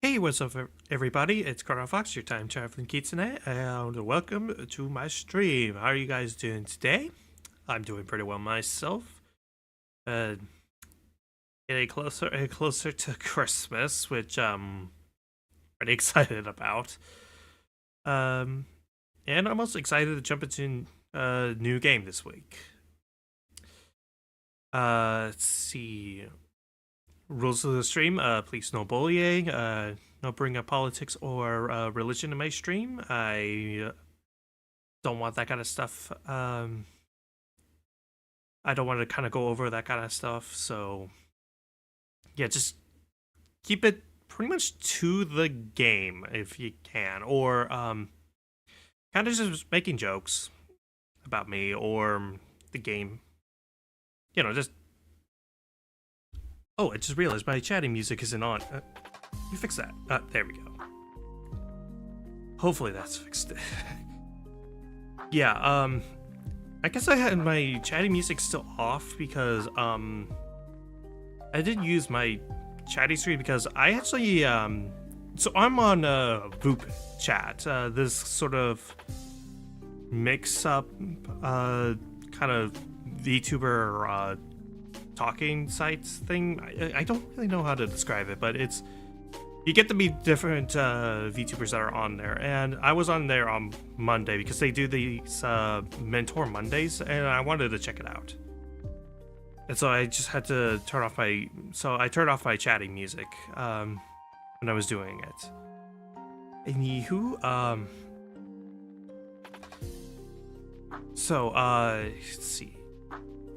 Hey, what's up everybody? It's Chronofahx, your time traveling kitsune, and welcome to my stream. How are you guys doing today? I'm doing pretty well myself. Getting closer and closer to Christmas, which I'm pretty excited about. And I'm also excited to jump into a new game this week. Let's see. Rules of the stream, please no bullying, no bring up politics or religion in my stream. I don't want that kind of stuff. I don't want to kind of go over that kind of stuff, so yeah, just keep it pretty much to the game if you can, or kind of just making jokes about me or the game. You know, just... Oh, I just realized my chatting music isn't on. You fix that. There we go. Hopefully that's fixed. Yeah, I guess I had my chatting music still off because, I didn't use my chatting screen because I actually, so I'm on, Vtube chat, this sort of mix-up, kind of VTuber, talking sites thing. I don't really know how to describe it, but it's, you get to meet different VTubers that are on there, and I was on there on Monday because they do these Mentor Mondays, and I wanted to check it out. And so I just had to turn off my, so I turned off my chatting music when I was doing it. Anywho, So, let's see.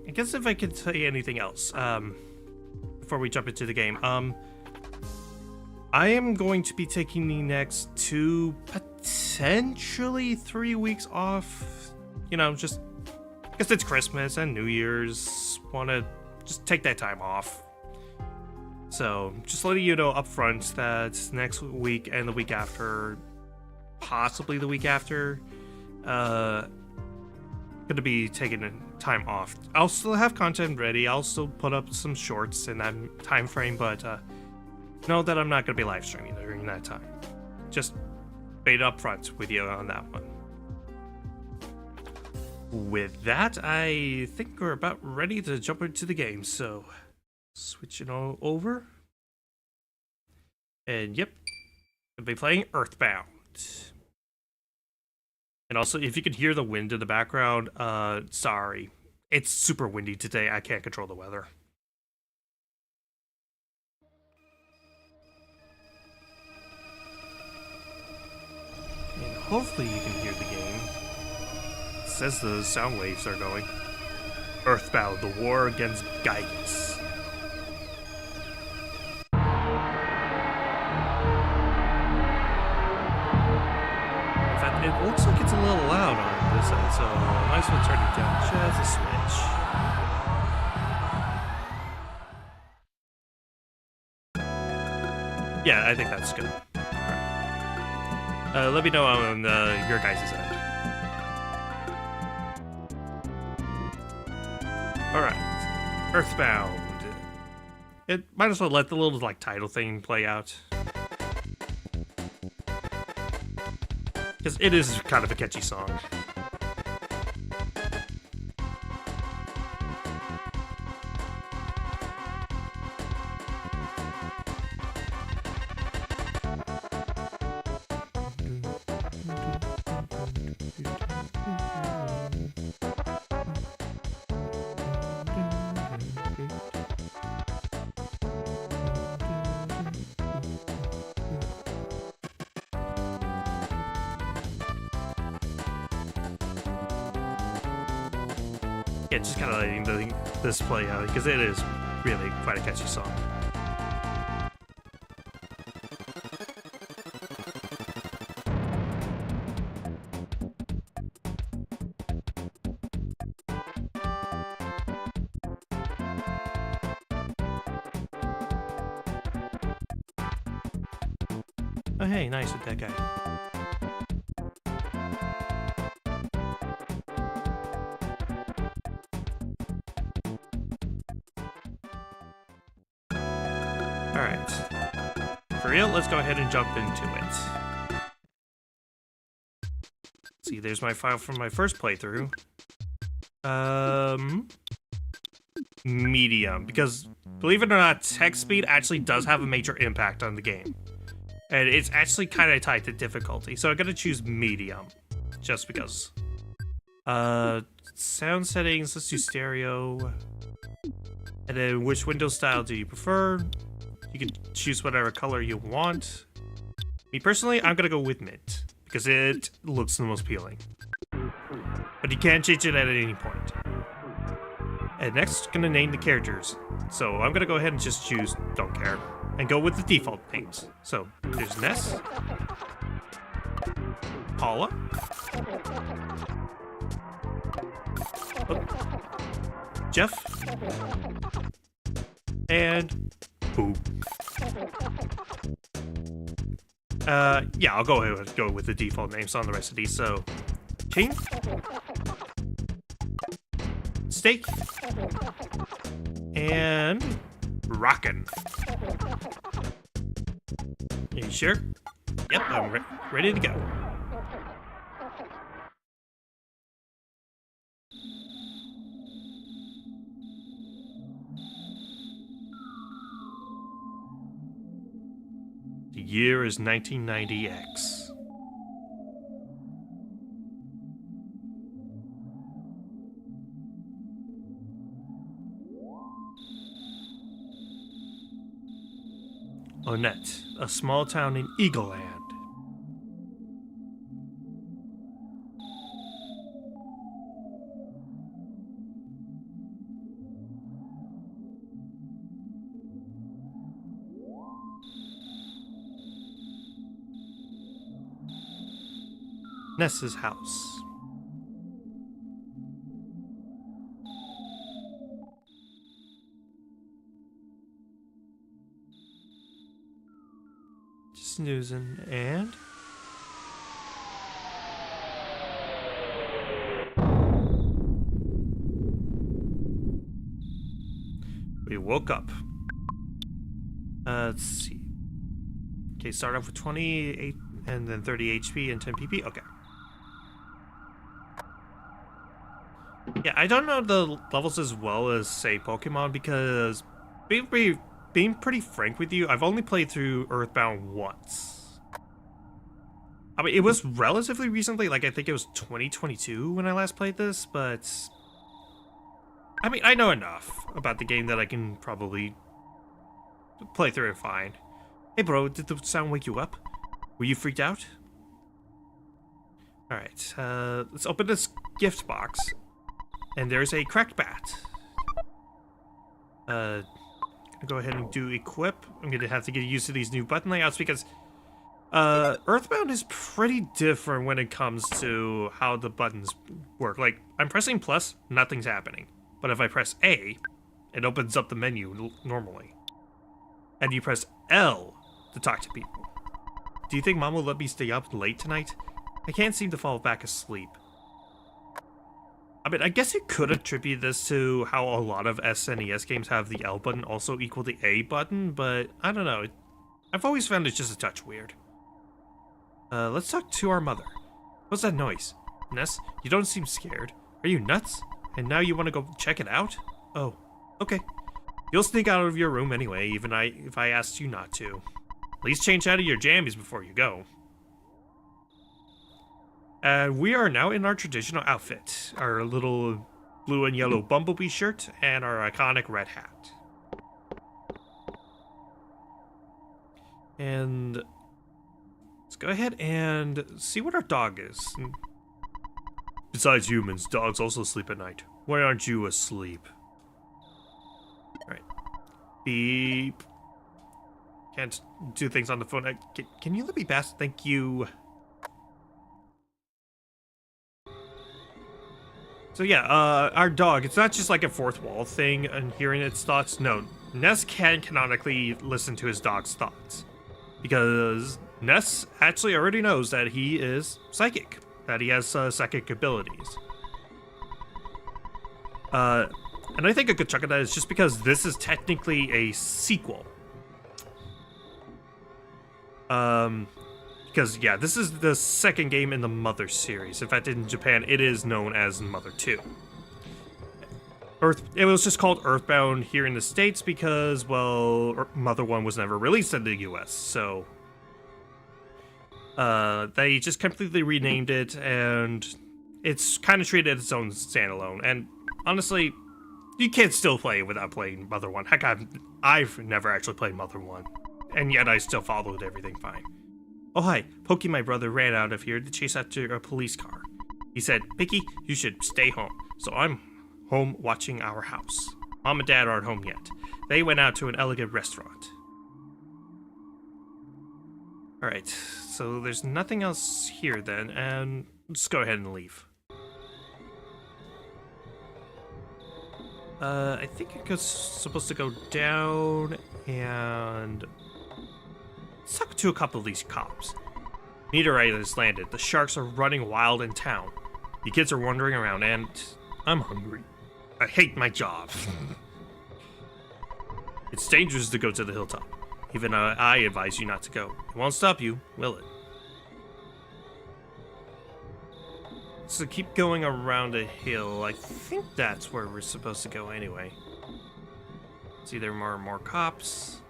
I guess if I could say anything else, before we jump into the game, I am going to be taking the next 2, potentially 3 weeks off. You know, just because it's Christmas and New Year's, want to just take that time off. So, just letting you know up front that next week and the week after, possibly the week after, gonna be taking time off. I'll still have content ready. I'll still put up some shorts in that time frame, but know that I'm not gonna be live streaming during that time. Just bait up front with you on that one. With that, I think we're about ready to jump into the game, so switching over. And yep, I'll be playing EarthBound. And also, if you can hear the wind in the background, sorry. It's super windy today. I can't control the weather. And hopefully you can hear the game. It says the sound waves are going. EarthBound, the war against Gygas. It looks like it's a little loud on this side, so I might as well turn it down just a switch. Yeah, I think that's good. Alright. Let me know on your guys' end. Alright. EarthBound. It might as well let the little like title thing play out. Because it is kind of a catchy song. Yeah, just kind of letting this play out, because it is really quite a catchy song. Oh hey, nice with that guy. Alright. For real, let's go ahead and jump into it. See, there's my file from my first playthrough. Medium. Because, believe it or not, text speed actually does have a major impact on the game. And it's actually kind of tied to difficulty, so I'm gonna choose medium. Just because. Sound settings, let's do stereo. And then, which window style do you prefer? You can choose whatever color you want. Me personally, I'm gonna go with mint, because it looks the most appealing. But you can change it at any point. And next, gonna name the characters. So I'm gonna go ahead and just choose don't care, and go with the default names. So there's Ness, Paula, Jeff, and Boo. Yeah, I'll go ahead and go with the default names on the rest of these. So, King, Steak, and Rockin'. Are you sure? Yep, I'm ready to go. The year is 1990X. Onett, a small town in Eagle Land. Ness's house. Just snoozing, and... we woke up. Let's see. Okay, start off with 28 and then 30 HP and 10 PP. Okay. Yeah, I don't know the levels as well as, say, Pokemon, because being pretty frank with you, I've only played through EarthBound once. I mean, it was relatively recently, like I think it was 2022 when I last played this, but... I mean, I know enough about the game that I can probably play through it fine. Hey bro, did the sound wake you up? Were you freaked out? Alright, let's open this gift box. And there's a cracked bat. Gonna go ahead and do equip. I'm gonna have to get used to these new button layouts because EarthBound is pretty different when it comes to how the buttons work. Like, I'm pressing plus, nothing's happening. But if I press A, it opens up the menu normally. And you press L to talk to people. Do you think Mom will let me stay up late tonight? I can't seem to fall back asleep. I mean, I guess you could attribute this to how a lot of SNES games have the L button also equal the A button, but I don't know. I've always found it just a touch weird. Let's talk to our mother. What's that noise? Ness, you don't seem scared. Are you nuts? And now you want to go check it out? Oh, okay. You'll sneak out of your room anyway, even if I asked you not to. At least change out of your jammies before you go. And we are now in our traditional outfit. Our little blue and yellow bumblebee shirt and our iconic red hat. And let's go ahead and see what our dog is. Besides humans, dogs also sleep at night. Why aren't you asleep? Alright. Beep. Can't do things on the phone. Can you let me pass? Thank you. So yeah, our dog, it's not just like a fourth wall thing and hearing its thoughts. No, Ness can canonically listen to his dog's thoughts. Because Ness actually already knows that he is psychic. That he has psychic abilities. And I think a good chunk of that is just because this is technically a sequel. Because, yeah, this is the second game in the Mother series. In fact, in Japan, it is known as Mother 2. It was just called EarthBound here in the States because, well, Mother 1 was never released in the US, so... they just completely renamed it, and it's kind of treated as its own standalone. And honestly, you can still play it without playing Mother 1. Heck, I've never actually played Mother 1, and yet I still followed everything fine. Oh hi, Pokey, my brother, ran out of here to chase after a police car. He said, Picky, you should stay home. So I'm home watching our house. Mom and Dad aren't home yet. They went out to an elegant restaurant. Alright, so there's nothing else here then, and let's go ahead and leave. I think it's supposed to go down and... let's talk to a couple of these cops. Meteorite has landed. The sharks are running wild in town. The kids are wandering around, and I'm hungry. I hate my job. It's dangerous to go to the hilltop. Even I advise you not to go. It won't stop you, will it? So keep going around a hill. I think that's where we're supposed to go anyway. See, there are more cops.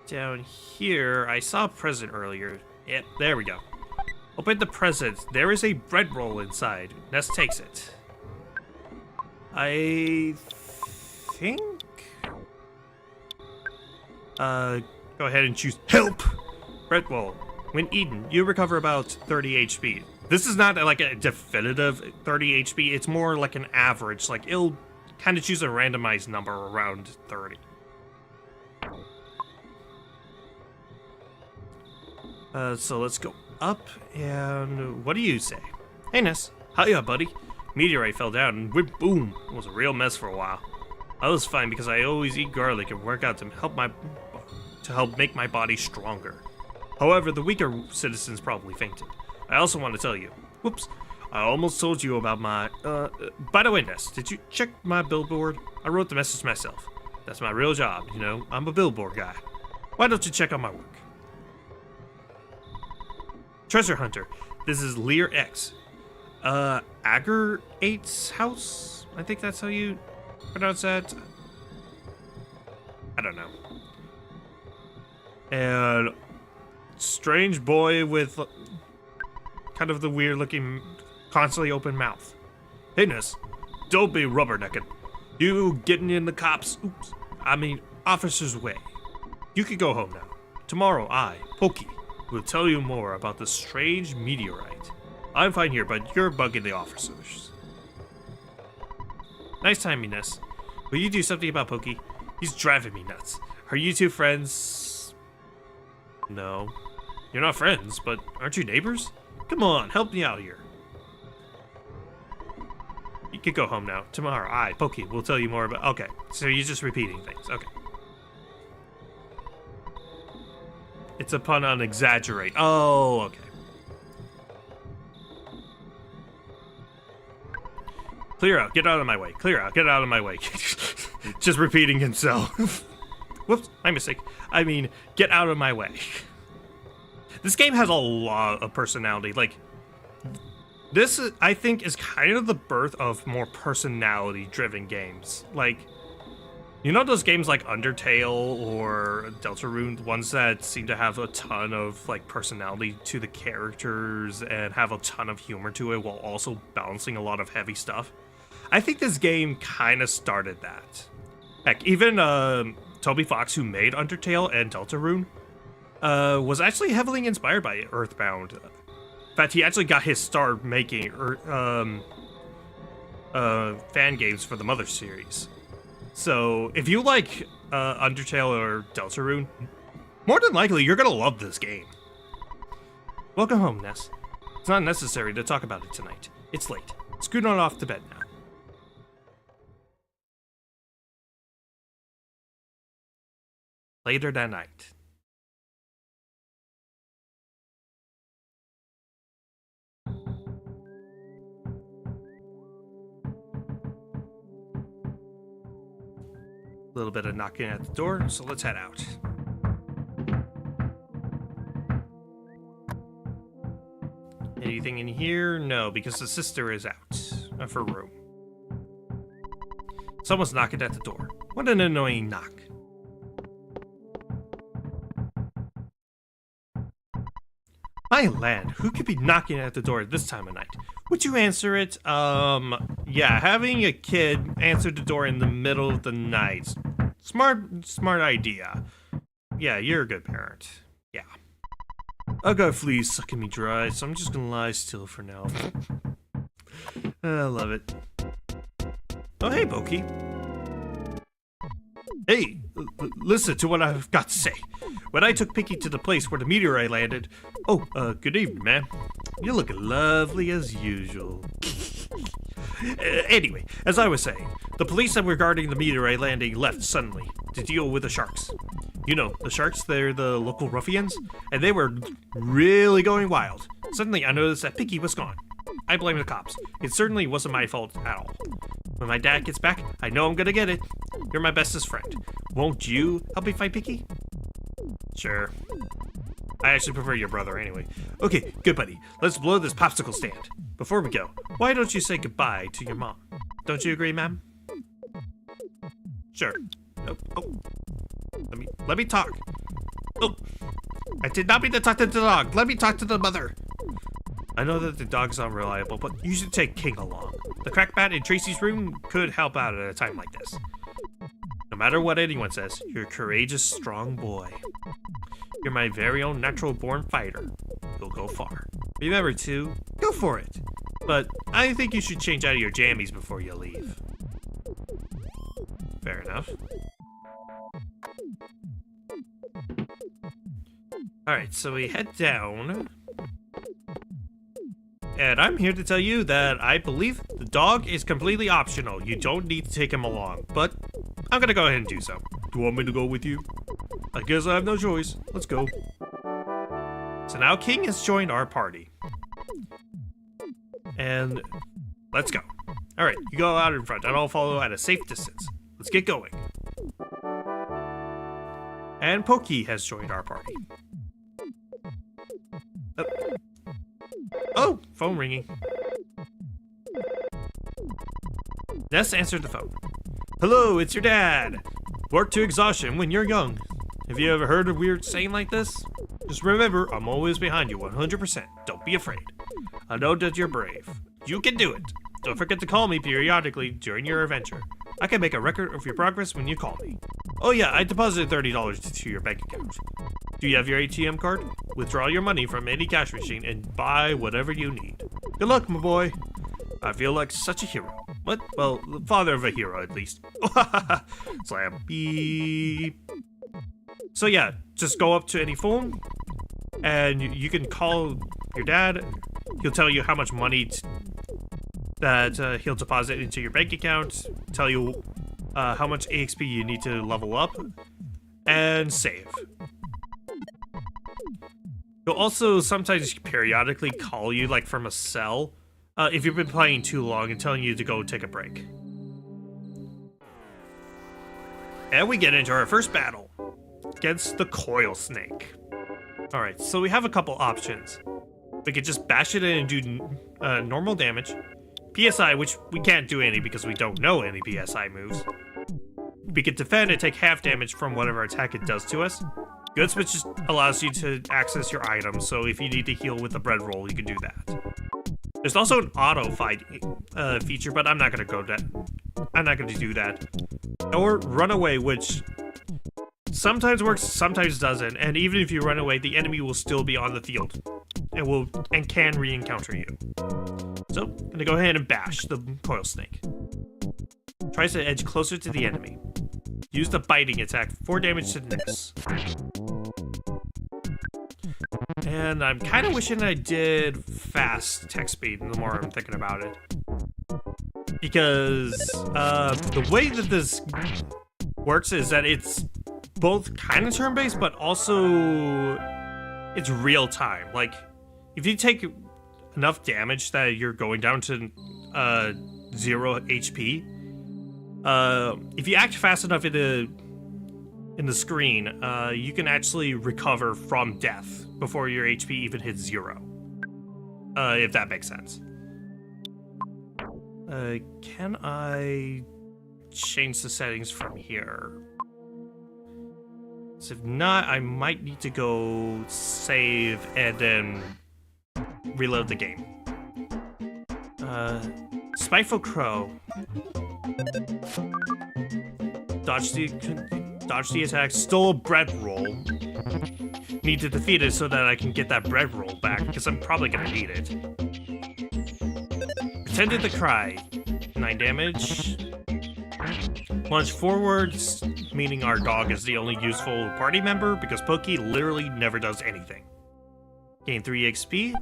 Down here, I saw a present earlier. Yep, there we go. Open the present. There is a bread roll inside. Ness takes it. I think... go ahead and choose help. Bread roll. When eaten, you recover about 30 HP. This is not like a definitive 30 HP. It's more like an average. Like, it'll kind of choose a randomized number around 30. So let's go up, and what do you say? Hey, Ness. Hiya, buddy. Meteorite fell down, and whip, boom. It was a real mess for a while. I was fine because I always eat garlic and work out to help make my body stronger. However, the weaker citizens probably fainted. I also want to tell you. Whoops. I almost told you about my, by the way, Ness, did you check my billboard? I wrote the message myself. That's my real job, you know, I'm a billboard guy. Why don't you check out my work? Treasure Hunter, this is Lear X. Agar 8's house? I think that's how you pronounce that. I don't know. And strange boy with kind of the weird looking, constantly open mouth. Hey, Ness, don't be rubbernecking. You getting in the cops, officer's way. You can go home now. Tomorrow I, Pokey, will tell you more about the strange meteorite. I'm fine here, but you're bugging the officers. Nice timing, Ness. Will you do something about Pokey? He's driving me nuts. Are you two friends? No. You're not friends, but aren't you neighbors? Come on, help me out here. You can go home now. Tomorrow, I, Pokey, will tell you more about... Okay, so you're just repeating things. Okay. It's a pun on exaggerate. Oh, okay. Clear out. Get out of my way. Clear out. Get out of my way. Just repeating himself. Whoops, my mistake. I mean, get out of my way. This game has a lot of personality. Like, this, I think, is kind of the birth of more personality-driven games. Like, you know those games like Undertale or Deltarune, ones that seem to have a ton of, like, personality to the characters and have a ton of humor to it while also balancing a lot of heavy stuff? I think this game kind of started that. Heck, even Toby Fox, who made Undertale and Deltarune, was actually heavily inspired by EarthBound. In fact, he actually got his start making fan games for the Mother series. So, if you like Undertale or Deltarune, more than likely, you're gonna love this game. Welcome home, Ness. It's not necessary to talk about it tonight. It's late. Scoot on off to bed now. Later that night. A little bit of knocking at the door, so let's head out. Anything in here? No, because the sister is out of her room. Someone's knocking at the door. What an annoying knock. My land, who could be knocking at the door at this time of night? Would you answer it? Yeah, having a kid answer the door in the middle of the night. Smart idea. Yeah, you're a good parent. Yeah. I got fleas sucking me dry, so I'm just gonna lie still for now. I love it. Oh, hey, Pokey. Hey, listen to what I've got to say. When I took Picky to the place where the meteorite landed... Oh, good evening, man. You look lovely as usual. Anyway, as I was saying, the police that were guarding the meteorite landing left suddenly to deal with the sharks. You know, the sharks, they're the local ruffians, and they were really going wild. Suddenly, I noticed that Picky was gone. I blame the cops. It certainly wasn't my fault at all. When my dad gets back, I know I'm gonna get it. You're my bestest friend. Won't you help me fight Picky? Sure. I actually prefer your brother anyway. Okay, good buddy. Let's blow this popsicle stand. Before we go, why don't you say goodbye to your mom? Don't you agree, ma'am? Sure. Oh. Let me talk. Oh. I did not mean to talk to the dog. Let me talk to the mother. I know that the dog's unreliable, but you should take King along. The crackbat in Tracy's room could help out at a time like this. No matter what anyone says, you're a courageous, strong boy. You're my very own natural-born fighter. You'll go far. Remember to go for it. But I think you should change out of your jammies before you leave. Fair enough. Alright, so we head down. and I'm here to tell you that I believe the dog is completely optional. You don't need to take him along, but I'm gonna go ahead and do so. Do you want me to go with you? I guess I have no choice. Let's go. So now King has joined our party. And let's go. Alright, you go out in front, and I'll follow at a safe distance. Let's get going. And Pokey has joined our party. Oh, phone ringing. Ness answered the phone. Hello, it's your dad. Work to exhaustion when you're young. Have you ever heard a weird saying like this? Just remember, I'm always behind you 100%. Don't be afraid. I know that you're brave. You can do it. Don't forget to call me periodically during your adventure. I can make a record of your progress when you call me. Oh yeah, I deposited $30 to your bank account. Do you have your ATM card? Withdraw your money from any cash machine and buy whatever you need. Good luck, my boy. I feel like such a hero. What? Well, the father of a hero, at least. Slam. Beep. So yeah, just go up to any phone, and you can call your dad. He'll tell you how much money that he'll deposit into your bank account, tell you how much EXP you need to level up, and save. He'll also sometimes periodically call you, like from a cell, if you've been playing too long and telling you to go take a break. And we get into our first battle against the Coil Snake. Alright, so we have a couple options. We could just bash it in and do normal damage. PSI, which we can't do any because we don't know any PSI moves. We could defend and take half damage from whatever attack it does to us. Good Switch just allows you to access your items, so if you need to heal with the bread roll, you can do that. There's also an auto fight feature, but I'm not gonna go that. I'm not gonna do that. Or Runaway, which sometimes works, sometimes doesn't, and even if you run away, the enemy will still be on the field and can re-encounter you. So, I'm gonna go ahead and bash the Coil Snake. Tries to edge closer to the enemy. Use the biting attack, 4 damage to Ness. And I'm kind of wishing I did fast text speed the more I'm thinking about it. Because the way that this works is that it's both kind of turn-based, but also it's real time. Like, if you take enough damage that you're going down to 0 HP, if you act fast enough in the screen, you can actually recover from death before your HP even hits 0. If that makes sense. Can I change the settings from here? So if not, I might need to go save and then reload the game. Spiteful Crow. Dodge the attack, stole a bread roll. Need to defeat it so that I can get that bread roll back, because I'm probably gonna need it. Pretended to cry. 9 damage. Lunge forwards, meaning our dog is the only useful party member, because Pokey literally never does anything. Gain 3 XP.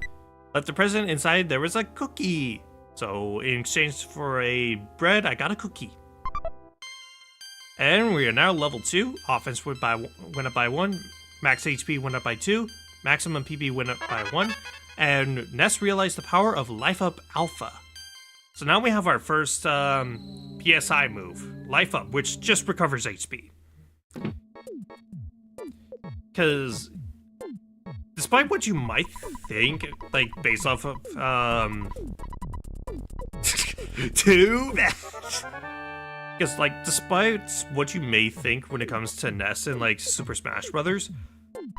Left the present inside, there was a cookie. So in exchange for a bread, I got a cookie. And we are now level 2. Offense went up by 1. Max HP went up by 2. Maximum PP went up by 1. And Ness realized the power of Life Up Alpha. So now we have our first PSI move, Life Up, which just recovers HP. Because despite what you might think, like based off of too bad. Because like despite what you may think when it comes to Ness and like Super Smash Brothers,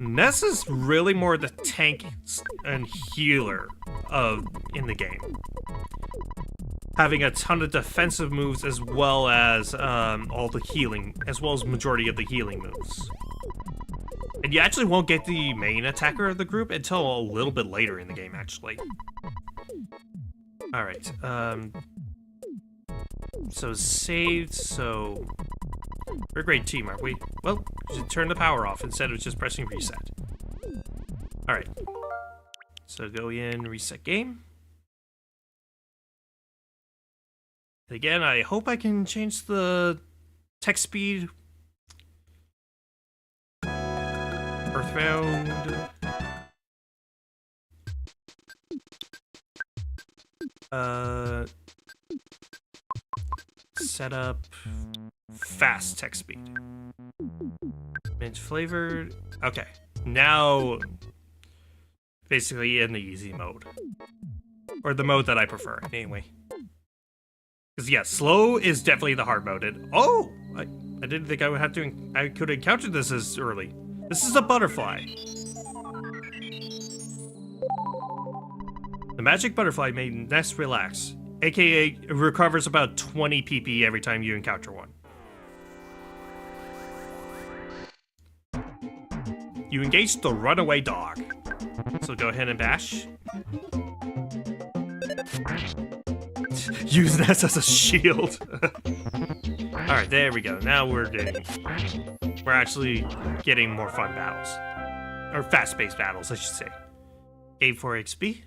Ness is really more the tank and healer in the game. Having a ton of defensive moves as well as all the healing, as well as majority of the healing moves. And you actually won't get the main attacker of the group until a little bit later in the game, actually. Alright, so saved, so we're a great team, aren't we? Well, we should turn the power off instead of just pressing reset. Alright, so go in, reset game. Again, I hope I can change the text speed. EarthBound. Set up fast text speed. Mint flavored. Okay, now basically in the easy mode, or the mode that I prefer anyway. Because yeah, slow is definitely the hard mode. And oh, I didn't think I would have to. I could encounter this as early. This is a butterfly. The magic butterfly may nest relax, aka it recovers about 20 PP every time you encounter one. You engage the runaway dog. So go ahead and bash. Use this as a shield. Alright, there we go. Now we're actually getting more fun battles. Or fast-paced battles, I should say. Game 4 XP.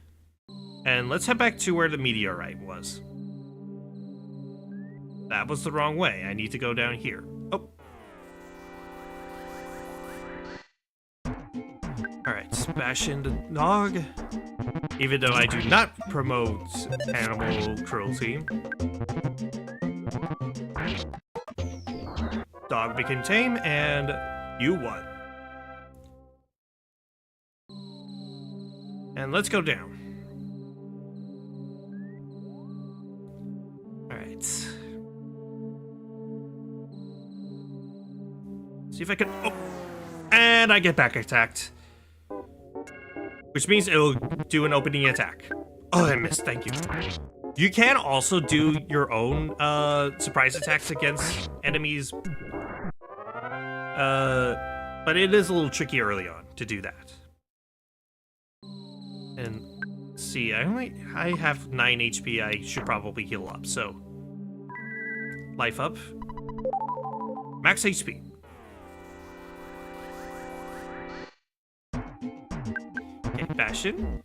And let's head back to where the meteorite was. That was the wrong way. I need to go down here. Oh. Alright, smash into dog. Even though I do not promote animal cruelty. Dog became tame, and you won. And let's go down. Alright. See if I can... Oh! And I get back attacked. Which means it'll do an opening attack. Oh, I missed. Thank you. You can also do your own surprise attacks against enemies. But it is a little tricky early on to do that. And see, I have 9 HP. I should probably heal up. So life up. Max HP. Okay, Bastion.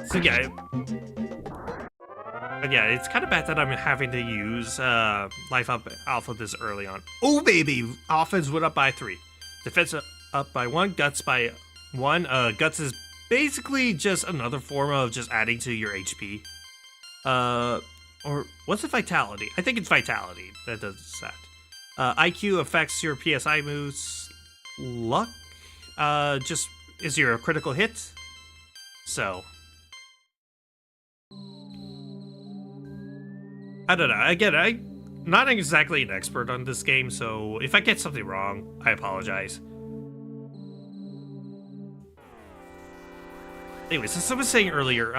So yeah, it's kind of bad that I'm having to use life up alpha this early on. Oh baby, offense went up by 3, defense up by 1, guts by 1. Guts is basically just another form of just adding to your HP. Or what's the vitality? I think it's vitality that does that. IQ affects your PSI moves. Luck just is your critical hit. So I don't know. Again, I'm not exactly an expert on this game, so if I get something wrong, I apologize. Anyways, as I was saying earlier,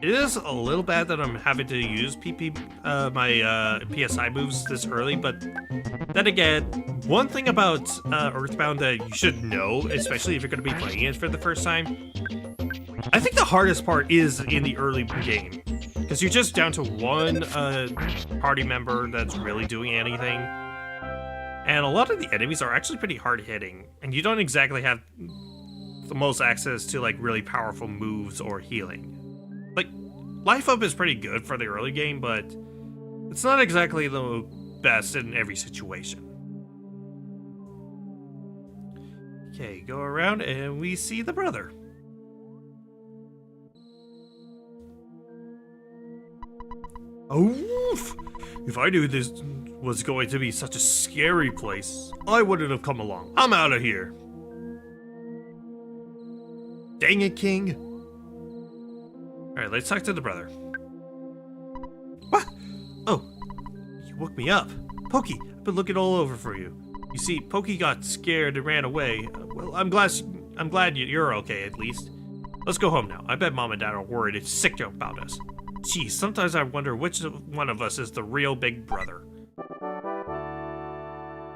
it is a little bad that I'm having to use my PSI moves this early, but then again, one thing about EarthBound that you should know, especially if you're going to be playing it for the first time, I think the hardest part is in the early game, because you're just down to one party member that's really doing anything, and a lot of the enemies are actually pretty hard-hitting, and you don't exactly have the most access to like really powerful moves or healing. Like, life up is pretty good for the early game, but it's not exactly the best in every situation. Okay, go around and we see the brother. Oof! If I knew this was going to be such a scary place, I wouldn't have come along. I'm out of here. Dang it, King. Alright, let's talk to the brother. What? Oh, you woke me up. Pokey, I've been looking all over for you. You see, Pokey got scared and ran away. Well, I'm glad you're okay, at least. Let's go home now. I bet Mom and Dad are worried and sick about us. Geez, sometimes I wonder which one of us is the real big brother.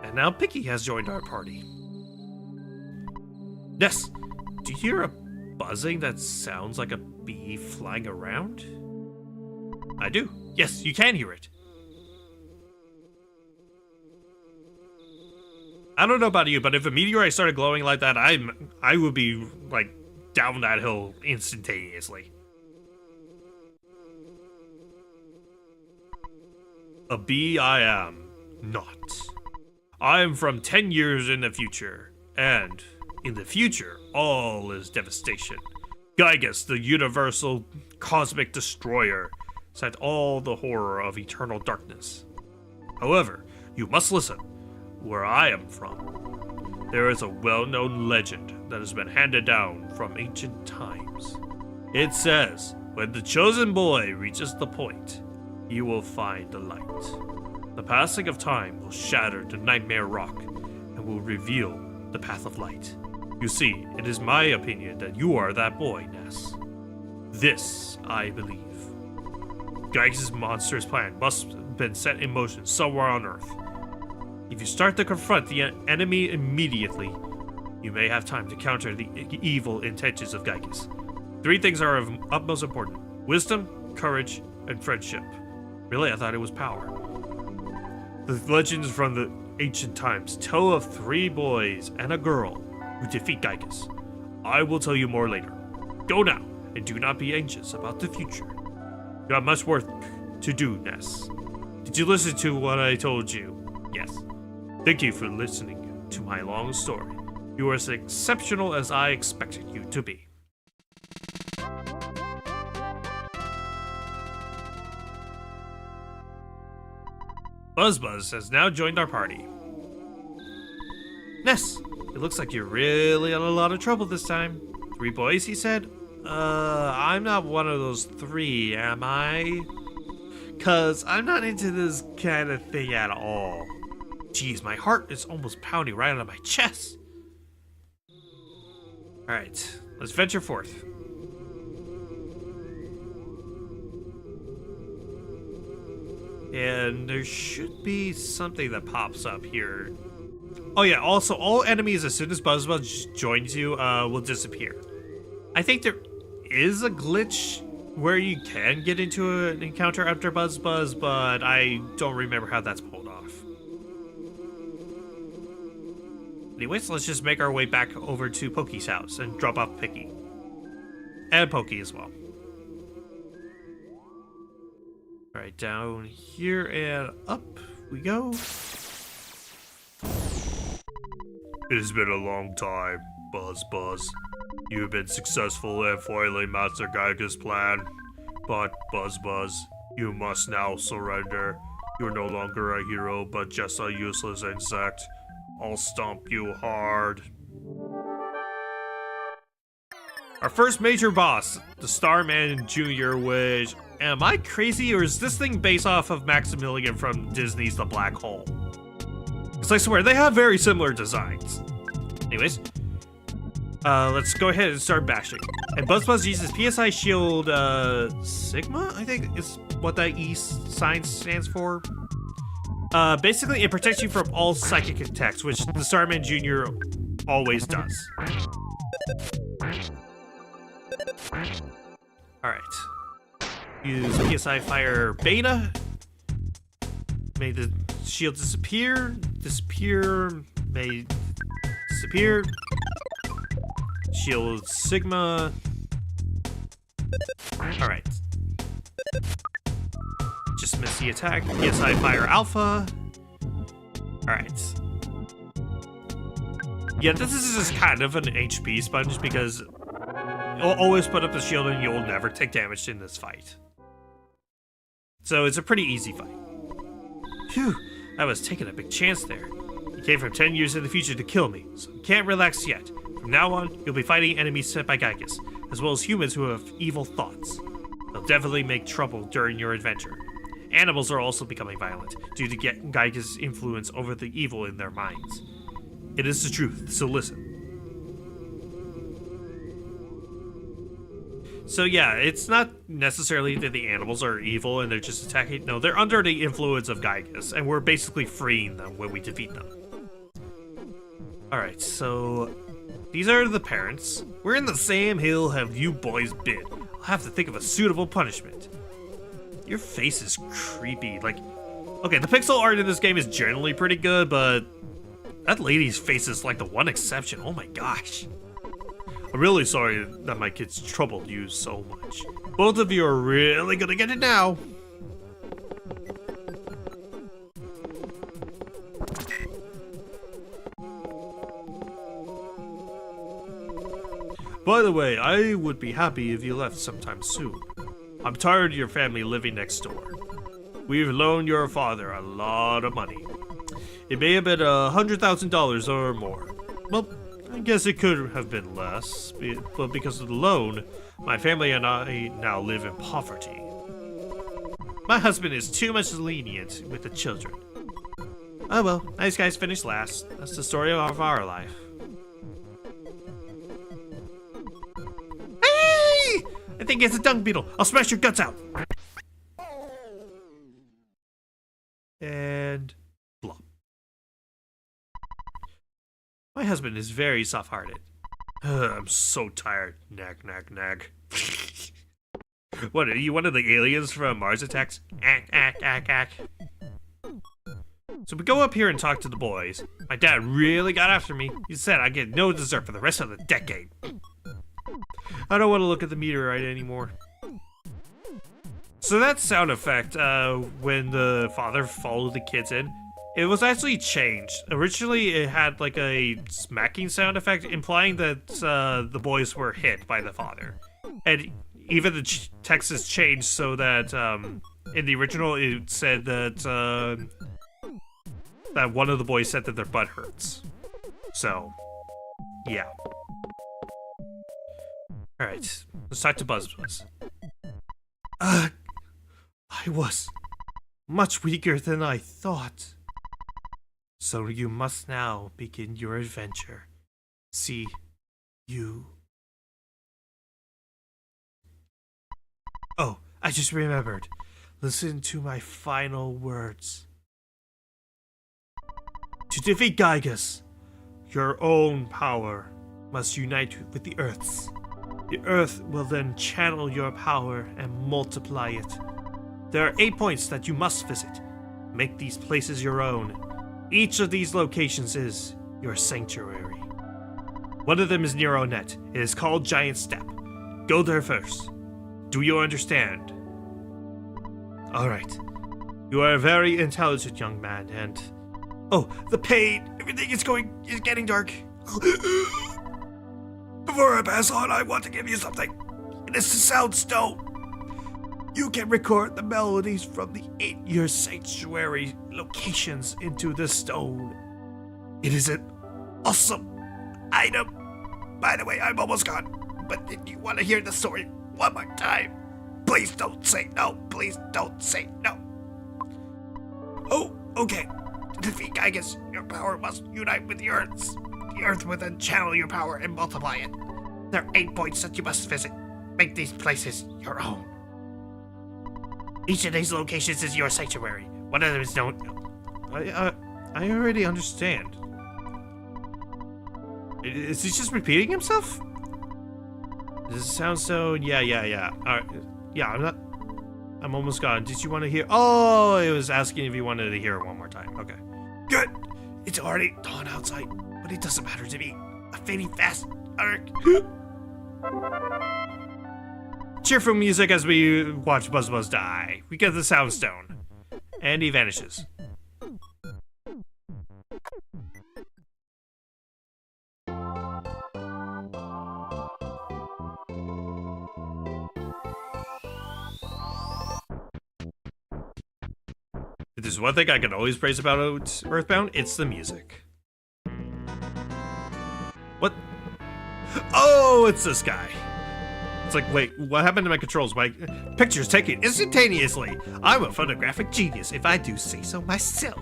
And now Picky has joined our party. Yes! Do you hear a buzzing that sounds like a bee flying around? I do. Yes, you can hear it. I don't know about you, but if a meteorite started glowing like that, I would be like down that hill instantaneously. A bee I am not. I am from 10 years in the future, and in the future, all is devastation. Gygus, the universal cosmic destroyer, sent all the horror of eternal darkness. However, you must listen. Where I am from, there is a well-known legend that has been handed down from ancient times. It says, when the chosen boy reaches the point, he will find the light. The passing of time will shatter the nightmare rock and will reveal the path of light. You see, it is my opinion that you are that boy, Ness. This, I believe. Gygus' monstrous plan must have been set in motion somewhere on Earth. If you start to confront the enemy immediately, you may have time to counter the evil intentions of Gygus. 3 things are of utmost importance: wisdom, courage, and friendship. Really, I thought it was power. The legends from the ancient times tell of 3 boys and a girl who defeat Gygus. I will tell you more later. Go now, and do not be anxious about the future. You have much work to do, Ness. Did you listen to what I told you? Yes. Thank you for listening to my long story. You are as exceptional as I expected you to be. Buzz has now joined our party. Ness, it looks like you're really in a lot of trouble this time. 3 boys, he said? I'm not one of those 3, am I? 'Cause I'm not into this kind of thing at all. Jeez, my heart is almost pounding right out of my chest. Alright, let's venture forth. And there should be something that pops up here. Oh yeah, also all enemies as soon as Buzz joins you will disappear. I think there is a glitch where you can get into an encounter after Buzz, but I don't remember how that's pulled off. Anyways, let's just make our way back over to Pokey's house and drop off Picky. And Pokey as well. Alright, down here and up we go. It has been a long time, Buzz. You have been successful in foiling Master Gygus' plan. But, Buzz, you must now surrender. You're no longer a hero, but just a useless insect. I'll stomp you hard. Our first major boss, the Starman Jr., which... Am I crazy, or is this thing based off of Maximilian from Disney's The Black Hole? Because I swear, they have very similar designs. Anyways, let's go ahead and start bashing. And Buzz uses PSI Shield, Sigma, I think is what that E sign stands for. Basically, it protects you from all psychic attacks, which the Starman Jr. always does. Alright. Use PSI Fire Beta. Made the shield disappear. Made disappear. Shield Sigma. Alright. Just missed the attack. PSI Fire Alpha. Alright. Yeah, this is just kind of an HP sponge because you'll always put up the shield and you'll never take damage in this fight. So it's a pretty easy fight. Phew, I was taking a big chance there. He came from 10 years in the future to kill me, so you can't relax yet. From now on, you'll be fighting enemies sent by Gygus, as well as humans who have evil thoughts. They'll definitely make trouble during your adventure. Animals are also becoming violent, due to Gygus' influence over the evil in their minds. It is the truth, so listen. So yeah, it's not necessarily that the animals are evil and they're just attacking. No, they're under the influence of Gygus, and we're basically freeing them when we defeat them. Alright, so these are the parents. Where in the Sam Hill have you boys been? I'll have to think of a suitable punishment. Your face is creepy. Like, okay, the pixel art in this game is generally pretty good, but that lady's face is like the one exception. Oh my gosh. I'm really sorry that my kids troubled you so much. Both of you are really gonna get it now. By the way, I would be happy if you left sometime soon. I'm tired of your family living next door. We've loaned your father a lot of money. It may have been $100,000 or more. Well, I guess it could have been less, but because of the loan, my family and I now live in poverty. My husband is too much lenient with the children. Oh well, nice guys finish last. That's the story of our life. Hey! I think it's a dung beetle. I'll smash your guts out. And flop. My husband is very soft-hearted. I'm so tired. Nag, nag, nag. What, are you one of the aliens from Mars Attacks? Ack, ack, ack, ack. So we go up here and talk to the boys. My dad really got after me. He said I get no dessert for the rest of the decade. I don't want to look at the meteorite anymore. So that sound effect, when the father followed the kids in, it was actually changed. Originally, it had like a smacking sound effect, implying that the boys were hit by the father. And even the text is changed so that in the original it said that that one of the boys said that their butt hurts. So, yeah. All right, let's talk to Buzz. I was much weaker than I thought. So you must now begin your adventure. See, you... Oh, I just remembered. Listen to my final words. To defeat Gygus, your own power must unite with the Earth's. The Earth will then channel your power and multiply it. There are 8 points that you must visit. Make these places your own. Each of these locations is your sanctuary. One of them is Neuronet. It is called Giant Step. Go there first. Do you understand? Alright. You are a very intelligent young man, and... Oh, the pain! Everything is getting dark. Before I pass on, I want to give you something. It is the Sound Stone. You can record the melodies from the 8-year sanctuary locations into the stone. It is an awesome item. By the way, I'm almost gone. But if you want to hear the story one more time, please don't say no. Please don't say no. Oh, okay. To defeat Gygus, your power must unite with the Earth's. The Earth will then channel your power and multiply it. There are 8 points that you must visit. Make these places your own. Each of these locations is your sanctuary. One of them is known... I already understand. Is he just repeating himself? Does it sound so... Yeah. Alright. Yeah, I'm almost gone. Did you want to hear... Oh, it was asking if you wanted to hear it one more time. Okay. Good. It's already dawn outside, but it doesn't matter to me. I'm fading fast. Cheerful music as we watch Buzz die. We get the Sound Stone. And he vanishes. If there's one thing I can always praise about EarthBound, it's the music. What? Oh, it's this guy. It's like, wait, what happened to my controls? My picture's taken instantaneously. I'm a photographic genius, if I do say so myself.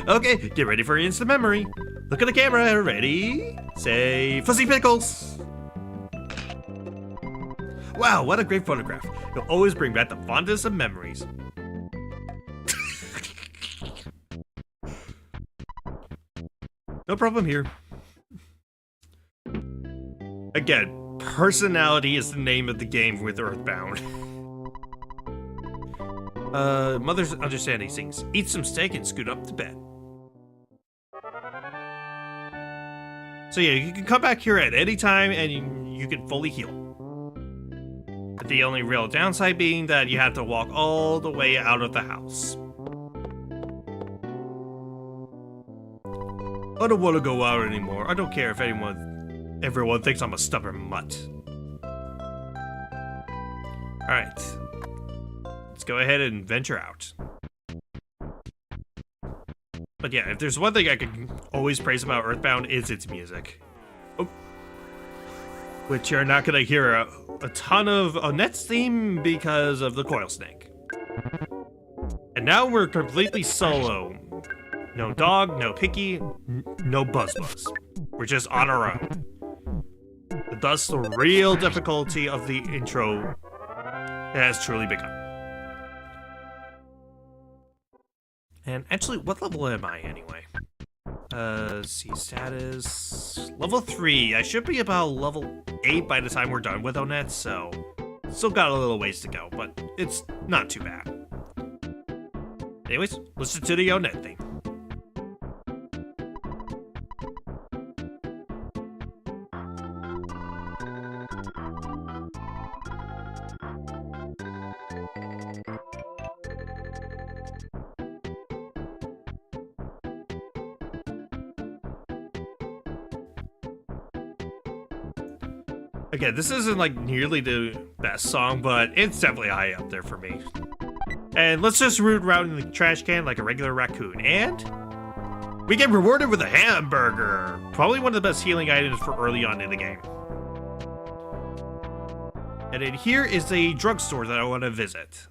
Okay, get ready for instant memory. Look at the camera, ready? Say, Fuzzy Pickles. Wow, what a great photograph. You'll always bring back the fondest of memories. No problem here. Again, personality is the name of the game with EarthBound. Mother's understanding things. Eat some steak and scoot up to bed. So yeah, you can come back here at any time and you can fully heal. The only real downside being that you have to walk all the way out of the house. I don't want to go out anymore. I don't care if everyone thinks I'm a stubborn mutt. Alright. Let's go ahead and venture out. But yeah, if there's one thing I can always praise about EarthBound, is its music. Oh. Which you're not gonna hear a ton of Onette's theme because of the coil snake. And now we're completely solo. No dog, no picky, no buzz. We're just on our own. Thus, the real difficulty of the intro has truly begun. And actually, what level am I anyway? See, status... Level 3. I should be about level 8 by the time we're done with Onette, so... Still got a little ways to go, but it's not too bad. Anyways, listen to the Onette thing. Again, this isn't like nearly the best song, but it's definitely high up there for me. And let's just root around in the trash can like a regular raccoon. And we get rewarded with a hamburger. Probably one of the best healing items for early on in the game. And then here is a drugstore that I want to visit.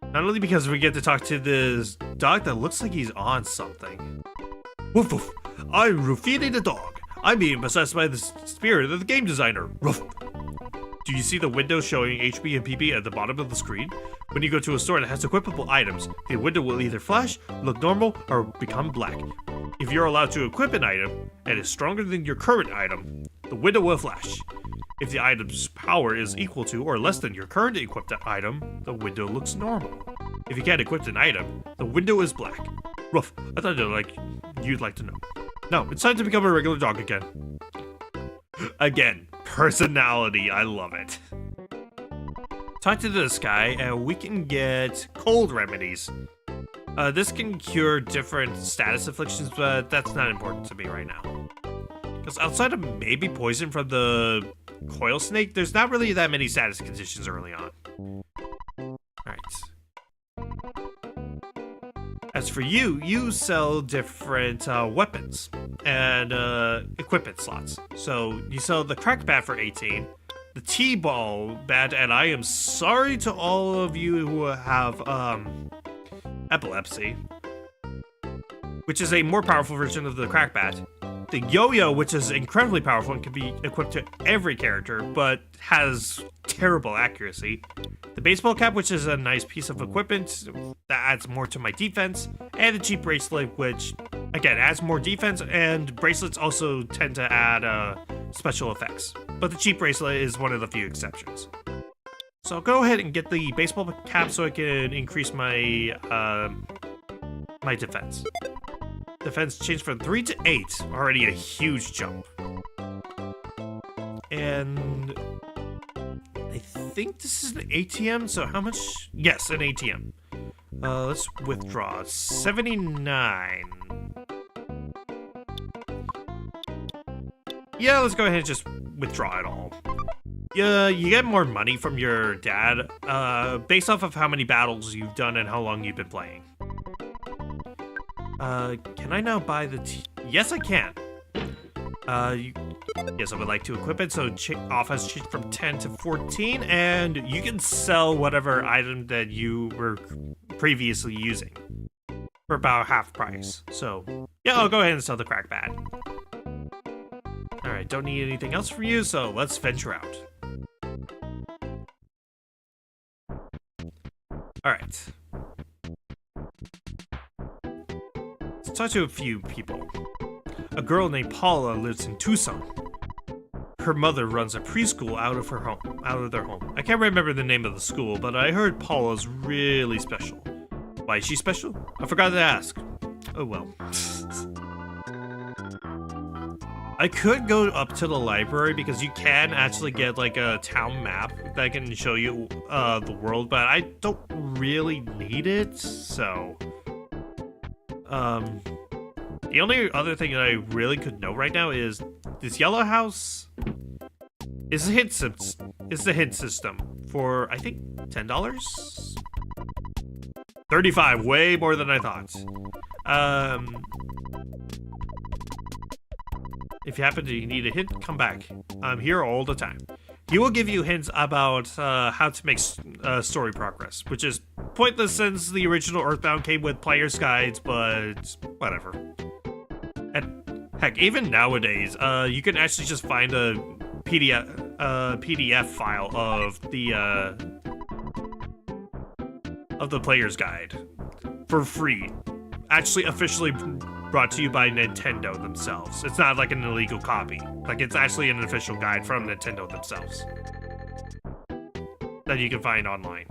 Not only because we get to talk to this dog that looks like he's on something. Woof woof, I'm Rufini the dog. I'm being possessed by the spirit of the game designer. Ruff. Do you see the window showing HP and PP at the bottom of the screen? When you go to a store that has equipable items, the window will either flash, look normal, or become black. If you're allowed to equip an item, and is stronger than your current item, the window will flash. If the item's power is equal to or less than your current equipped item, the window looks normal. If you can't equip an item, the window is black. Ruff, I thought you'd like to know. No, it's time to become a regular dog again. Again, personality, I love it. Talk to this guy, and we can get cold remedies. This can cure different status afflictions, but that's not important to me right now. Because outside of maybe poison from the coil snake, there's not really that many status conditions early on. Alright. As for you, you sell different weapons and equipment slots. So you sell the cracked bat for 18, the T-ball bat, and I am sorry to all of you who have epilepsy, which is a more powerful version of the cracked bat. The yo-yo, which is incredibly powerful and can be equipped to every character, but has terrible accuracy. The baseball cap, which is a nice piece of equipment that adds more to my defense. And the cheap bracelet, which, again, adds more defense, and bracelets also tend to add special effects. But the cheap bracelet is one of the few exceptions. So I'll go ahead and get the baseball cap so I can increase my, my defense. Defense changed from 3 to 8, already a huge jump. And I think this is an ATM, so how much? Yes, an ATM. Let's withdraw. 79. Yeah, let's go ahead and just withdraw it all. Yeah, you get more money from your dad, based off of how many battles you've done and how long you've been playing. Can I now buy the Yes, I can. Yes, I would like to equip it, so off has changed from 10 to 14, and you can sell whatever item that you were previously using for about half price. So, yeah, I'll go ahead and sell the crack bat. Alright, don't need anything else from you, so let's venture out. Alright. Let's talk to a few people. A girl named Paula lives in Tucson. Her mother runs a preschool out of their home. I can't remember the name of the school, but I heard Paula's really special. Why is she special? I forgot to ask. Oh well. I could go up to the library because you can actually get like a town map that can show you the world, but I don't really need it, so the only other thing that I really could know right now is this yellow house is the hint system for I think $10? 35, way more than I thought. If you happen to need a hint, come back. I'm here all the time. He will give you hints about how to make story progress, which is pointless since the original EarthBound came with player's guides, but whatever. And heck, even nowadays, you can actually just find a PDF file of the player's guide for free. Actually, officially brought to you by Nintendo themselves. It's not like an illegal copy. Like, it's actually an official guide from Nintendo themselves that you can find online.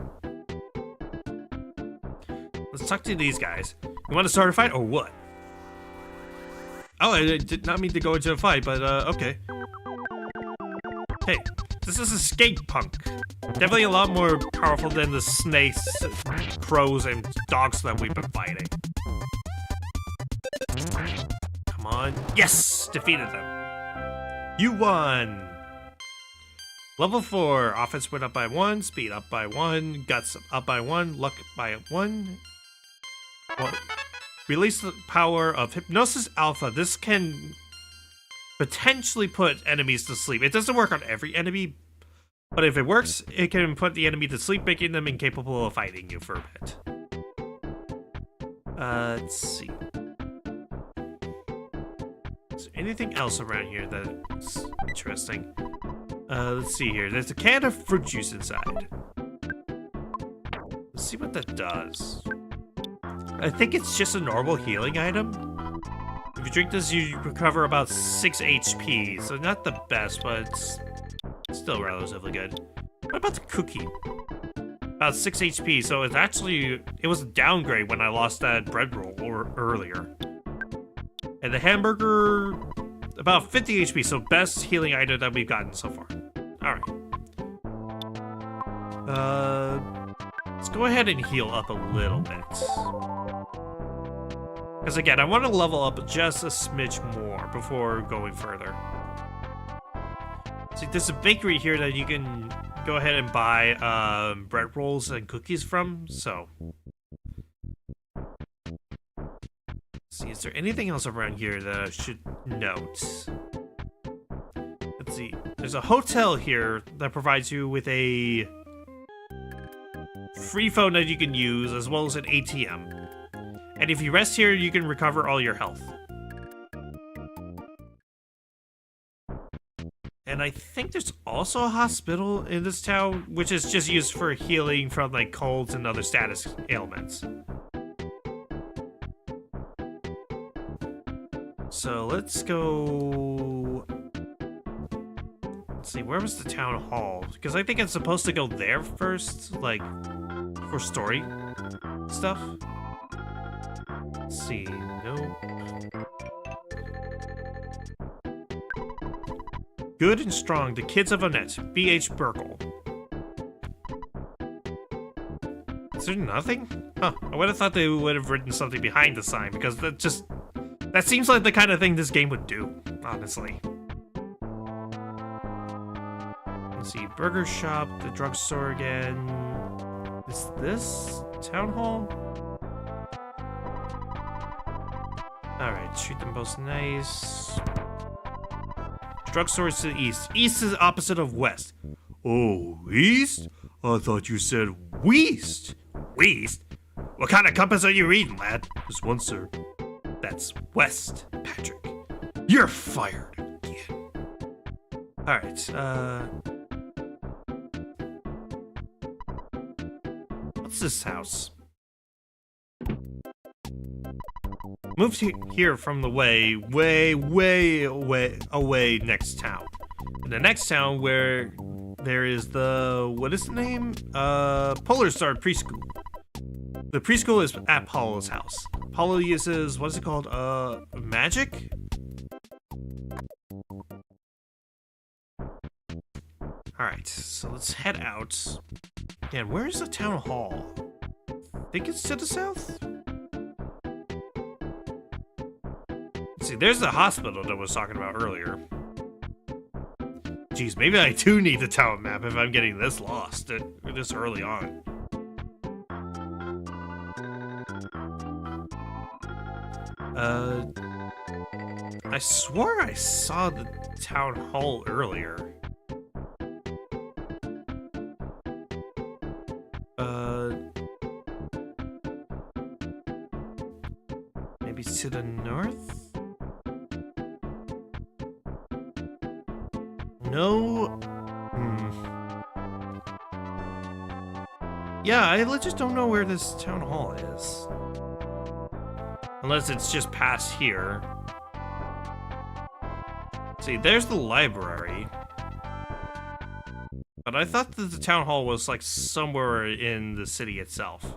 Let's talk to these guys. You want to start a fight or what? Oh, I did not mean to go into a fight, but okay. Hey, this is a skate punk. Definitely a lot more powerful than the snakes, crows, and dogs that we've been fighting. Come on. Yes! Defeated them. You won! Level 4. Offense went up by 1. Speed up by 1. Guts up by 1. Luck by 1. Release the power of Hypnosis Alpha. This can potentially put enemies to sleep. It doesn't work on every enemy, but if it works, it can put the enemy to sleep, making them incapable of fighting you for a bit. Let's see. Is there anything else around here that's interesting? Let's see here. There's a can of fruit juice inside. Let's see what that does. I think it's just a normal healing item. If you drink this, you recover about 6 HP, so not the best, but it's still relatively good. What about the cookie? About 6 HP, so it's actually, it was a downgrade when I lost that bread roll earlier. And the hamburger, about 50 HP, so best healing item that we've gotten so far. Alright. Let's go ahead and heal up a little bit. Because again, I want to level up just a smidge more before going further. See, there's a bakery here that you can go ahead and buy bread rolls and cookies from, so. Let's see, is there anything else around here that I should note? Let's see, there's a hotel here that provides you with a free phone that you can use, as well as an ATM. And if you rest here, you can recover all your health. And I think there's also a hospital in this town, which is just used for healing from like colds and other status ailments. So let's go. Let's see, where was the town hall? Because I think it's supposed to go there first, like for story stuff. Let's see, no. Good and strong, the kids of Annette, B.H. Burkle. Is there nothing? Huh, I would have thought they would have written something behind the sign, because that seems like the kind of thing this game would do, honestly. Let's see, burger shop, the drugstore again. Is this town hall? Alright, treat them both nice. Drugstore is to the east. East is the opposite of west. Oh, east? I thought you said west. West? What kind of compass are you reading, lad? Just one, sir. That's west, Patrick. You're fired again. Alright, what's this house? Moved here from the way away next town. In the next town where there is the, what is the name? Polar Star Preschool. The preschool is at Paulo's house. Paulo uses, what is it called? Magic? Alright, so let's head out. And where's the town hall? I think it's to the south? Let's see, there's the hospital that I was talking about earlier. Geez, maybe I do need the town map if I'm getting this lost this early on. I swore I saw the town hall earlier. Maybe to the north? No. Yeah, I just don't know where this town hall is. Unless it's just past here. See, there's the library. But I thought that the town hall was like somewhere in the city itself.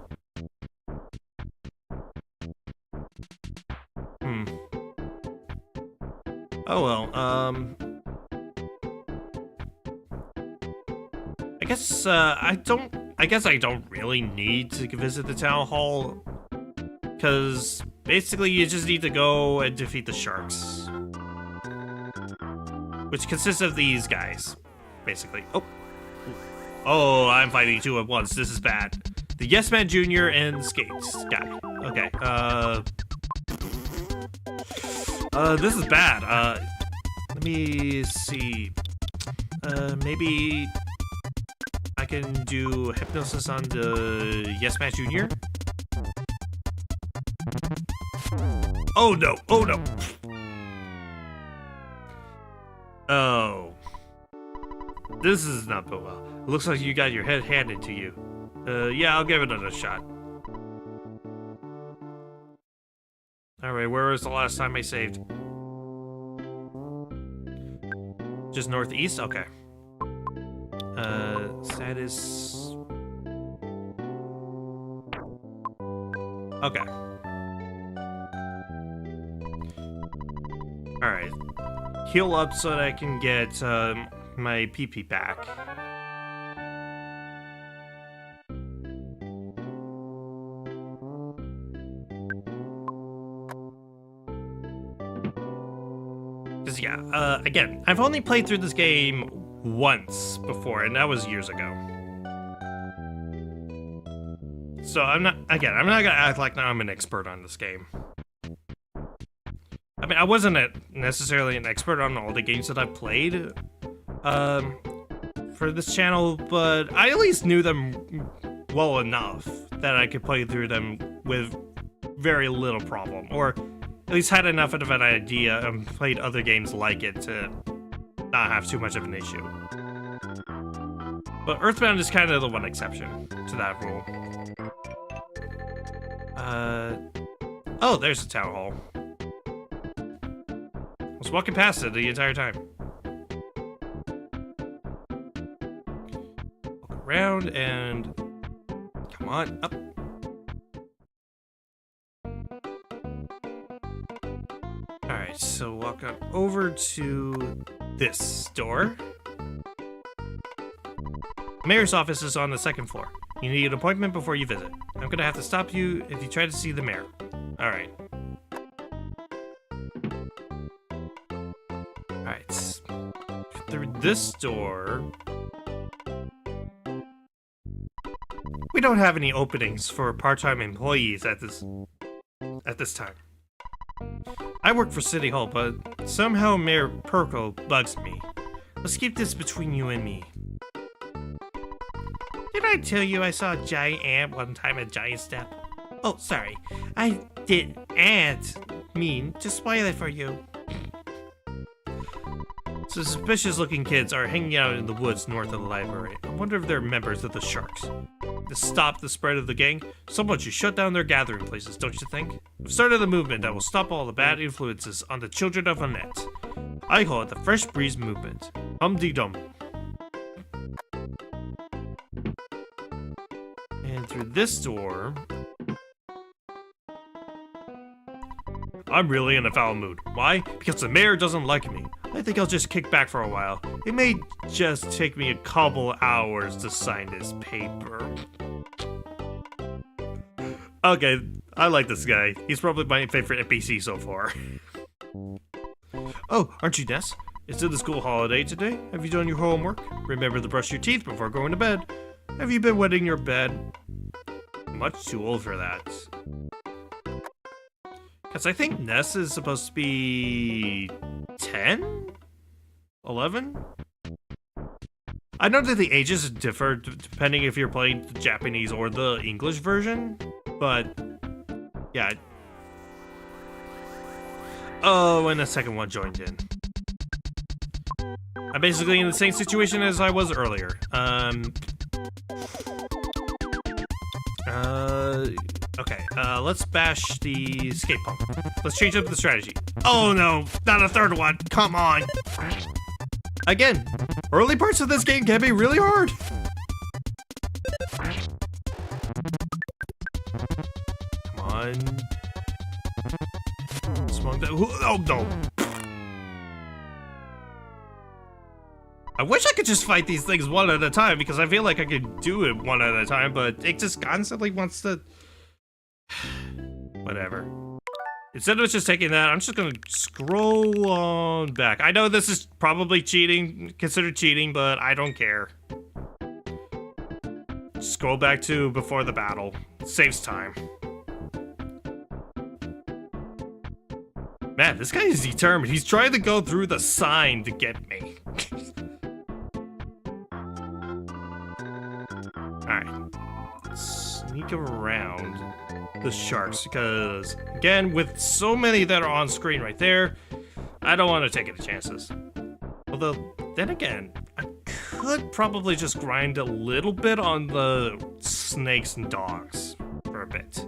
Oh well, I guess I don't really need to visit the town hall, because basically you just need to go and defeat the sharks, which consists of these guys, basically. Oh, I'm fighting two at once. This is bad. The Yes Man Jr. and Skates guy. Okay. This is bad. Let me see. Maybe I can do hypnosis on the Yes Man Jr. Oh no! Oh no! Oh. This is not going well. It looks like you got your head handed to you. Yeah, I'll give it another shot. Alright, where was the last time I saved? Just northeast? Okay. Status... Okay. Alright. Heal up so that I can get, my PP back. Cause yeah, again, I've only played through this game once before, and that was years ago. So I'm not gonna act like now I'm an expert on this game. I mean, I wasn't necessarily an expert on all the games that I've played, for this channel, but I at least knew them well enough that I could play through them with very little problem, or at least had enough of an idea and played other games like it to not have too much of an issue. But EarthBound is kind of the one exception to that rule. Oh, there's the town hall. I was walking past it the entire time. Walk around and... come on, up. Alright, so walk on over to this door. The mayor's office is on the second floor. You need an appointment before you visit. I'm gonna have to stop you if you try to see the mayor. Alright. Alright. Through this door... we don't have any openings for part-time employees at this time. I work for City Hall, but somehow Mayor Perkle bugs me. Let's keep this between you and me. Did I tell you I saw a giant ant one time at Giant Step? Oh, sorry. I didn't mean to spoil it for you. So suspicious-looking kids are hanging out in the woods north of the library. I wonder if they're members of the Sharks. To stop the spread of the gang, someone should shut down their gathering places, don't you think? We've started a movement that will stop all the bad influences on the children of Annette. I call it the Fresh Breeze Movement. Hum-dee-dum. And through this door... I'm really in a foul mood. Why? Because the mayor doesn't like me. I think I'll just kick back for a while. It may just take me a couple hours to sign this paper. Okay, I like this guy. He's probably my favorite NPC so far. Oh, aren't you Ness? Is it the school holiday today? Have you done your homework? Remember to brush your teeth before going to bed. Have you been wetting your bed? Much too old for that. Because I think Ness is supposed to be 10? 11? I know that the ages differ depending if you're playing the Japanese or the English version, but yeah. Oh, and the second one joined in. I'm basically in the same situation as I was earlier. Okay, let's bash the skate pump. Let's change up the strategy. Oh no, not a third one, come on! Again, early parts of this game can be really hard. Come on. Smoke that, oh no! I wish I could just fight these things one at a time because I feel like I could do it one at a time, but it just constantly wants to... Whatever. Instead of just taking that, I'm just gonna scroll on back. I know this is probably cheating, considered cheating, but I don't care. Scroll back to before the battle. It saves time. Man, this guy is determined. He's trying to go through the sign to get me. Alright. Sneak around the sharks because, again, with so many that are on screen right there, I don't want to take any chances. Although, then again, I could probably just grind a little bit on the snakes and dogs for a bit.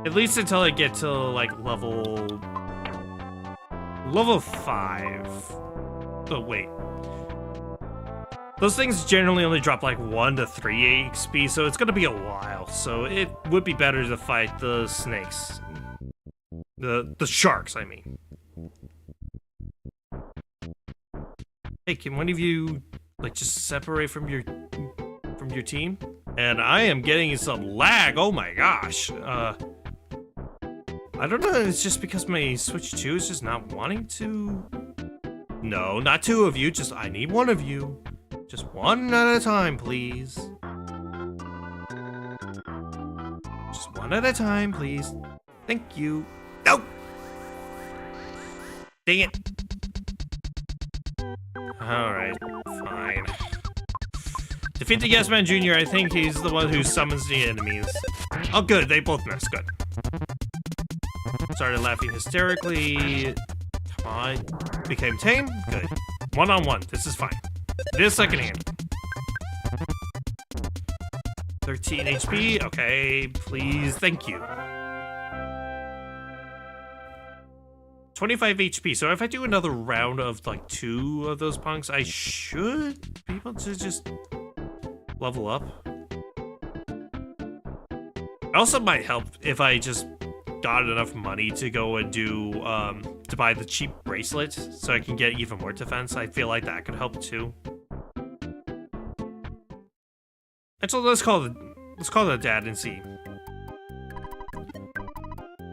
At least until I get to, like, level 5. Oh, wait. Those things generally only drop like 1 to 3 XP, so it's gonna be a while. So it would be better to fight the snakes. The sharks, I mean. Hey, can one of you, like, just separate from your team? And I am getting some lag, oh my gosh. I don't know, it's just because my Switch 2 is just not wanting to... No, not 2 of you, just I need 1 of you. Just 1 at a time, please. Just 1 at a time, please. Thank you. No! Dang it. Alright, fine. Defeat the Yes Man Jr., I think he's the one who summons the enemies. Oh good, they both missed, good. Started laughing hysterically. Come on. Became tame? Good. 1-on-1, this is fine. This I can handle. 13 HP, okay, please, thank you. 25 HP, so if I do another round of like 2 of those punks, I should be able to just level up. It also might help if I just got enough money to go and do, to buy the cheap bracelet so I can get even more defense. I feel like that could help too. And so let's call the dad and see.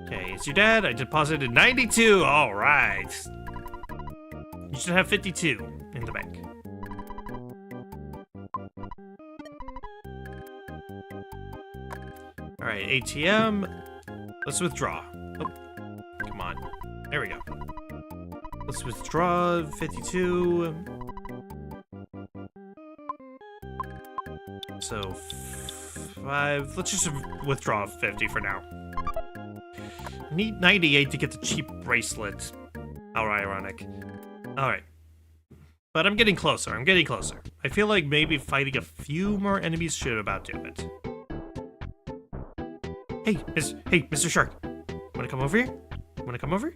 Okay, it's your dad. I deposited 92. All right. You should have 52 in the bank. All right, ATM. Let's withdraw. Oh, come on. There we go. Let's withdraw 52. So 5. Let's just withdraw 50 for now. I need 98 to get the cheap bracelet. How ironic. Alright. But I'm getting closer. I'm getting closer. I feel like maybe fighting a few more enemies should about do it. Hey, Mr. Shark. Wanna come over here? Wanna come over?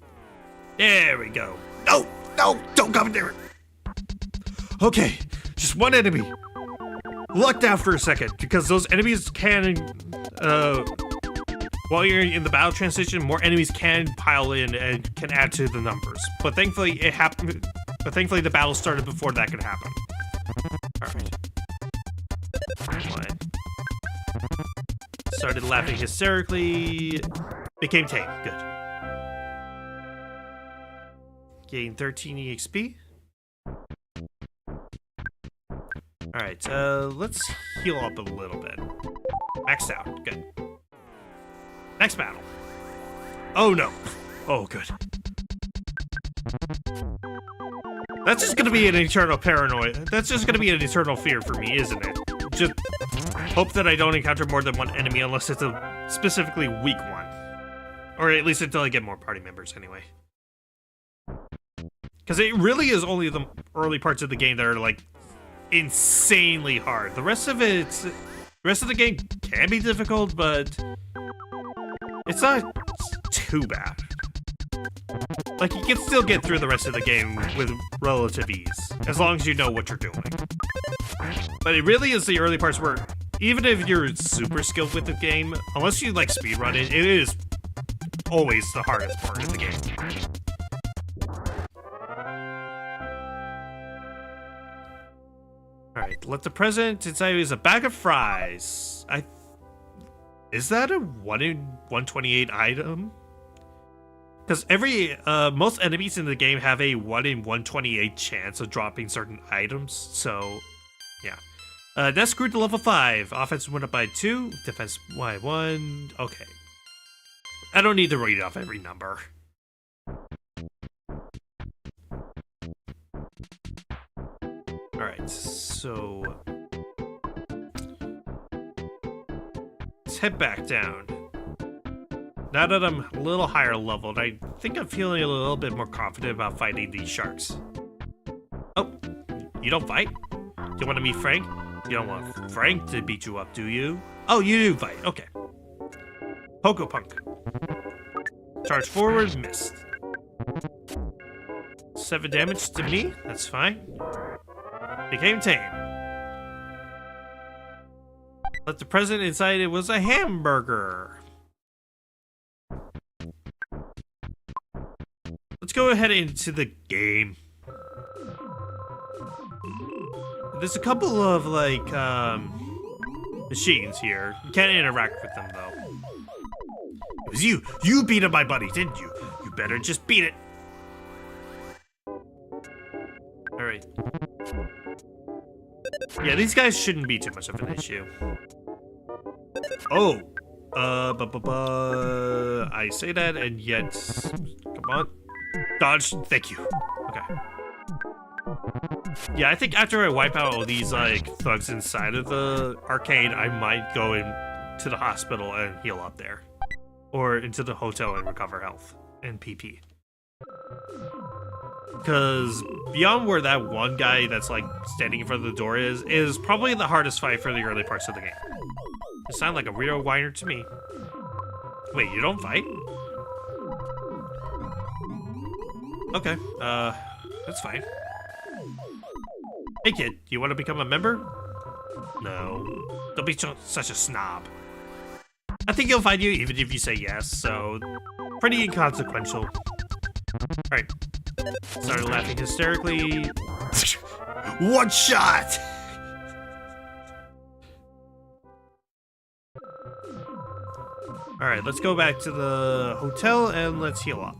There we go. No! No! Don't come there! Okay, just 1 enemy. Lucked out for a second, because those enemies can while you're in the battle transition, more enemies can pile in and can add to the numbers. But thankfully, it happened. But thankfully, the battle started before that could happen. All right. Started laughing hysterically. Became tame. Good. Gain 13 EXP. Alright, let's heal up a little bit. Maxed out. Good. Next battle. Oh no. Oh, good. That's just gonna be an eternal paranoia. That's just gonna be an eternal fear for me, isn't it? Just hope that I don't encounter more than one enemy unless it's a specifically weak one. Or at least until I get more party members anyway. Because it really is only the early parts of the game that are like insanely hard. The rest of the game can be difficult, but it's not too bad. Like, you can still get through the rest of the game with relative ease, as long as you know what you're doing. But it really is the early parts where, even if you're super skilled with the game, unless you like speedrun it, it is always the hardest part of the game. Alright, let the present inside is a bag of fries. Is that a 1 in 128 item? Because most enemies in the game have a 1 in 128 chance of dropping certain items, so yeah. That's grew to level 5. Offense went up by 2, defense by 1. Okay. I don't need to read off every number. Alright, so let's head back down. Now that I'm a little higher leveled, I think I'm feeling a little bit more confident about fighting these sharks. Oh, you don't fight? You want to meet Frank? You don't want Frank to beat you up, do you? Oh, you do fight, okay. Poco Punk. Charge forward, missed. 7 damage to me, that's fine. Became tame. Let the present inside it was a hamburger. Let's go ahead into the game. There's a couple of like machines here. You can't interact with them though. It was you. You beat up my buddy, didn't you? You better just beat it. Alright. Yeah, these guys shouldn't be too much of an issue. Oh. I say that and yet... Come on. Dodge. Thank you. Okay. Yeah, I think after I wipe out all these, like, thugs inside of the arcade, I might go into the hospital and heal up there. Or into the hotel and recover health and PP. Because beyond where that one guy that's, like, standing in front of the door is probably the hardest fight for the early parts of the game. You sound like a real whiner to me. Wait, you don't fight? Okay, that's fine. Hey kid, do you want to become a member? No. Don't be such a snob. I think he'll find you even if you say yes, so... Pretty inconsequential. Alright. Started laughing hysterically. One shot! Alright, let's go back to the hotel and let's heal up.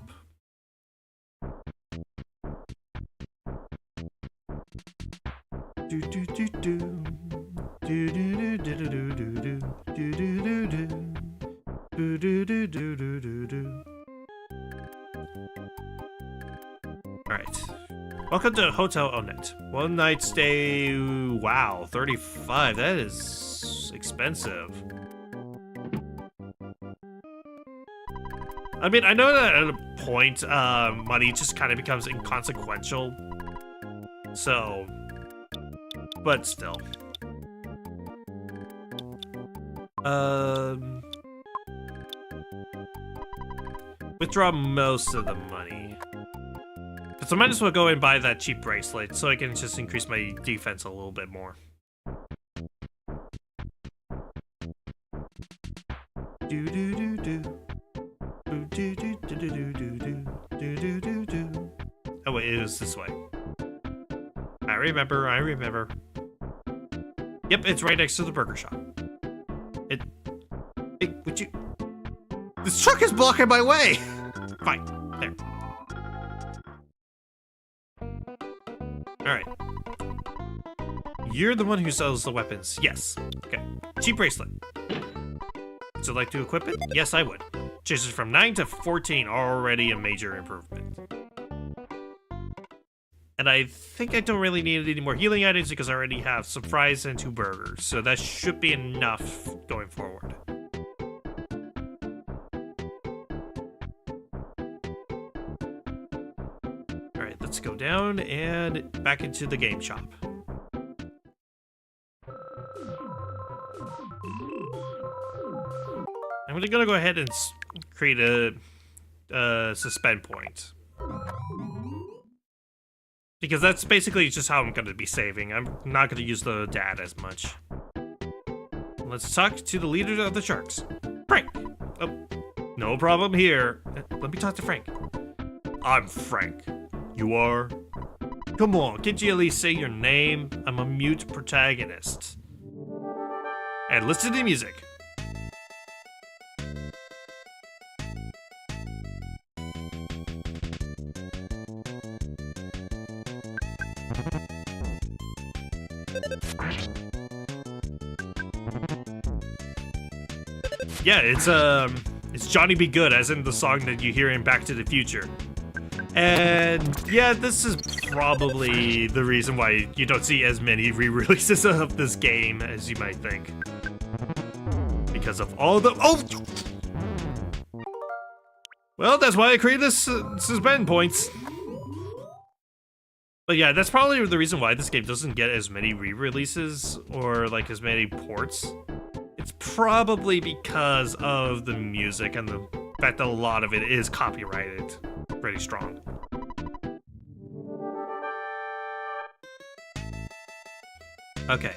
Alright. Welcome to Hotel Onet. One night stay. Wow, 35. That is expensive. I mean, I know that at a point, money just kind of becomes inconsequential. So, but still. Withdraw most of the money. So I might as well go and buy that cheap bracelet so I can just increase my defense a little bit more. do do do do. Do do do do do do do do do do. Oh wait, it was this way. I remember. Yep, it's right next to the burger shop. Would you? This truck is blocking my way! Fine, there. Alright. You're the one who sells the weapons. Yes. Okay. Cheap bracelet. Would you like to equip it? Yes, I would. Changes from 9 to 14, already a major improvement. And I think I don't really need any more healing items because I already have some fries and 2 burgers, so that should be enough going forward. Alright, let's go down and back into the game shop. I'm gonna go ahead and create a suspend point. Because that's basically just how I'm gonna be saving. I'm not gonna use the dad as much. Let's talk to the leader of the sharks. Frank! Oh, no problem here. Let me talk to Frank. I'm Frank. You are? Come on, can't you at least say your name? I'm a mute protagonist. And listen to the music. Yeah, it's Johnny Be Good, as in the song that you hear in Back to the Future. And yeah, this is probably the reason why you don't see as many re-releases of this game as you might think. Because of all the— oh! Well, that's why I created this suspend points. But yeah, that's probably the reason why this game doesn't get as many re-releases or like as many ports. It's probably because of the music and the fact that a lot of it is copyrighted pretty strong. Okay,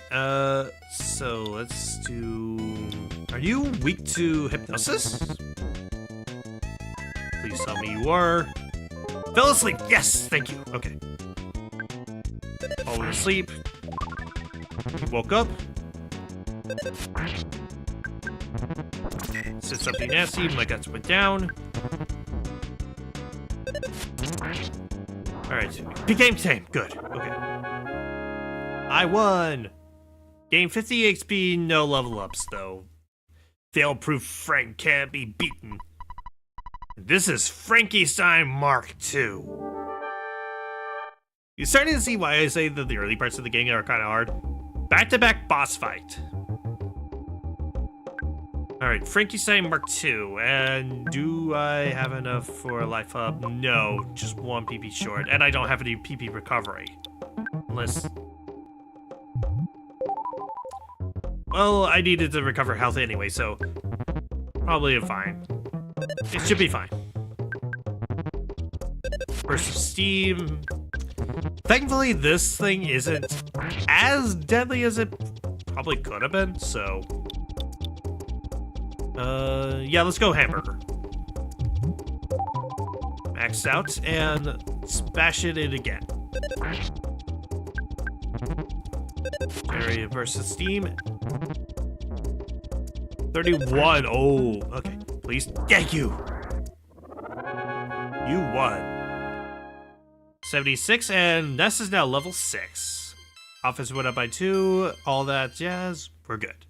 so let's do— are you weak to hypnosis? Please tell me you are. Fell asleep! Yes! Thank you. Okay. Falling asleep. You woke up. Said something nasty, my guts went down. Alright, became tame. Good. Okay. I won! Gained 50 XP, no level ups though. Fail-proof Frank can't be beaten. This is Frankenstein Mark II. You're starting to see why I say that the early parts of the game are kind of hard. Back-to-back boss fight. Alright, Frankenstein Mark II, and do I have enough for a life up? No, just 1 PP short, and I don't have any PP recovery. Unless— well, I needed to recover health anyway, so probably fine. It should be fine. Burst of steam. Thankfully, this thing isn't as deadly as it probably could have been, so yeah, let's go hamburger. Maxed out and smash it in again. Area versus steam. 31. Oh, okay. Please. Thank you. You won. 76, and Ness is now level 6. Offense went up by 2. All that jazz. We're good.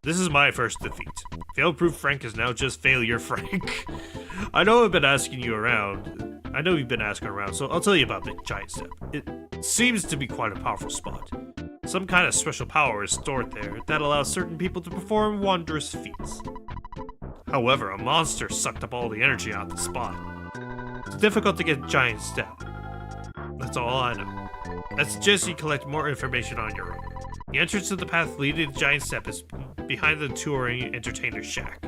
This is my first defeat. Fail-proof Frank is now just failure Frank. I know I've been asking you around. I know you've been asking around, so I'll tell you about the giant step. It seems to be quite a powerful spot. Some kind of special power is stored there that allows certain people to perform wondrous feats. However, a monster sucked up all the energy out of the spot. It's difficult to get giant step. That's all I know. I suggest you collect more information on your own. The entrance to the path leading to giant step is behind the touring entertainer shack.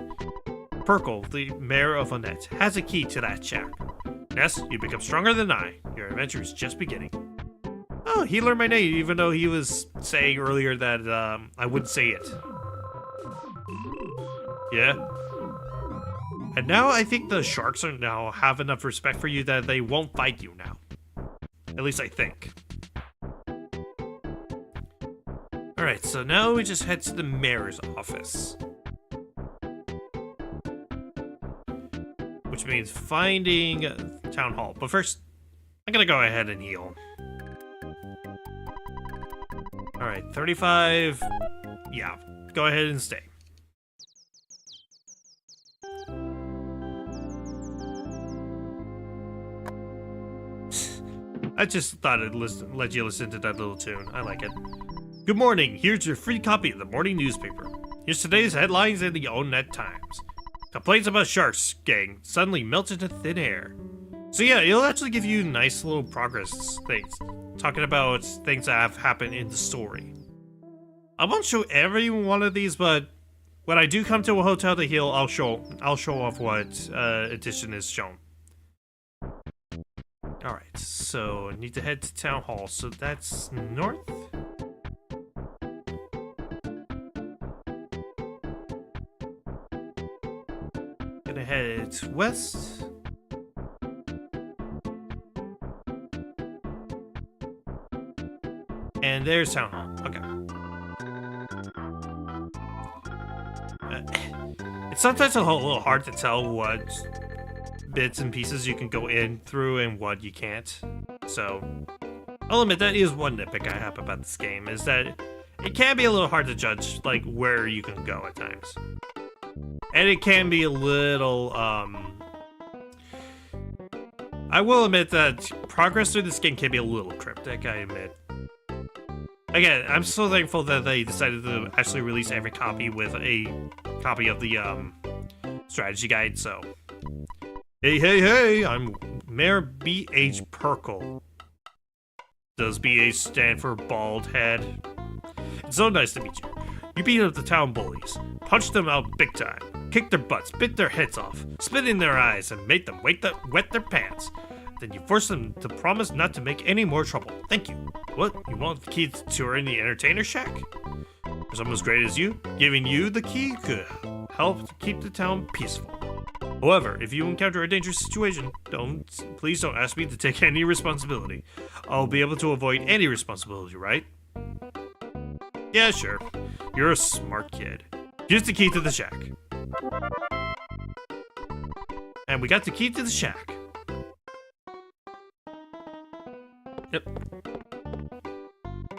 Perkle, the mayor of Annette, has a key to that shack. Ness, you become stronger than I. Your adventure is just beginning. Oh, he learned my name, even though he was saying earlier that I wouldn't say it. Yeah. And now I think the sharks are now have enough respect for you that they won't fight you now. At least I think. Alright, so now we just head to the mayor's office. Which means finding town hall. But first, I'm gonna go ahead and heal. Alright, 35. Yeah, go ahead and stay. I just thought I'd let you listen to that little tune. I like it. Good morning. Here's your free copy of the morning newspaper. Here's today's headlines in the Onet Times. Complaints about sharks gang suddenly melted into thin air. So yeah, it'll actually give you nice little progress things. Talking about things that have happened in the story. I won't show every one of these, but when I do come to a hotel to heal, I'll show off what edition is shown. Alright, so I need to head to town hall, so that's north? Gonna head west. And there's town hall, okay. It's sometimes a little hard to tell what bits and pieces you can go in through and what you can't. So, I'll admit that is one nitpick I have about this game, is that it can be a little hard to judge, like, where you can go at times. And it can be a little, I will admit that progress through this game can be a little cryptic, I admit. Again, I'm so thankful that they decided to actually release every copy with a copy of the, strategy guide, so... Hey, I'm Mayor B.H. Perkle. Does B.H. stand for bald head? It's so nice to meet you. You beat up the town bullies, punched them out big time, kicked their butts, bit their heads off, spit in their eyes, and made them wet their pants. Then you forced them to promise not to make any more trouble. Thank you. What? You want the key to touring the entertainer shack? For someone as great as you, giving you the key could help to keep the town peaceful. However, if you encounter a dangerous situation, please don't ask me to take any responsibility. I'll be able to avoid any responsibility, right? Yeah, sure. You're a smart kid. Here's the key to the shack. And we got the key to the shack. Yep.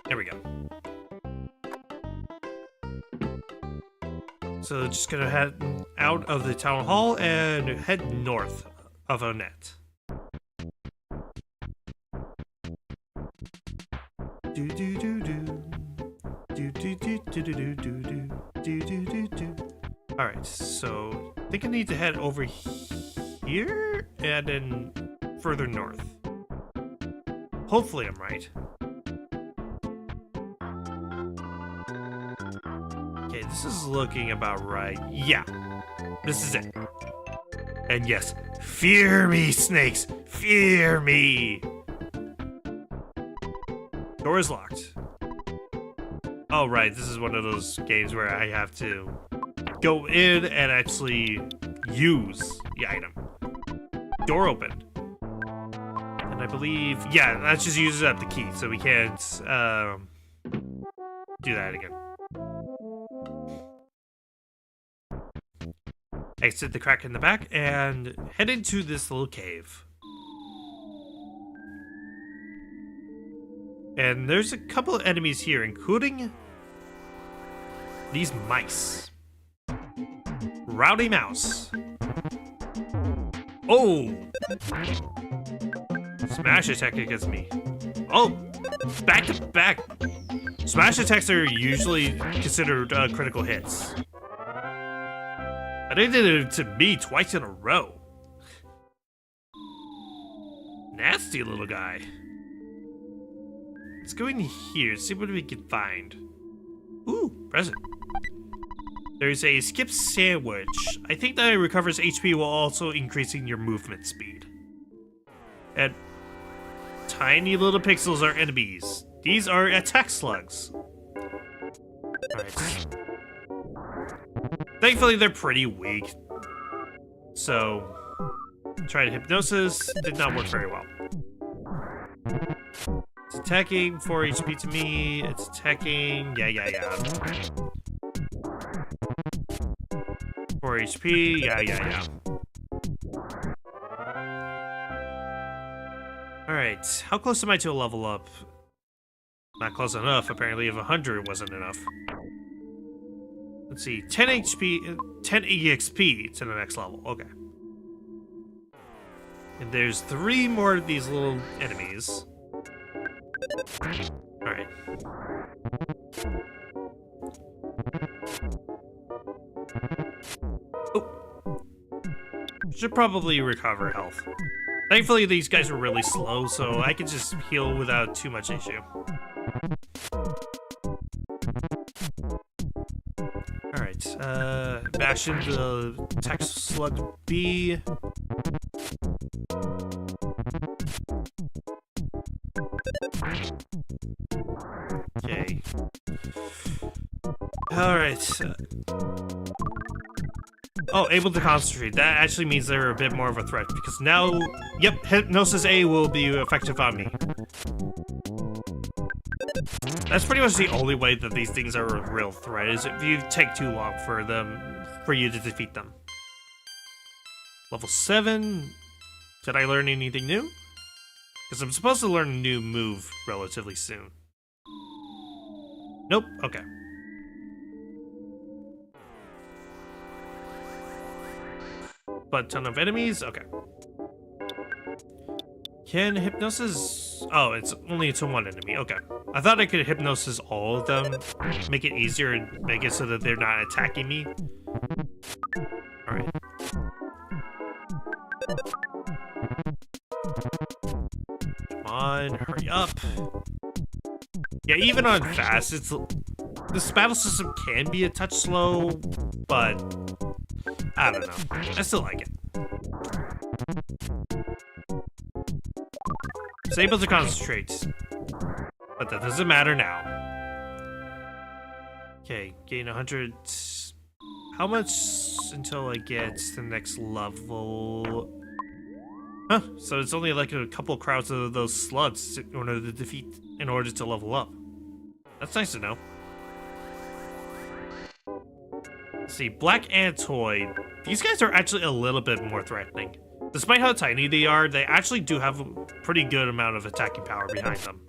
There we go. So just gonna head out of the town hall and head north of Onet. Alright, so I think I need to head over here and then further north. Hopefully I'm right. Okay, this is looking about right. Yeah, this is it. And yes, fear me, snakes! Fear me! Door is locked. Oh, right, this is one of those games where I have to go in and actually use the item. Door opened. And I believe, yeah, that just uses up the key, so we can't do that again. Exit the crack in the back and head into this little cave. And there's a couple of enemies here, including these mice. Rowdy mouse. Oh! Smash attack against me. Oh! Back to back! Smash attacks are usually considered critical hits. They did it to me twice in a row. Nasty little guy. Let's go in here, see what we can find. Ooh, present. There's a skip sandwich. I think that it recovers HP while also increasing your movement speed. And tiny little pixels are enemies. These are attack slugs. Alright. Thankfully, they're pretty weak. So, tried hypnosis, did not work very well. It's attacking, 4 HP to me, it's attacking, yeah. 4 HP, yeah. Alright, how close am I to a level up? Not close enough, apparently if 100 wasn't enough. Let's see, 10 HP, 10 EXP to the next level, okay. And there's 3 more of these little enemies. Alright. Oh. Should probably recover health. Thankfully, these guys are really slow, so I can just heal without too much issue. Alright, bash into the Tech Slug B. Okay. Alright. Oh, able to concentrate. That actually means they're a bit more of a threat, because now, yep, Hypnosis A will be effective on me. That's pretty much the only way that these things are a real threat, is if you take too long for you to defeat them. Level 7. Did I learn anything new? Because I'm supposed to learn a new move relatively soon. Nope, okay. But ton of enemies, okay. Can hypnosis... Oh, it's only to one enemy, okay. I thought I could hypnosis all of them, make it easier and make it so that they're not attacking me. Alright. Come on, hurry up. Yeah, even on fast, this battle system can be a touch slow, but I don't know. I still like it. It's able to concentrate, but that doesn't matter now. Okay, gain 100. How much until I get to the next level? Huh, so it's only like a couple crowds of those slugs in order to defeat, in order to level up. That's nice to know. Let's see, Black Antoid. These guys are actually a little bit more threatening. Despite how tiny they are, they actually do have a pretty good amount of attacking power behind them.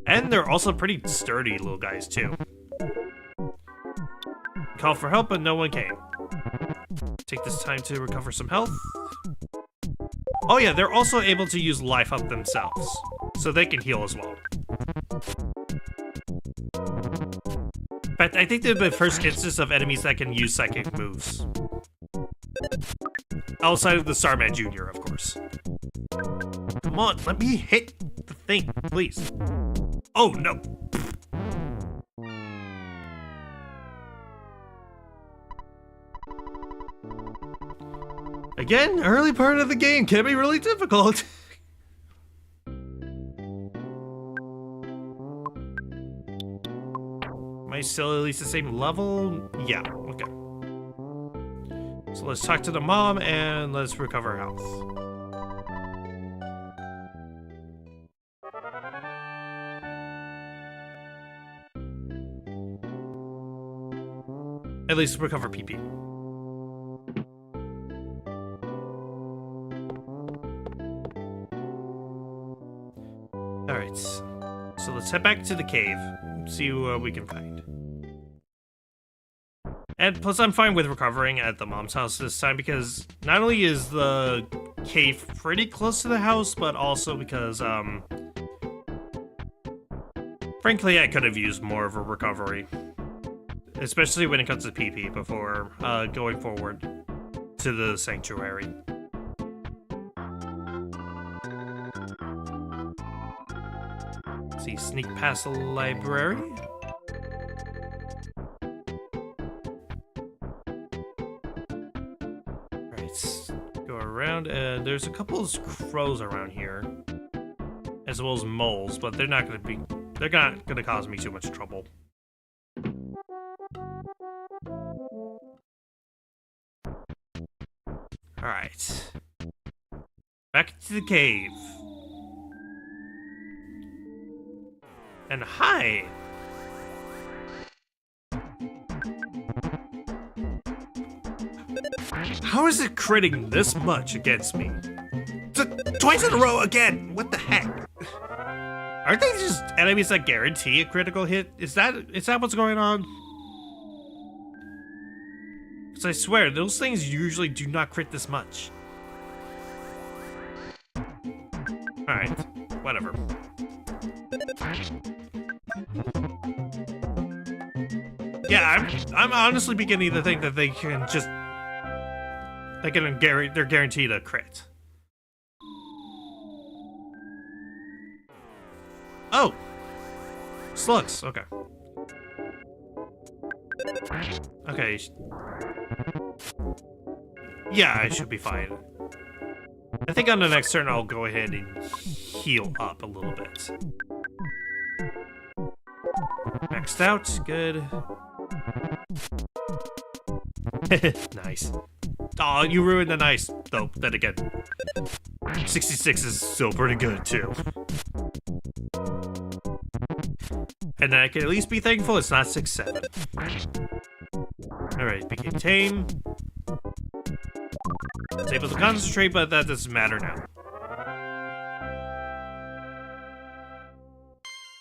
And they're also pretty sturdy little guys too. Call for help, but no one came. Take this time to recover some health. Oh yeah, they're also able to use life up themselves, so they can heal as well. In fact, I think they're the first instance of enemies that can use psychic moves. Outside of the Starman Jr., of course. Come on, let me hit the thing, please. Oh, no. Again, early part of the game can be really difficult. Am I still at least the same level? Yeah, okay. So let's talk to the mom and let's recover health. At least recover PP. Alright, so let's head back to the cave, see what we can find. And plus I'm fine with recovering at the mom's house this time because not only is the cave pretty close to the house, but also because, frankly, I could have used more of a recovery. Especially when it comes to PP before going forward to the sanctuary. Let's see, sneak past the library. Go around, and there's a couple of crows around here, as well as moles, but they're not gonna cause me too much trouble. Alright. Back to the cave. And hide. How is it critting this much against me? Twice in a row again! What the heck? Aren't they just enemies that guarantee a critical hit? Is that what's going on? Because I swear, those things usually do not crit this much. Alright, whatever. Yeah, I'm honestly beginning to think that they can just... they're guaranteed a crit. Oh! Slugs, okay. Okay. Yeah, I should be fine. I think on the next turn I'll go ahead and heal up a little bit. Maxed out, good. Nice. Aw, you ruined the nice, though, then again. 66 is still pretty good, too. And I can at least be thankful it's not 6-7. Alright, became tame. It's able to concentrate, but that doesn't matter now.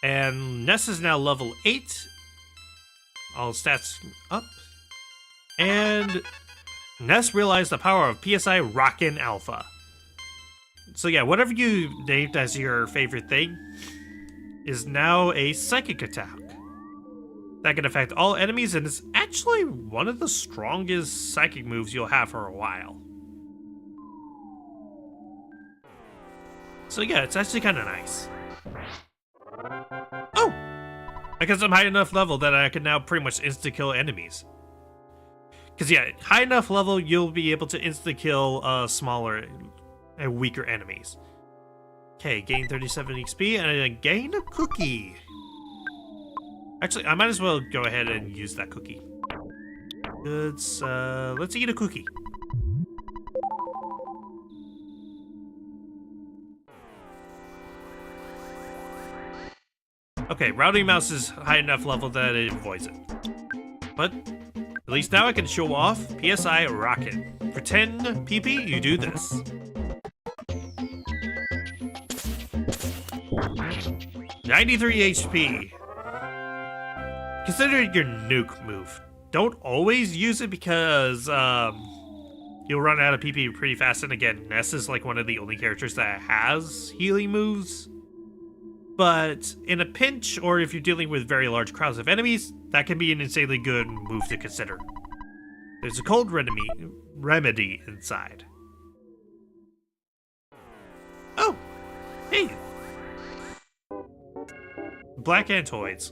And Ness is now level 8. All stats up. And Ness realized the power of PSI Rockin' Alpha. So yeah, whatever you named as your favorite thing is now a psychic attack that can affect all enemies, and it's actually one of the strongest psychic moves you'll have for a while. So yeah, it's actually kind of nice. Oh! I guess I'm high enough level that I can now pretty much insta-kill enemies. Because yeah, high enough level, you'll be able to insta-kill smaller and weaker enemies. Okay, gain 37 XP, and I gain a cookie. Actually, I might as well go ahead and use that cookie. Let's eat a cookie. Okay, Rowdy Mouse is high enough level that it avoids it. But at least now I can show off PSI Rocket. For 10 PP, you do this. $93 HP. Consider it your nuke move. Don't always use it because you'll run out of PP pretty fast. And again, Ness is like one of the only characters that has healing moves. But in a pinch, or if you're dealing with very large crowds of enemies, that can be an insanely good move to consider. There's a cold remedy inside. Oh! Hey! Black Antoids.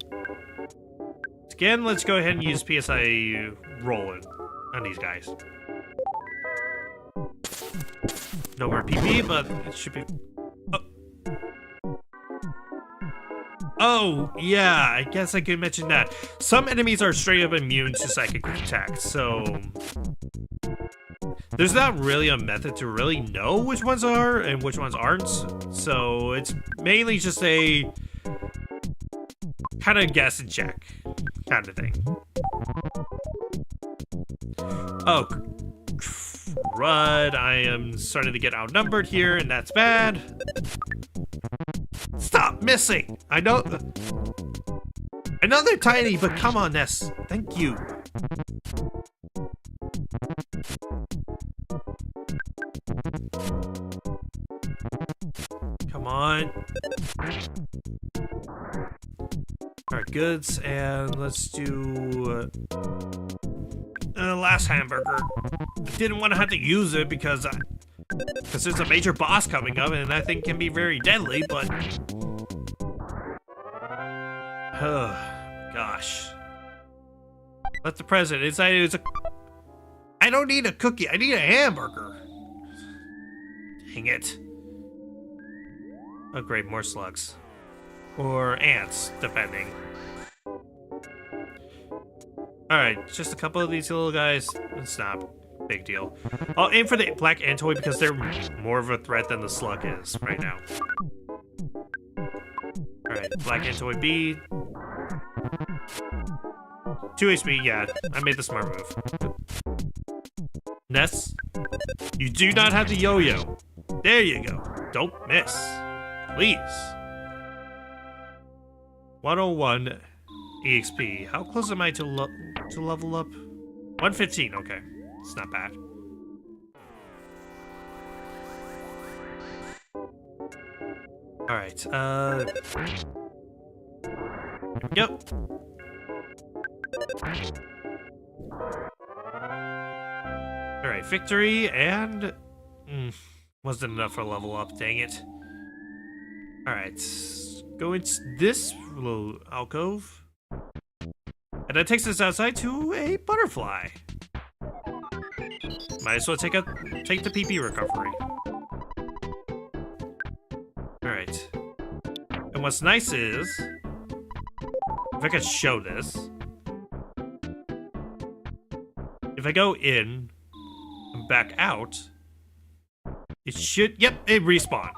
Again, let's go ahead and use PSI rolling on these guys. No more PP, but it should be... Oh, yeah, I guess I could mention that. Some enemies are straight up immune to psychic attacks, so... there's not really a method to really know which ones are and which ones aren't, so it's mainly just a kind of guess and check kind of thing. Oh, crud, I am starting to get outnumbered here, and that's bad. Stop missing! I know they're tiny, but come on, Ness. Thank you. Come on. Alright, goods, and let's do last hamburger. I didn't want to have to use it because there's a major boss coming up, and that thing can be very deadly, but... oh, gosh. Let the president decide it was a... I don't need a cookie, I need a hamburger. Dang it. Oh great, more slugs. Or ants, depending. Alright, just a couple of these little guys, and stop. Big deal. I'll aim for the black Antoid because they're more of a threat than the slug is right now. Alright, black Antoid B. 2 HP, yeah. I made the smart move. Ness, you do not have the yo-yo. There you go. Don't miss. Please. 101 EXP. How close am I to level up? 115, okay. It's not bad. Alright, yep. Alright, victory, and... wasn't enough for a level up, dang it. Alright, go into this little alcove. And that takes us outside to a butterfly. Might as well take the PP recovery. Alright. And what's nice is... if I could show this... if I go in... and back out... it should... yep, it respawned.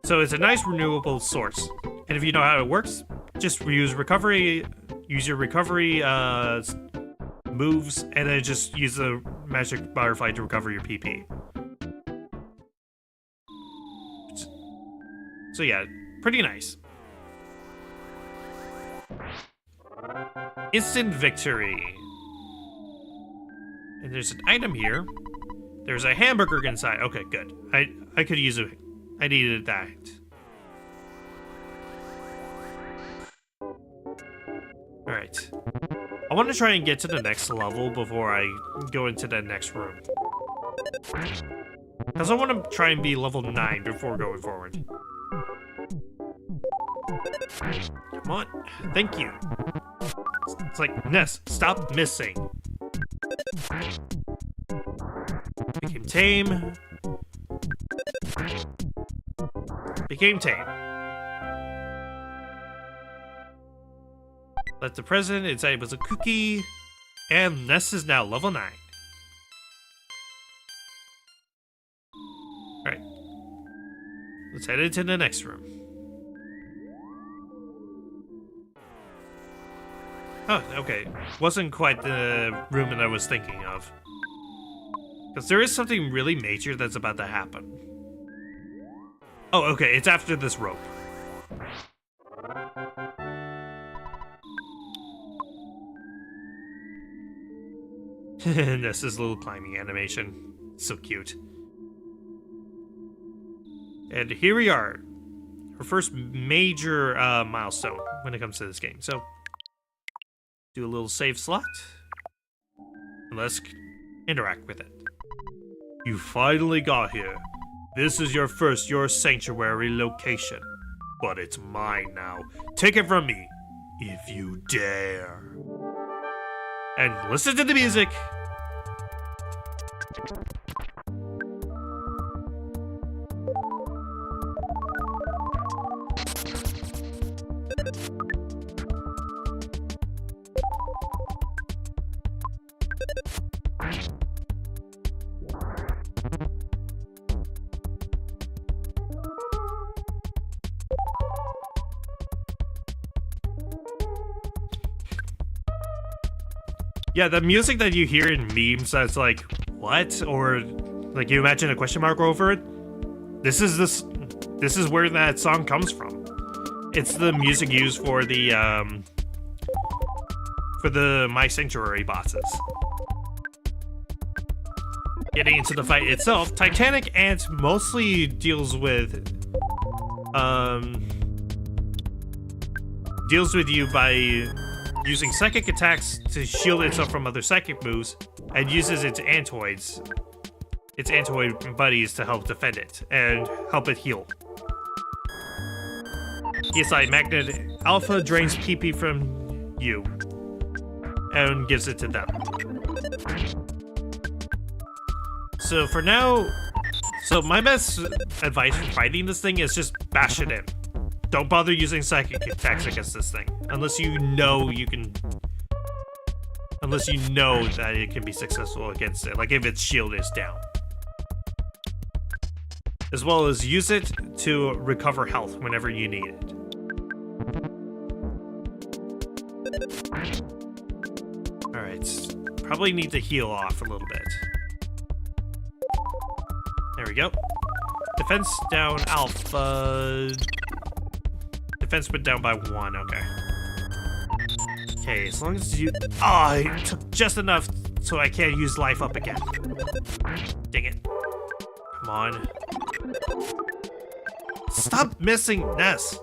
So it's a nice renewable source. And if you know how it works, just use recovery... use your recovery, moves, and then just use the magic butterfly to recover your PP. So yeah, pretty nice. Instant victory. And there's an item here. There's a hamburger inside. Okay, good. I could use it. I needed that. Alright. I want to try and get to the next level before I go into the next room. Because I want to try and be level 9 before going forward. Come on. Thank you. It's like, Ness, stop missing. Became tame. Became tame. Let the president inside was a cookie. And Ness is now level 9. Alright. Let's head into the next room. Oh, okay. Wasn't quite the room that I was thinking of. Because there is something really major that's about to happen. Oh, okay. It's after this rope. This is a little climbing animation. So cute. And here we are. Our first major milestone when it comes to this game. So, do a little save slot. And let's interact with it. You finally got here. This is your sanctuary location. But it's mine now. Take it from me, if you dare. And listen to the music. Yeah, the music that you hear in memes that's like, what? Or like you imagine a question mark over it. This is where that song comes from. It's the music used for the My Sanctuary bosses. Getting into the fight itself, Titanic Ant mostly deals with you by using psychic attacks to shield itself from other psychic moves, and uses its antoid buddies to help defend it and help it heal. ESI Magnet Alpha drains PP from you and gives it to them. So for now, my best advice for fighting this thing is just bash it in. Don't bother using psychic attacks against this thing, unless you know you can... Unless you know that it can be successful against it, like if its shield is down. As well as use it to recover health whenever you need it. Alright, probably need to heal off a little bit. There we go. Defense down alpha. Defense went down by 1, okay. Okay, as long as you... Oh, it took just enough so I can't use life up again. Dang it. Come on. Stop missing Ness!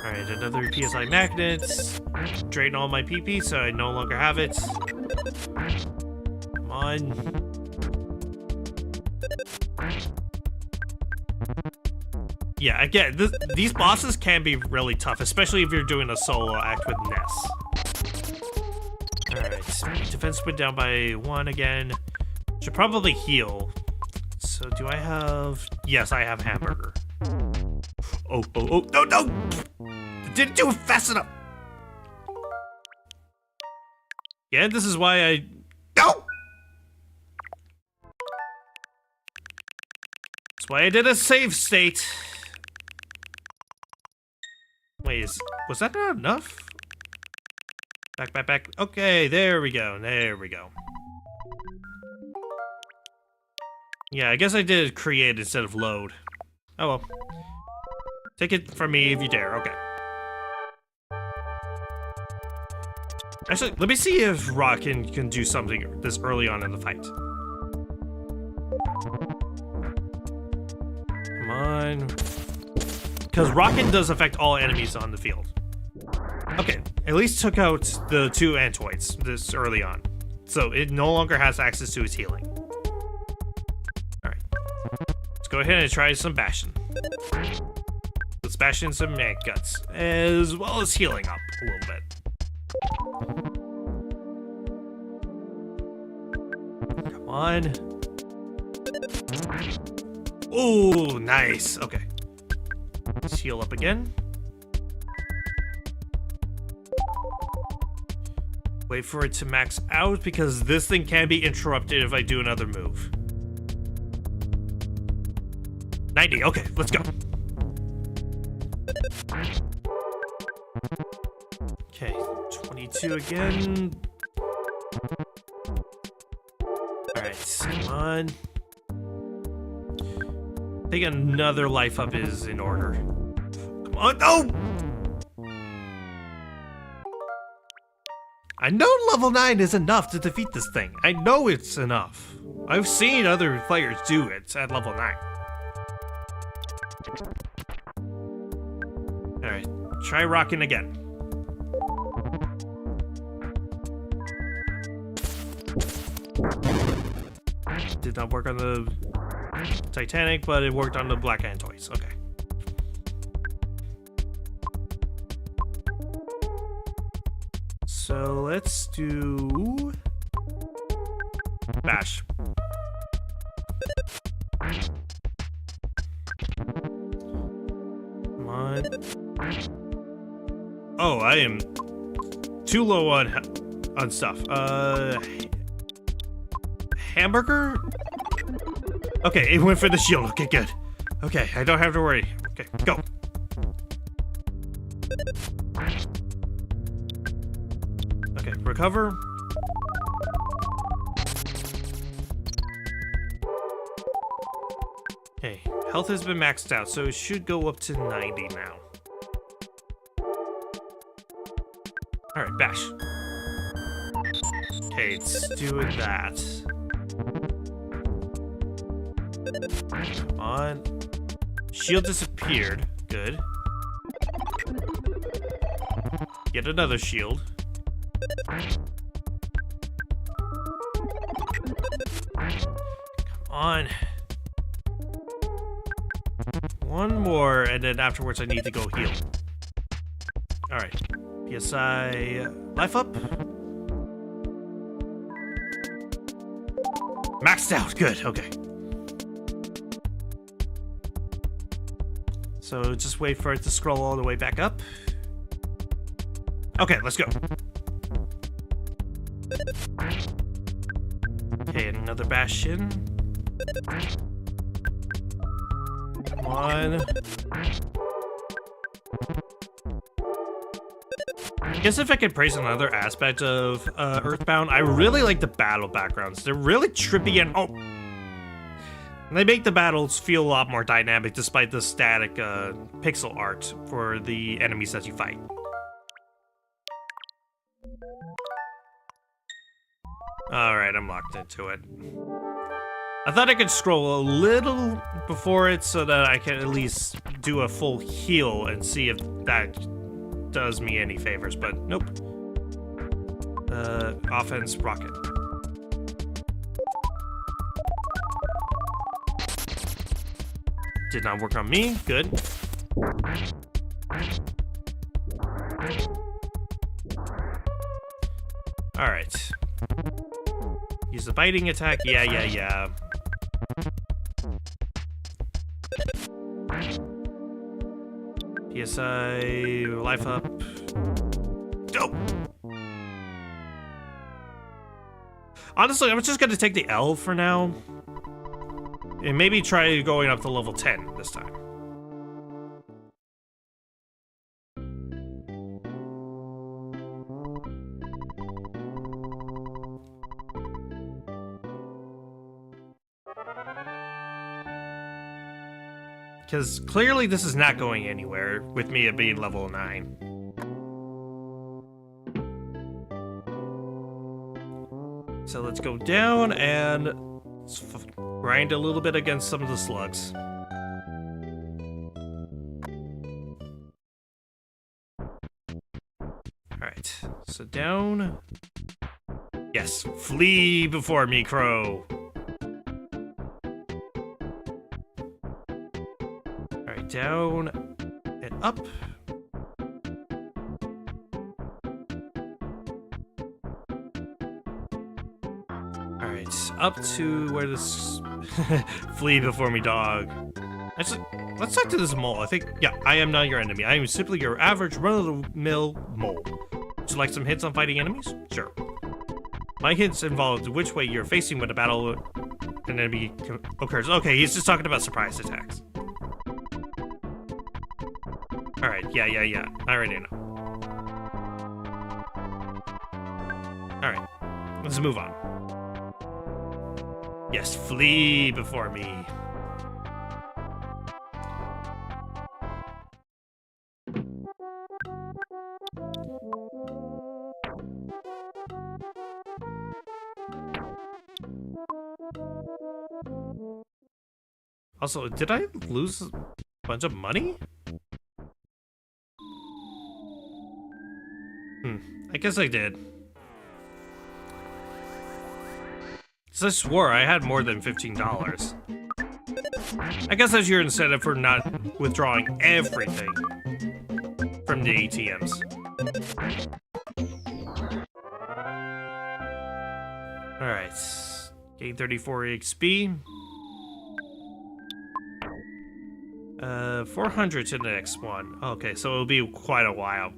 Alright, another PSI magnet. Drain all my PP so I no longer have it. Come on. Yeah, again, these bosses can be really tough, especially if you're doing a solo act with Ness. Alright, defense went down by 1 again. Should probably heal. So do I have... Yes, I have hamburger. Oh, no! Didn't do it fast enough! Yeah, this is why I... No! That's why I did a save state. Wait, was that not enough? Back. Okay, there we go. Yeah, I guess I did create instead of load. Oh well. Take it from me if you dare, okay. Actually, let me see if Rockin can do something this early on in the fight. Come on. Because Rockin does affect all enemies on the field. Okay, at least took out the 2 Antoids this early on. So it no longer has access to its healing. Alright. Let's go ahead and try some bashing. Let's bash in some man guts, as well as healing up a little bit. Come on. Ooh, nice. Okay. Let's heal up again. Wait for it to max out because this thing can be interrupted if I do another move. 90, okay, let's go. Okay, 22 again. Alright, come on. I think another life up is in order. Come on, no! I know level 9 is enough to defeat this thing. I know it's enough. I've seen other players do it at level 9. Alright, try rocking again. Did not work on the Titanic, but it worked on the Black Antoids. Okay. So let's do bash. Come on. Oh, I am too low on stuff. Hamburger? Okay, it went for the shield. Okay, good. Okay, I don't have to worry. Okay, go. Okay, recover. Okay, health has been maxed out, so it should go up to 90 now. Alright, bash. Okay, it's doing that. Come on. Shield disappeared. Good. Get another shield. Come on. One more, and then afterwards I need to go heal. Alright. PSI life up. Maxed out. Good. Okay. So just wait for it to scroll all the way back up. Okay, let's go. Okay, another bastion. Come on. I guess if I could praise another aspect of EarthBound, I really like the battle backgrounds. They're really trippy and they make the battles feel a lot more dynamic despite the static pixel art for the enemies that you fight. Alright, I'm locked into it. I thought I could scroll a little before it so that I can at least do a full heal and see if that does me any favors, but nope. Offense, rocket. Did not work on me, good. Alright. Use the biting attack, yeah. PSI, life up. Go! Honestly, I'm just gonna take the L for now. And maybe try going up to level 10 this time. Because clearly this is not going anywhere with me at being level 9. So let's go down and grind a little bit against some of the slugs. Alright, so down. Yes, flee before me, crow. Alright, down and up. Alright, up to where this... Flee before me, dog. Actually, let's talk to this mole. I think, yeah, I am not your enemy. I am simply your average run-of-the-mill mole. Would you like some hints on fighting enemies? Sure. My hints involve which way you're facing when a battle an enemy occurs. Okay, he's just talking about surprise attacks. Alright, yeah. I already know. Alright, let's move on. Yes, flee before me. Also, did I lose a bunch of money? I guess I did. So I swore I had more than $15. I guess that's your incentive for not withdrawing everything from the ATMs. Alright. Gain 34 XP. 400 to the next one. Okay, so it'll be quite a while.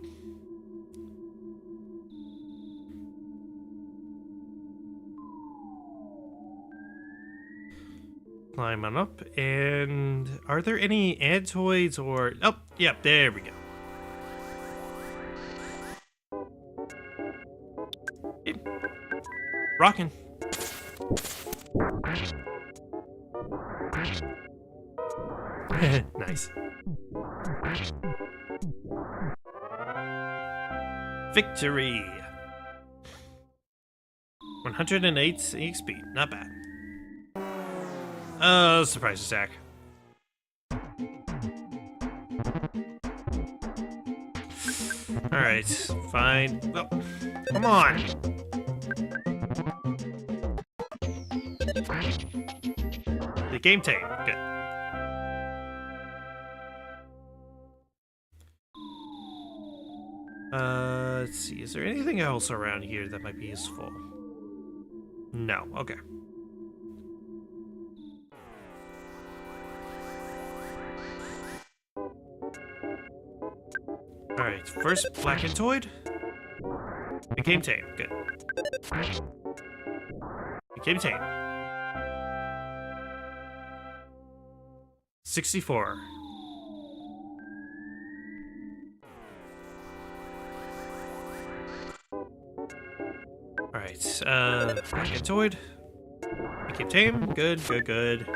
Climb on up, and are there any antoids or... Oh, yeah, there we go. Yep. Rockin'. Nice. Victory! 108 XP, not bad. Surprise attack. Alright, fine. Oh, come on! The game tame, good. Let's see, is there anything else around here that might be useful? No, okay. Alright, first Blackentoid. Became tame. Good. Became tame. 64. Alright, Antoid. Became tame. Good, good, good.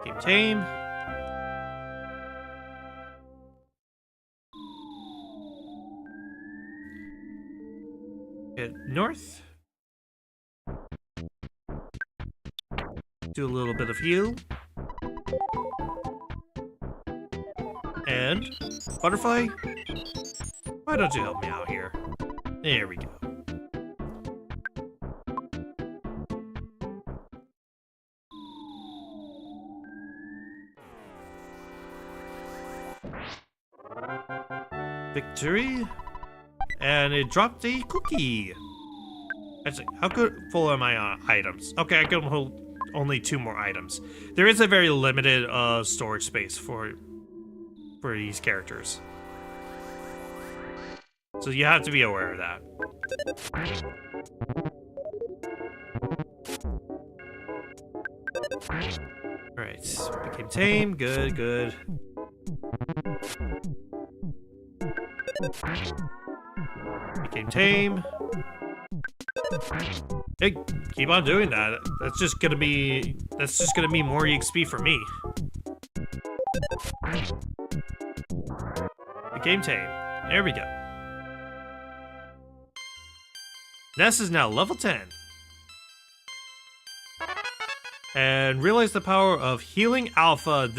Became tame. Get north. Do a little bit of heal. And butterfly, why don't you help me out here? There we go. Victory. And it dropped a cookie. Actually, how good full am I on items? Okay, I can hold only 2 more items. There is a very limited storage space for these characters, so you have to be aware of that. All right, became tame. Good, good. Became tame. Hey, keep on doing that. That's just gonna be more EXP for me. Became tame. There we go. Ness is now level 10. And realize the power of healing alpha.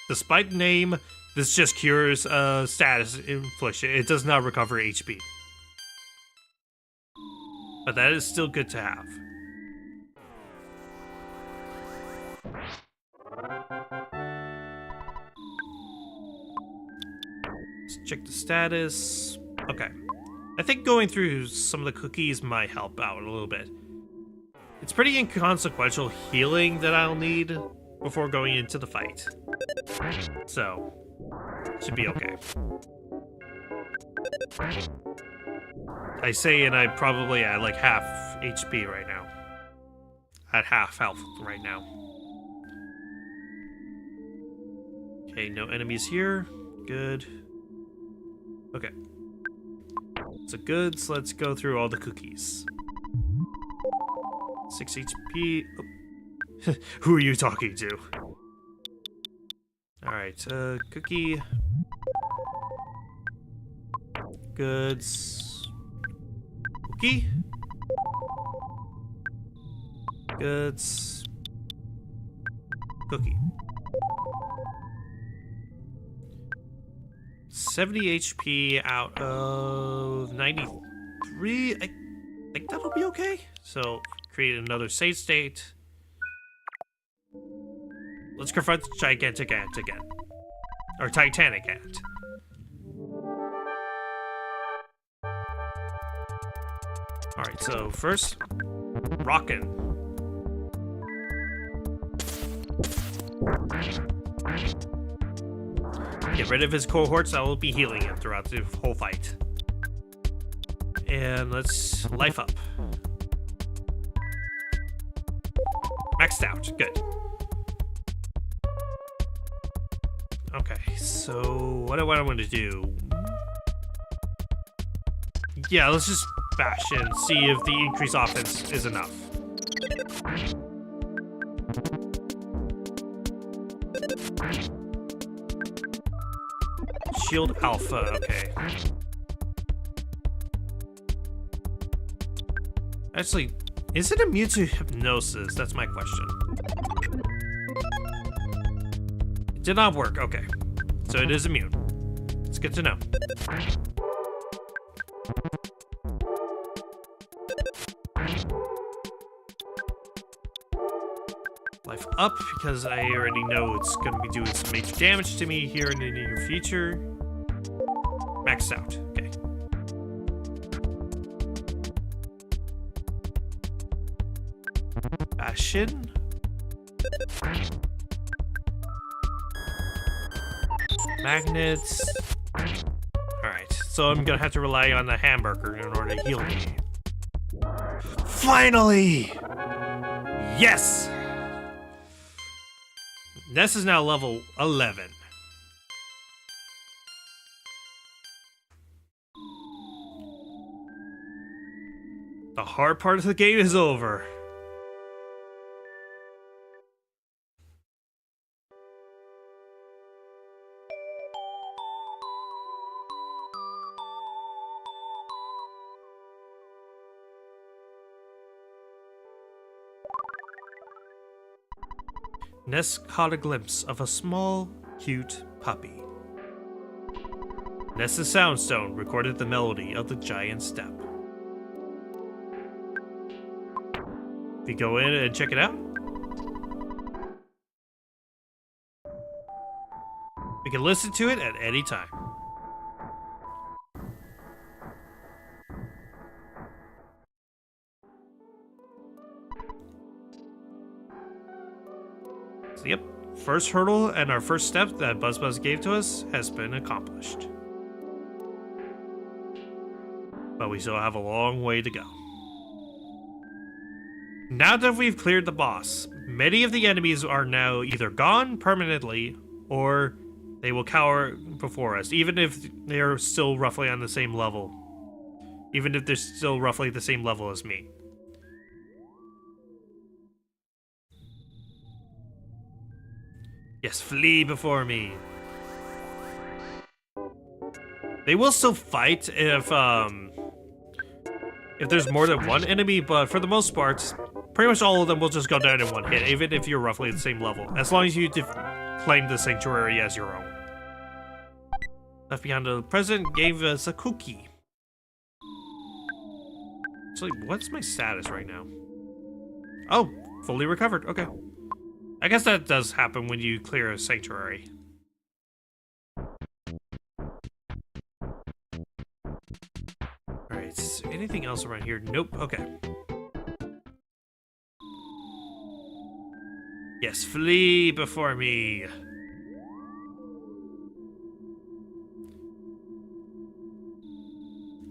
Despite the name, this just cures status infliction. It does not recover HP. But that is still good to have. Let's check the status. Okay. I think going through some of the cookies might help out a little bit. It's pretty inconsequential healing that I'll need before going into the fight. So, should be okay. I say, and I'm probably at like half HP right now. At half health right now. Okay, no enemies here. Good. Okay. So good, so let's go through all the cookies. 6 HP. Oh. Who are you talking to? Alright, cookie. Goods. Cookie. Goods. Cookie. 70 HP out of 93. I think that'll be okay. So, create another save state. Let's confront the gigantic ant again. Or titanic ant. Alright, so first, rockin'. Get rid of his cohorts, I will be healing him throughout the whole fight. And let's life up. Maxed out, good. Okay, so what do I want to do? Yeah, let's just bash and see if the increased offense is enough. Shield Alpha, okay. Actually, is it immune to hypnosis? That's my question. It did not work, okay. So it is immune. It's good to know. Life up, because I already know it's going to be doing some major damage to me here in the near future. Maxed out, okay. Bastion. Magnets. Alright, so I'm gonna have to rely on the hamburger in order to heal me. Finally! Yes! Ness is now level 11. The hard part of the game is over. Ness caught a glimpse of a small, cute puppy. Ness's soundstone recorded the melody of the giant step. We go in and check it out. We can listen to it at any time. So yep, first hurdle and our first step that BuzzBuzz gave to us has been accomplished. But we still have a long way to go. Now that we've cleared the boss, many of the enemies are now either gone permanently or they will cower before us, even if they're still roughly on the same level. Even if they're still roughly the same level as me. Yes, flee before me. They will still fight if there's more than one enemy, but for the most part, pretty much all of them will just go down in one hit, even if you're roughly the same level, as long as you claim the sanctuary as your own. Left behind the president gave us a cookie. Actually, what's my status right now? Oh, fully recovered. Okay. I guess that does happen when you clear a sanctuary. Alright, is there anything else around here? Nope, okay. Yes, flee before me.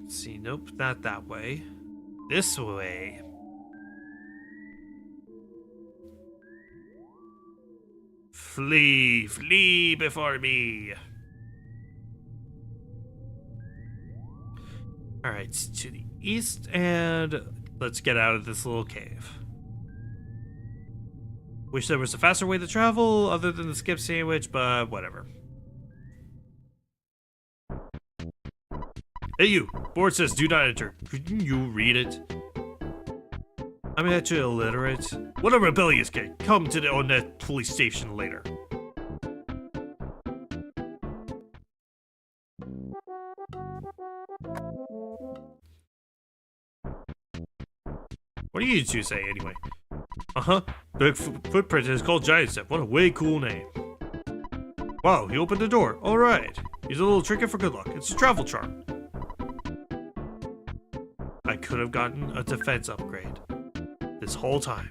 Let's see, nope, not that way. This way. Flee, flee before me. Alright, to the east, and let's get out of this little cave. Wish there was a faster way to travel other than the skip sandwich, but whatever. Hey you, board says do not enter. Couldn't you read it? I'm actually illiterate. What a rebellious gang. Come to the Onet police station later. What do you two say anyway? Uh-huh. Big footprint is called Giant Step. What a way cool name. Wow, he opened the door. Alright. Use a little trinket for good luck. It's a travel charm. I could have gotten a defense upgrade this whole time.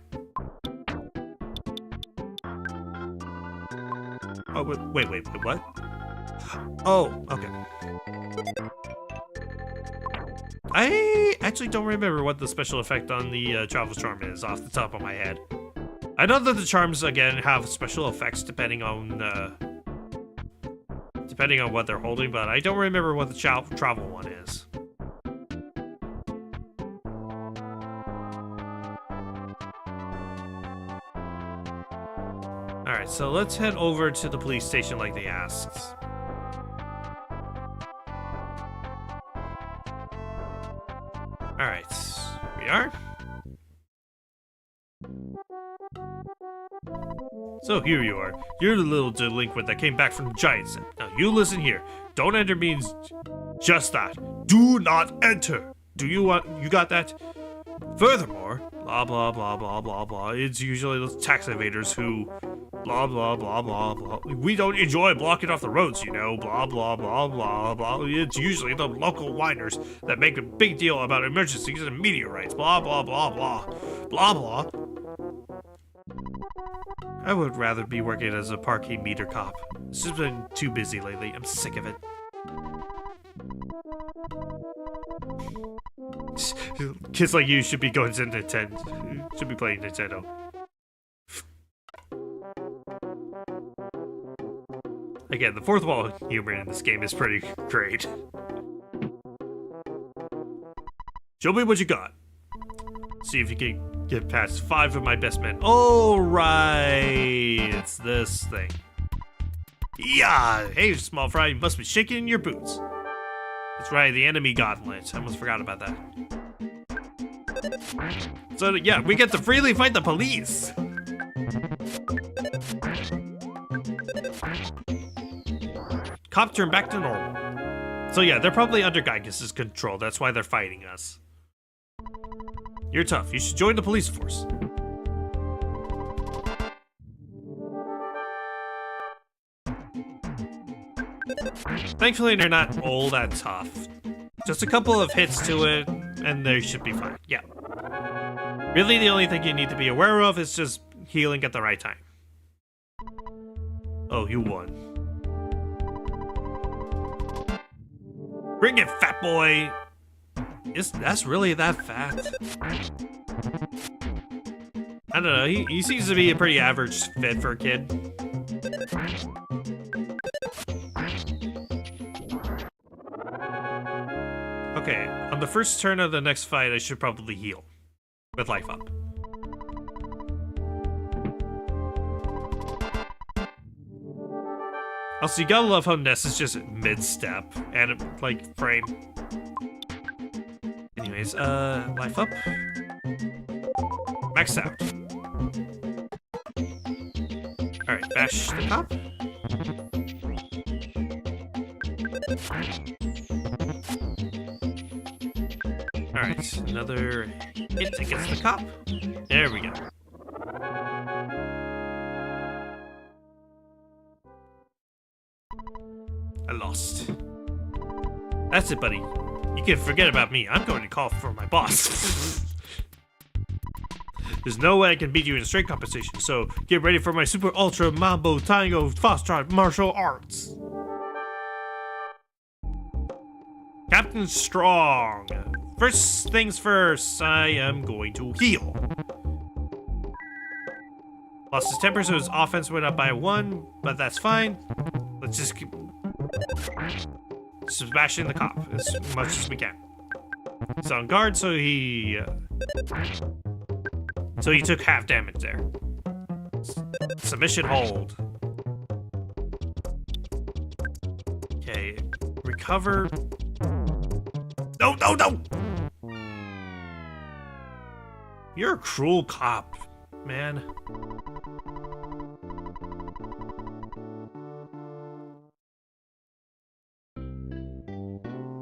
Oh, wait, what? Oh, okay. I actually don't remember what the special effect on the travel charm is off the top of my head. I know that the charms, again, have special effects depending on what they're holding, but I don't remember what the travel one is. Alright, so let's head over to the police station like they asked. Alright, here we are. So here you are. You're the little delinquent that came back from the Giant Step. Now you listen here. Don't enter means just that. Do not enter. Do you got that? Furthermore, blah blah blah blah blah blah. It's usually those tax evaders who blah blah blah blah blah. We don't enjoy blocking off the roads, you know. Blah blah blah blah blah. It's usually the local whiners that make a big deal about emergencies and meteorites. Blah blah blah blah blah blah. I would rather be working as a parking meter cop. It's just been too busy lately. I'm sick of it. Kids like you should be going to Nintendo. Should be playing Nintendo. Again, the fourth wall humor in this game is pretty great. Show me what you got. See if you can get past 5 of my best men. Oh, right. It's this thing. Yeah. Hey, small fry, you must be shaking in your boots. That's right, the enemy gauntlet. I almost forgot about that. So, yeah, we get to freely fight the police. Cop turned back to normal. So yeah, they're probably under Geiges's control. That's why they're fighting us. You're tough. You should join the police force. Thankfully, they're not all that tough. Just a couple of hits to it, and they should be fine. Yeah. Really, the only thing you need to be aware of is just healing at the right time. Oh, you won. Bring it, fat boy! That's really that fat? I don't know, he seems to be a pretty average fit for a kid. Okay, on the first turn of the next fight, I should probably heal. With life up. Also, you gotta love how Ness is just mid-step and, like, frame. Anyways, life up. Max out. Alright, bash the top. Alright, another hit against the cop. There we go. I lost. That's it, buddy. You can forget about me. I'm going to call for my boss. There's no way I can beat you in a straight competition, so get ready for my super ultra mambo tango foxtrot martial arts. Captain Strong. First things first, I am going to heal. Lost his temper, so his offense went up by 1, but that's fine. Let's just keep smashing the cop as much as we can. He's on guard, so he took half damage there. Submission hold. Okay, recover. No, no, no! You're a cruel cop, man.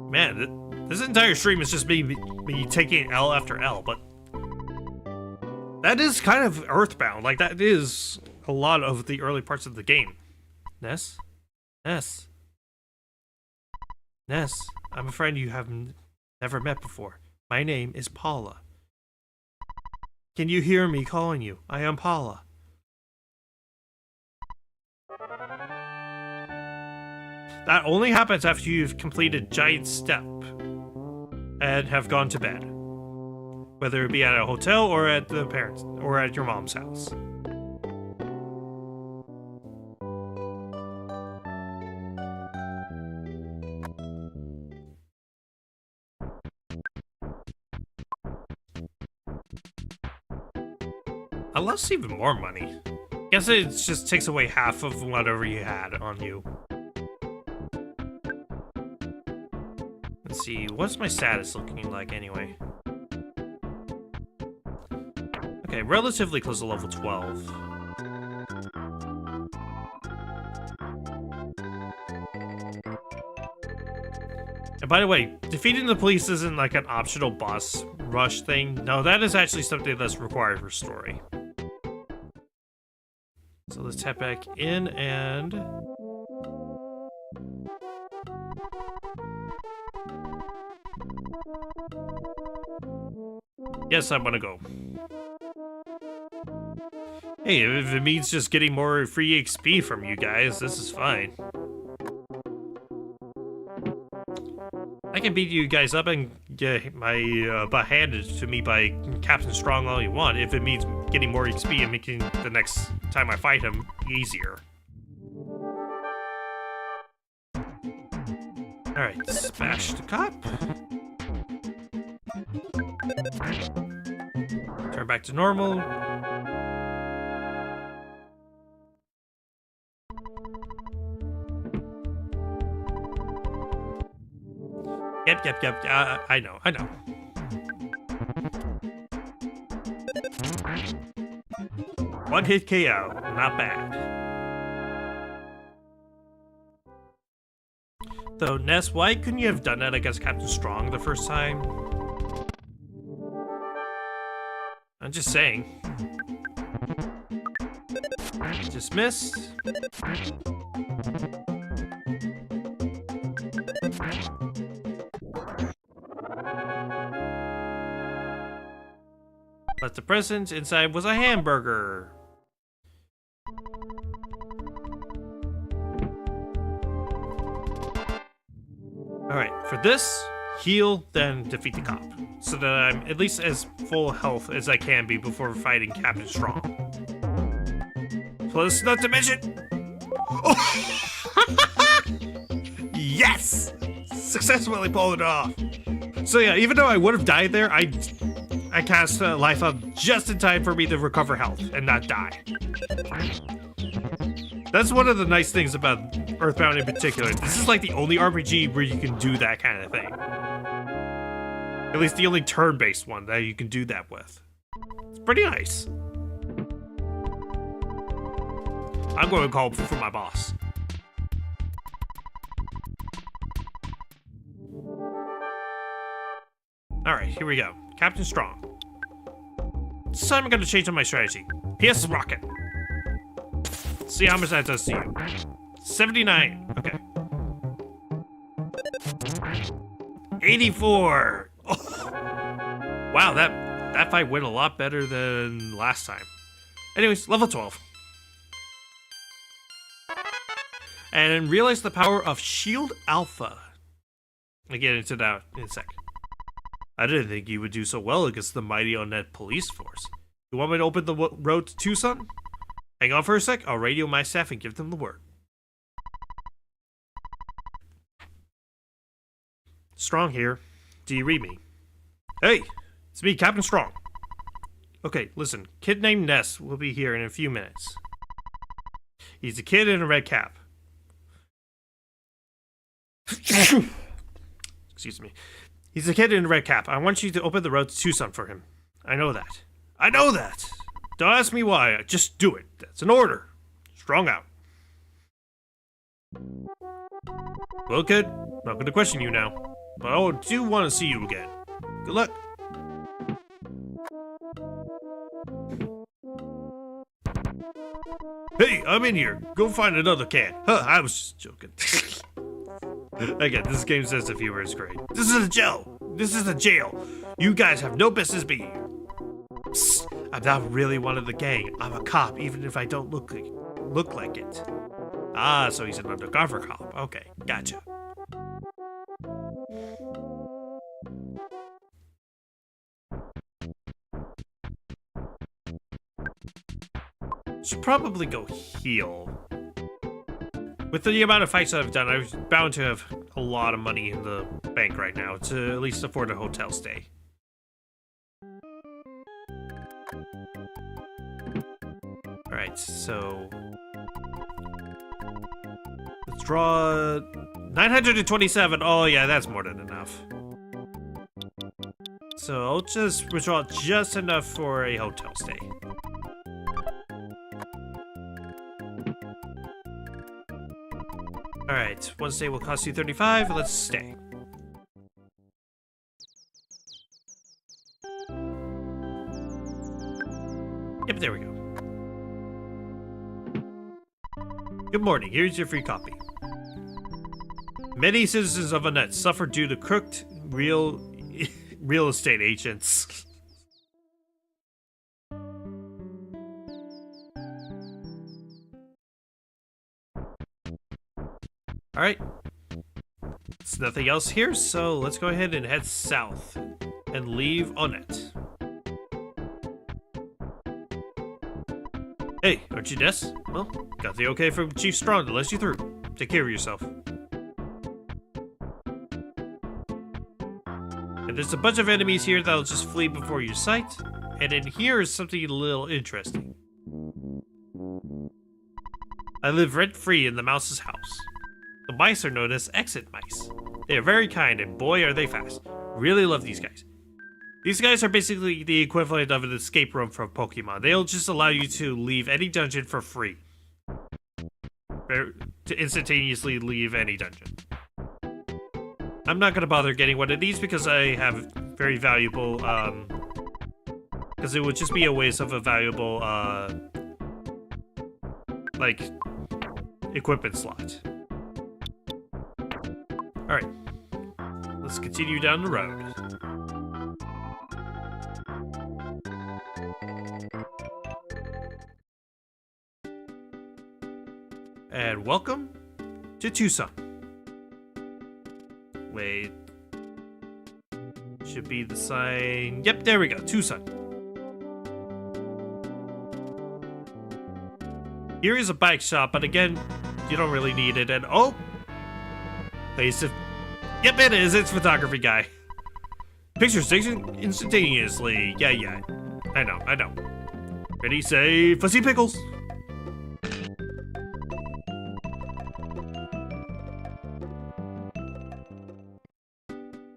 Man, this entire stream is just me taking L after L, but that is kind of EarthBound. Like, that is a lot of the early parts of the game. Ness? Ness? Ness, I'm a friend you have never met before. My name is Paula. Can you hear me calling you? I am Paula. That only happens after you've completed Giant Step and have gone to bed. Whether it be at a hotel or at the parents or at your mom's house. I lost even more money. Guess it just takes away half of whatever you had on you. Let's see, what's my status looking like anyway? Okay, relatively close to level 12. And by the way, defeating the police isn't like an optional boss rush thing. No, that is actually something that's required for story. So let's tap back in and... Yes, I want to go. Hey, if it means just getting more free XP from you guys, this is fine. I can beat you guys up and handed to me by Captain Strong all you want, if it means getting more XP and making the next time I fight him easier. Alright, smash the cop. Turn back to normal. Yep. I know. One hit KO, not bad. Though, Ness, why couldn't you have done that against Captain Strong the first time? I'm just saying. Just missed. But the present inside was a hamburger. Alright, for this, heal, then defeat the cop. So that I'm at least as full health as I can be before fighting Captain Strong. Plus, not to mention... Oh! Yes! Successfully pulled it off. So yeah, even though I would have died there, I cast life up just in time for me to recover health and not die. That's one of the nice things about EarthBound in particular. This is like the only RPG where you can do that kind of thing. At least the only turn-based one that you can do that with. It's pretty nice. I'm going to call for my boss. Alright, here we go. Captain Strong. This time I'm going to change up my strategy. PS Rocket. See how much that does to you. 79. Okay. 84. Oh. Wow, that fight went a lot better than last time. Anyways, level 12. And realize the power of Shield Alpha. I'll get into that in a sec. I didn't think you would do so well against the mighty undead police force. You want me to open the road to Tucson? Hang on for a sec, I'll radio my staff and give them the word. Strong here. Do you read me? Hey, it's me, Captain Strong. Okay, listen, kid named Ness will be here in a few minutes. He's a kid in a red cap. Excuse me. He's a kid in a red cap. I want you to open the road to Tucson for him. I know that. I know that! Don't ask me why, just do it. That's an order. Strong out. Well, kid, not gonna question you now, but I do want to see you again. Good luck. Hey, I'm in here. Go find another can. Huh, I was just joking. Again, this game sense of humor is great. This is a jail. This is a jail. You guys have no business being here. Psst, I'm not really one of the gang. I'm a cop, even if I don't look like it. Ah, so he's an undercover cop. Okay, gotcha. Should probably go heal. With the amount of fights I've done, I'm bound to have a lot of money in the bank right now to at least afford a hotel stay. Alright, so... let's draw... 927! Oh yeah, that's more than enough. So I'll just withdraw just enough for a hotel stay. Alright, one stay will cost you 35, let's stay. Yep, there we go. Good morning, here's your free copy. Many citizens of Annette suffer due to crooked real estate agents. Alright. There's nothing else here, so let's go ahead and head south and leave on it. Hey, aren't you Des? Well, got the okay from Chief Strong to let you through. Take care of yourself. And there's a bunch of enemies here that'll just flee before your sight. And in here is something a little interesting. I live rent-free in the mouse's house. The mice are known as exit mice. They are very kind, and boy are they fast. Really love these guys. These guys are basically the equivalent of an escape room from Pokemon. They'll just allow you to leave any dungeon for free. To instantaneously leave any dungeon. I'm not gonna bother getting one of these because I have very valuable, because it would just be a waste of a valuable, like, equipment slot. Alright. Let's continue down the road. And welcome to Tucson. Wait. Should be the sign. Yep, there we go. Tucson. Here is a bike shop, but again, you don't really need it. And oh! Place of. Yep, it is. It's photography guy. Pictures taken instantaneously. Yeah. I know. Ready, say, Fussy Pickles.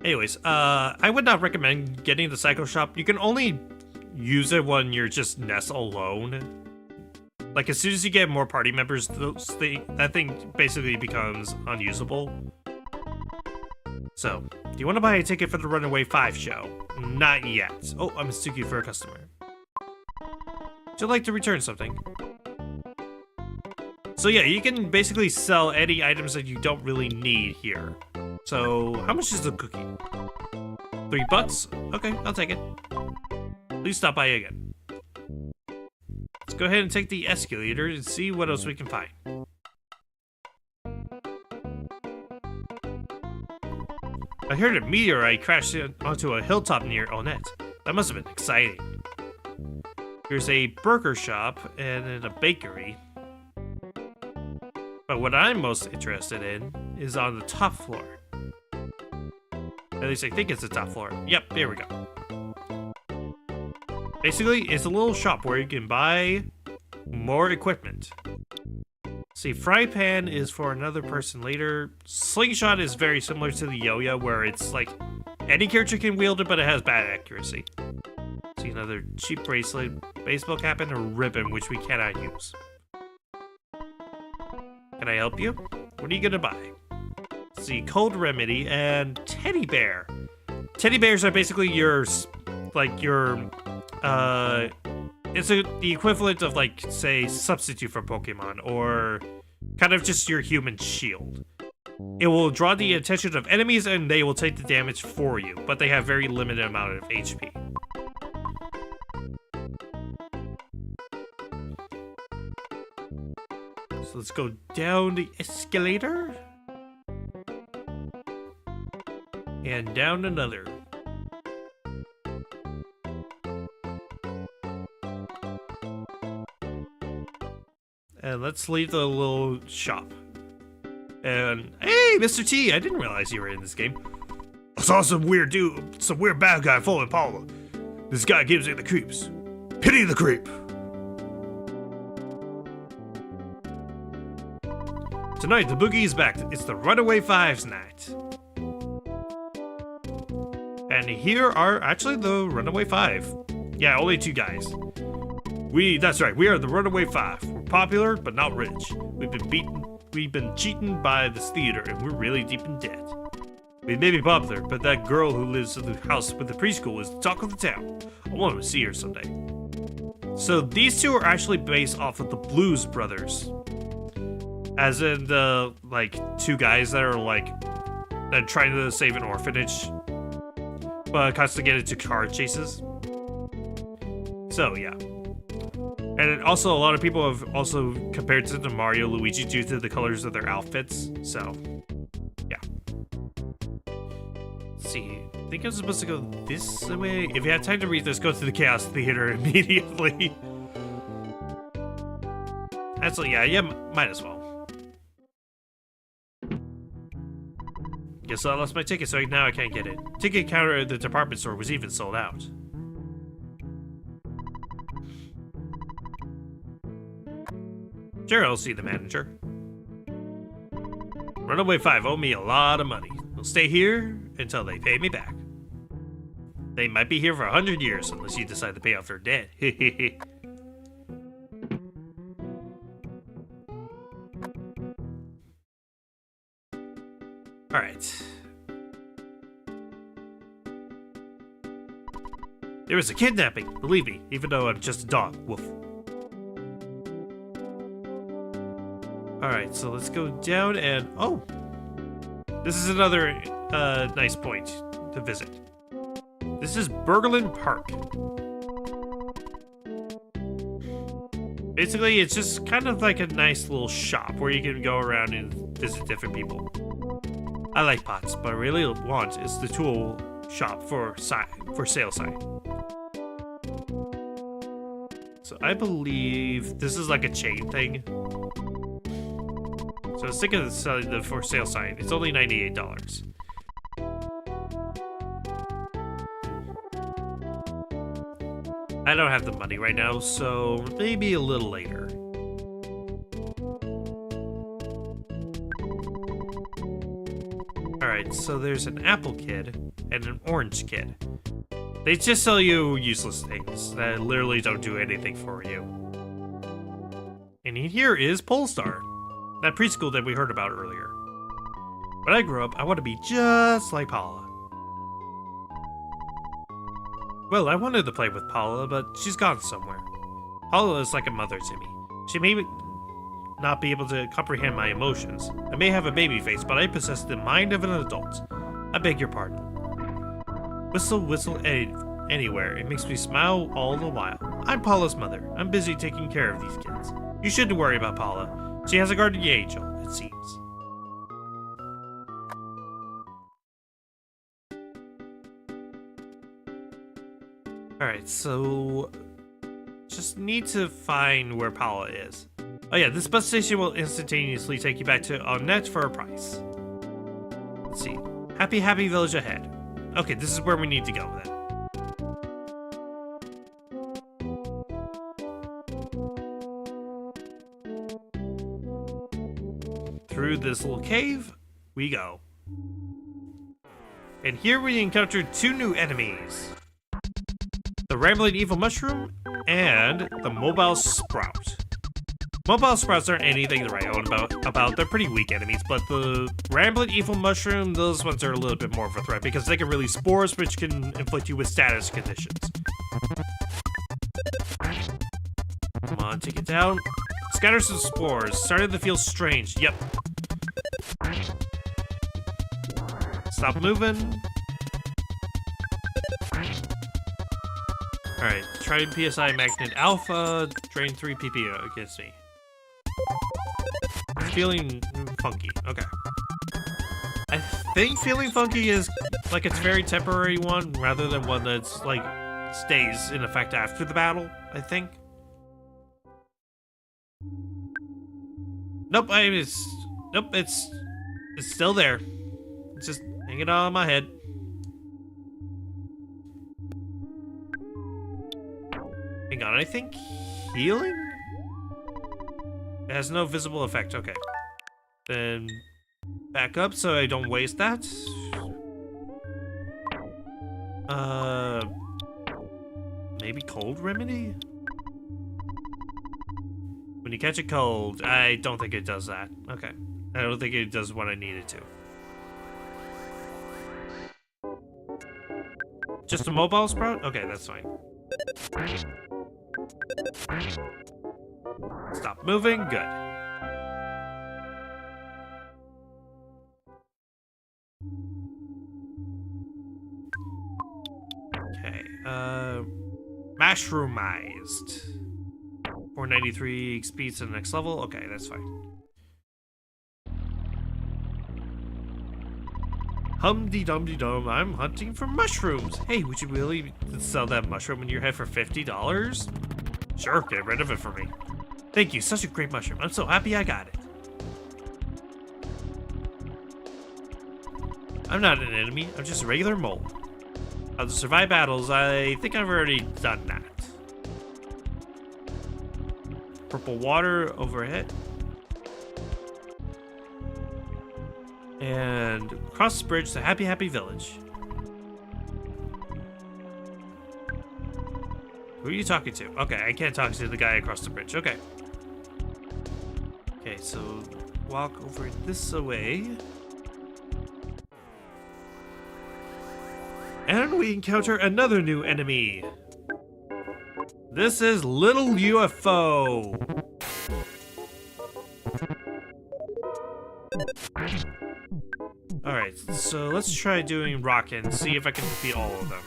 Anyways, I would not recommend getting the Psycho Shop. You can only use it when you're just Ness alone. Like, as soon as you get more party members, that thing basically becomes unusable. So, do you want to buy a ticket for the Runaway 5 show? Not yet. Oh, I'm mistaken for a customer. Would you like to return something? So yeah, you can basically sell any items that you don't really need here. So, how much is the cookie? $3? Okay, I'll take it. Please stop by again. Let's go ahead and take the escalator and see what else we can find. I heard a meteorite crashed onto a hilltop near Onet. That must have been exciting. There's a burger shop and then a bakery. But what I'm most interested in is on the top floor. At least I think it's the top floor. Yep, there we go. Basically, it's a little shop where you can buy more equipment. See, Fry Pan is for another person later. Slingshot is very similar to the Yo-Yo, where it's like any character can wield it, but it has bad accuracy. See, another cheap bracelet, baseball cap, and a ribbon, which we cannot use. Can I help you? What are you gonna buy? See, Cold Remedy and Teddy Bear. Teddy bears are basically your, like your, it's the equivalent of, like, say, substitute for Pokemon, or kind of just your human shield. It will draw the attention of enemies and they will take the damage for you, but they have very limited amount of HP. So let's go down the escalator. And down another. And let's leave the little shop. And hey, Mr. T, I didn't realize you were in this game. I saw some weird bad guy following Paula. This guy gives me the creeps. Pity the creep. Tonight, the boogie is back. It's the Runaway 5's night. And here are actually the Runaway 5. Yeah, only 2 guys. That's right, we are the Runaway 5. We're popular, but not rich. We've been cheated by this theater, and we're really deep in debt. We may be popular, but that girl who lives in the house with the preschool is the talk of the town. I want to see her someday. So these 2 are actually based off of the Blues Brothers. As in the, like, 2 guys that are, like, that are trying to save an orphanage, but constantly get into car chases. So, yeah. And also, a lot of people have also compared to the Mario Luigi due to the colors of their outfits, so, yeah. Let's see. I think I'm supposed to go this way. If you have time to read this, go to the Chaos Theater immediately. Actually, yeah, might as well. Guess I lost my ticket, so now I can't get it. Ticket counter at the department store was even sold out. Sure, I'll see the manager. Runaway 5 owe me a lot of money. They'll stay here until they pay me back. They might be here for 100 years unless you decide to pay off their debt. Alright. There was a kidnapping, believe me, even though I'm just a dog. Woof. Alright, so let's go down and... Oh! This is another nice point to visit. This is Berglund Park. Basically, it's just kind of like a nice little shop where you can go around and visit different people. I like pots, but what I really want is the tool shop for sale sign. So I believe this is like a chain thing. So I was thinking of selling the for sale sign. It's only $98. I don't have the money right now, so maybe a little later. Alright, so there's an apple kid and an orange kid. They just sell you useless things that literally don't do anything for you. And here is Polestar, that preschool that we heard about earlier. When I grow up, I want to be just like Paula. Well, I wanted to play with Paula, but she's gone somewhere. Paula is like a mother to me. She may not be able to comprehend my emotions. I may have a baby face, but I possess the mind of an adult. I beg your pardon. Whistle, whistle, anywhere. It makes me smile all the while. I'm Paula's mother. I'm busy taking care of these kids. You shouldn't worry about Paula. She has a guardian angel, it seems. Alright, so... just need to find where Paula is. Oh yeah, this bus station will instantaneously take you back to Onnet for a price. Let's see. Happy, happy village ahead. Okay, this is where we need to go then. Through this little cave, we go. And here we encountered two new enemies. The Rambling Evil Mushroom and the Mobile Sprout. Mobile Sprouts aren't anything to write on about. They're pretty weak enemies, but the Rambling Evil Mushroom, those ones are a little bit more of a threat because they can release spores which can inflict you with status conditions. Come on, take it down. Scatter some spores. Starting to feel strange. Yep. Stop moving. Alright, try PSI Magnet Alpha, drain 3 PP against me. Feeling funky, okay. I think feeling funky is like it's very temporary one, rather than one that's like stays in effect after the battle, I think. Nope, nope, it's still there. It's just hanging on my head. Hang on, I think healing? It has no visible effect, okay. Then back up so I don't waste that. Maybe cold remedy? When you catch a cold, I don't think it does that. Okay. I don't think it does what I need it to. Just a mobile sprout? Okay, that's fine. Stop moving, good. Okay, Mushroomized. 493 speed to the next level, okay, that's fine. Hum-de-dum-de-dum, I'm hunting for mushrooms. Hey, would you really sell that mushroom in your head for $50? Sure, get rid of it for me. Thank you, such a great mushroom. I'm so happy I got it. I'm not an enemy, I'm just a regular mole. How to survive battles, I think I've already done that. Purple water overhead. And cross the bridge to Happy Happy Village. Who are you talking to? Okay, I can't talk to the guy across the bridge. Okay. Okay, so walk over this way. And we encounter another new enemy. This is Little UFO. Alright, so let's try doing rocket and see if I can defeat all of them.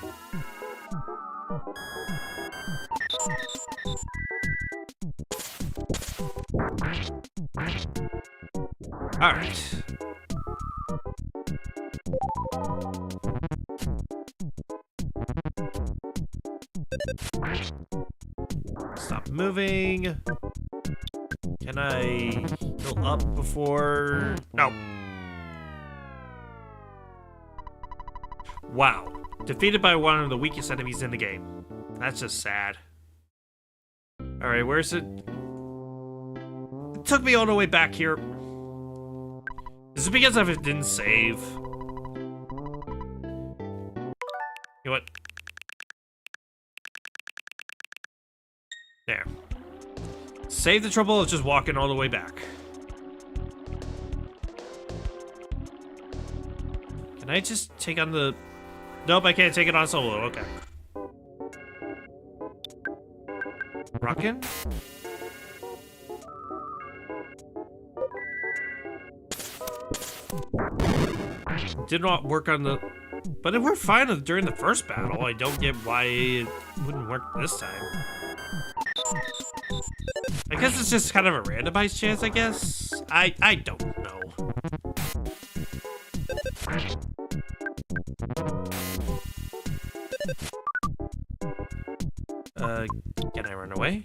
Alright. Stop moving. Can I heal up before? No. Wow. Defeated by one of the weakest enemies in the game. That's just sad. Alright, where's it? It took me all the way back here. Is it because I didn't save? You know what? There. Save the trouble of just walking all the way back. Can I just take on the... Nope, I can't take it on solo. Okay. Rockin'? Did not work on the... But it worked fine during the first battle. I don't get why it wouldn't work this time. I guess it's just kind of a randomized chance, I guess? I don't know. Can I run away?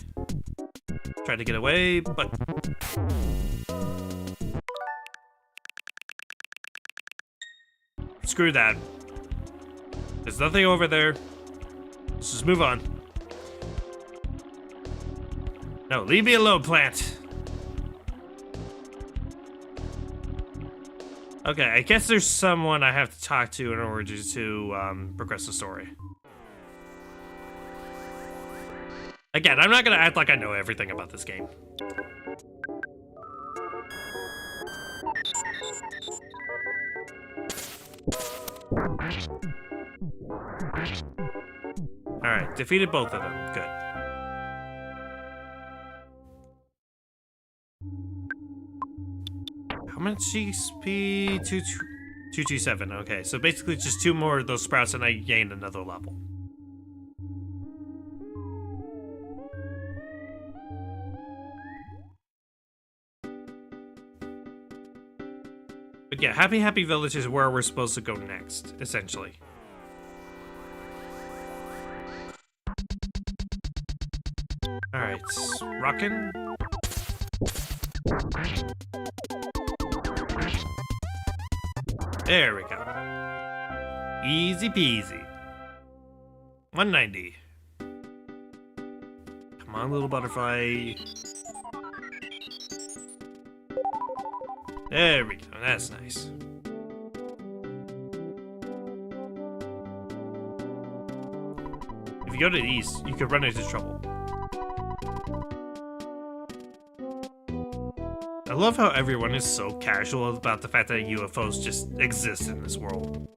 Tried to get away, but... Screw that. There's nothing over there. Let's just move on. No, leave me alone, plant. Okay, I guess there's someone I have to talk to in order to progress the story. Again, I'm not gonna act like I know everything about this game. Alright, defeated both of them. Good. How much XP? 227. Okay, so basically just 2 more of those sprouts and I gained another level. But yeah, Happy Happy Village is where we're supposed to go next, essentially. Alright, rockin'. There we go. Easy peasy. 190. Come on, little butterfly. There we go, that's nice. If you go to the east, you could run into trouble. I love how everyone is so casual about the fact that UFOs just exist in this world.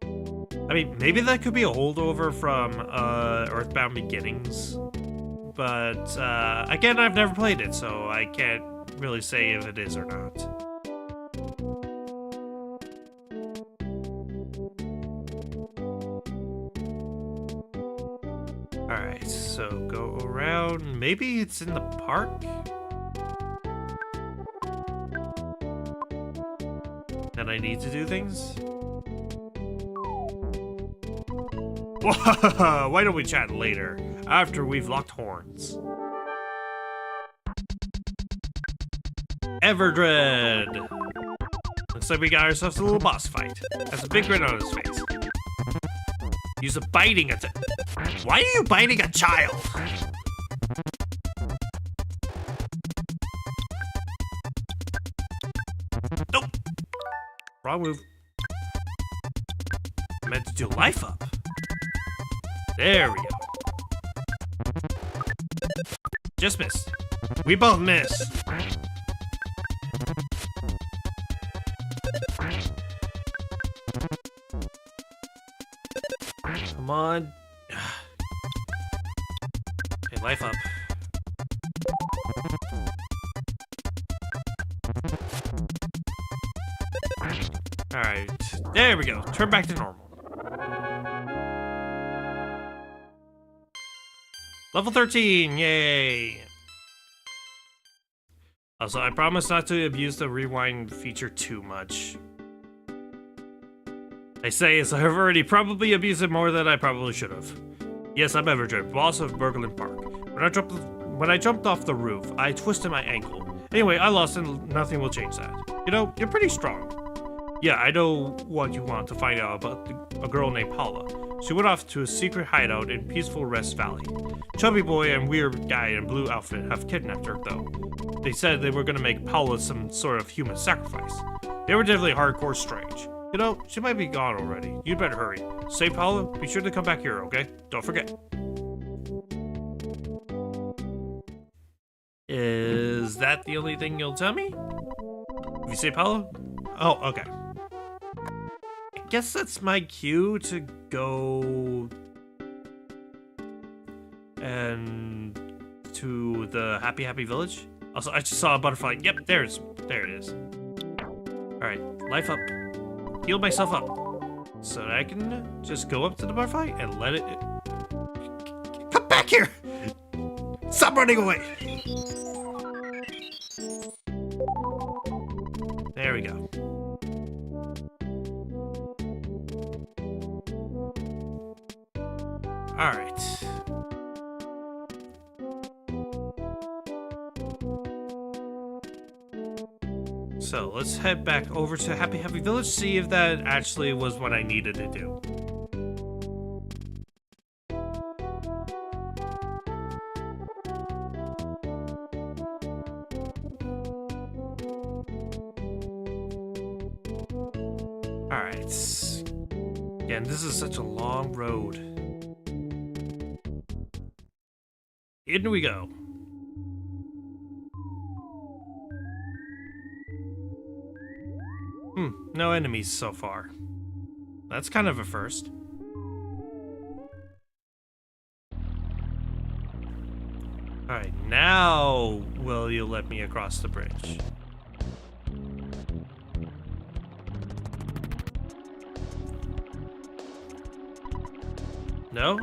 I mean, maybe that could be a holdover from EarthBound Beginnings, but again, I've never played it, so I can't really say if it is or not. Alright, so go around. Maybe it's in the park? That I need to do things? Why don't we chat later, after we've locked horns? Everdread! Looks like we got ourselves a little boss fight. Has a big grin on his face. Use a biting attack. Why are you biting a child? Nope. Wrong move. I meant to do life up. There we go. Just missed. We both missed. Come on. Okay, life up. Alright, there we go. Turn back to normal. Level 13, yay! Also, I promise not to abuse the rewind feature too much. I say as I've already probably abused it more than I probably should have. Yes, I'm Everdread, boss of Berglund Park. When I jumped off the roof, I twisted my ankle. Anyway, I lost and nothing will change that. You know, you're pretty strong. Yeah, I know what you want to find out about a girl named Paula. She went off to a secret hideout in Peaceful Rest Valley. Chubby boy and weird guy in blue outfit have kidnapped her, though. They said they were gonna make Paula some sort of human sacrifice. They were definitely hardcore strange. You know, she might be gone already. You'd better hurry. Say, Paula, be sure to come back here, okay? Don't forget. Is that the only thing you'll tell me? If you say Paula? Oh, okay. I guess that's my cue to go and to the Happy Village. Also, I just saw a butterfly. Yep, there it is. Alright, life up. Heal myself up. So that I can just go up to the butterfly and let it... Come back here! Stop running away! There we go. Alright. So let's head back over to Happy Village, see if that actually was what I needed to do. Alright. Again, this is such a long road. In we go. No enemies so far. That's kind of a first. Alright, now will you let me across the bridge? No?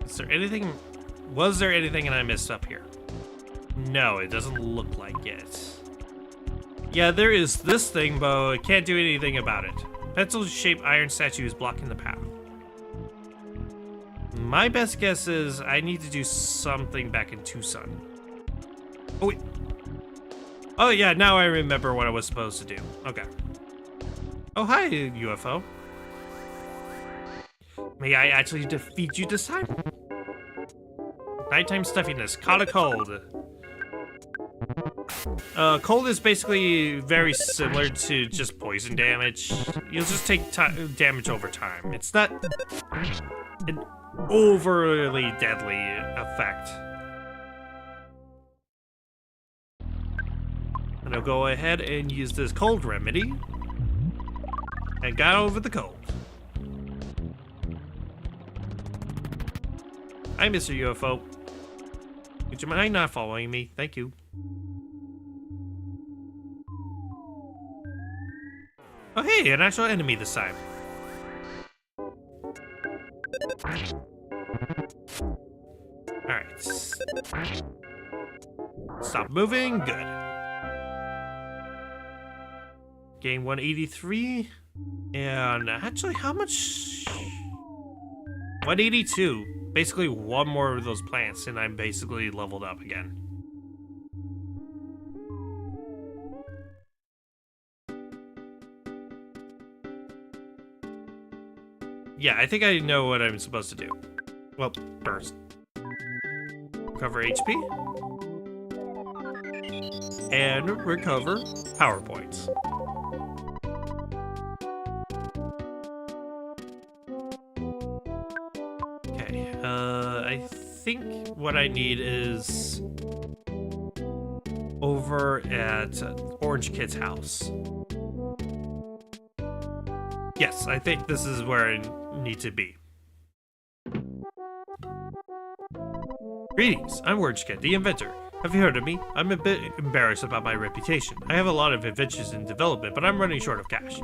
Is there anything... Was there anything and I missed up here? No, it doesn't look like it. Yeah, there is this thing, but I can't do anything about it. Pencil-shaped iron statue is blocking the path. My best guess is I need to do something back in Tucson. Oh, wait. Oh, yeah, now I remember what I was supposed to do. Okay. Oh, hi, UFO. May I actually defeat you this time? Nighttime stuffiness, caught a cold. Cold is basically very similar to just poison damage. You'll just take damage over time. It's not an overly deadly effect. And I'll go ahead and use this cold remedy. And got over the cold. Hi, Mr. UFO. Would you mind not following me? Thank you. Oh, hey, an actual enemy this time. Alright. Stop moving. Good. Gain 183. And actually, how much? 182. Basically, one more of those plants, and I'm basically leveled up again. Yeah, I think I know what I'm supposed to do. Well, first, recover HP and recover power points. Okay, I think what I need is over at Orange Kid's house. Yes, I think this is where I need to be. Greetings, I'm Orange Kid, the inventor. Have you heard of me? I'm a bit embarrassed about my reputation. I have a lot of inventions in development, but I'm running short of cash.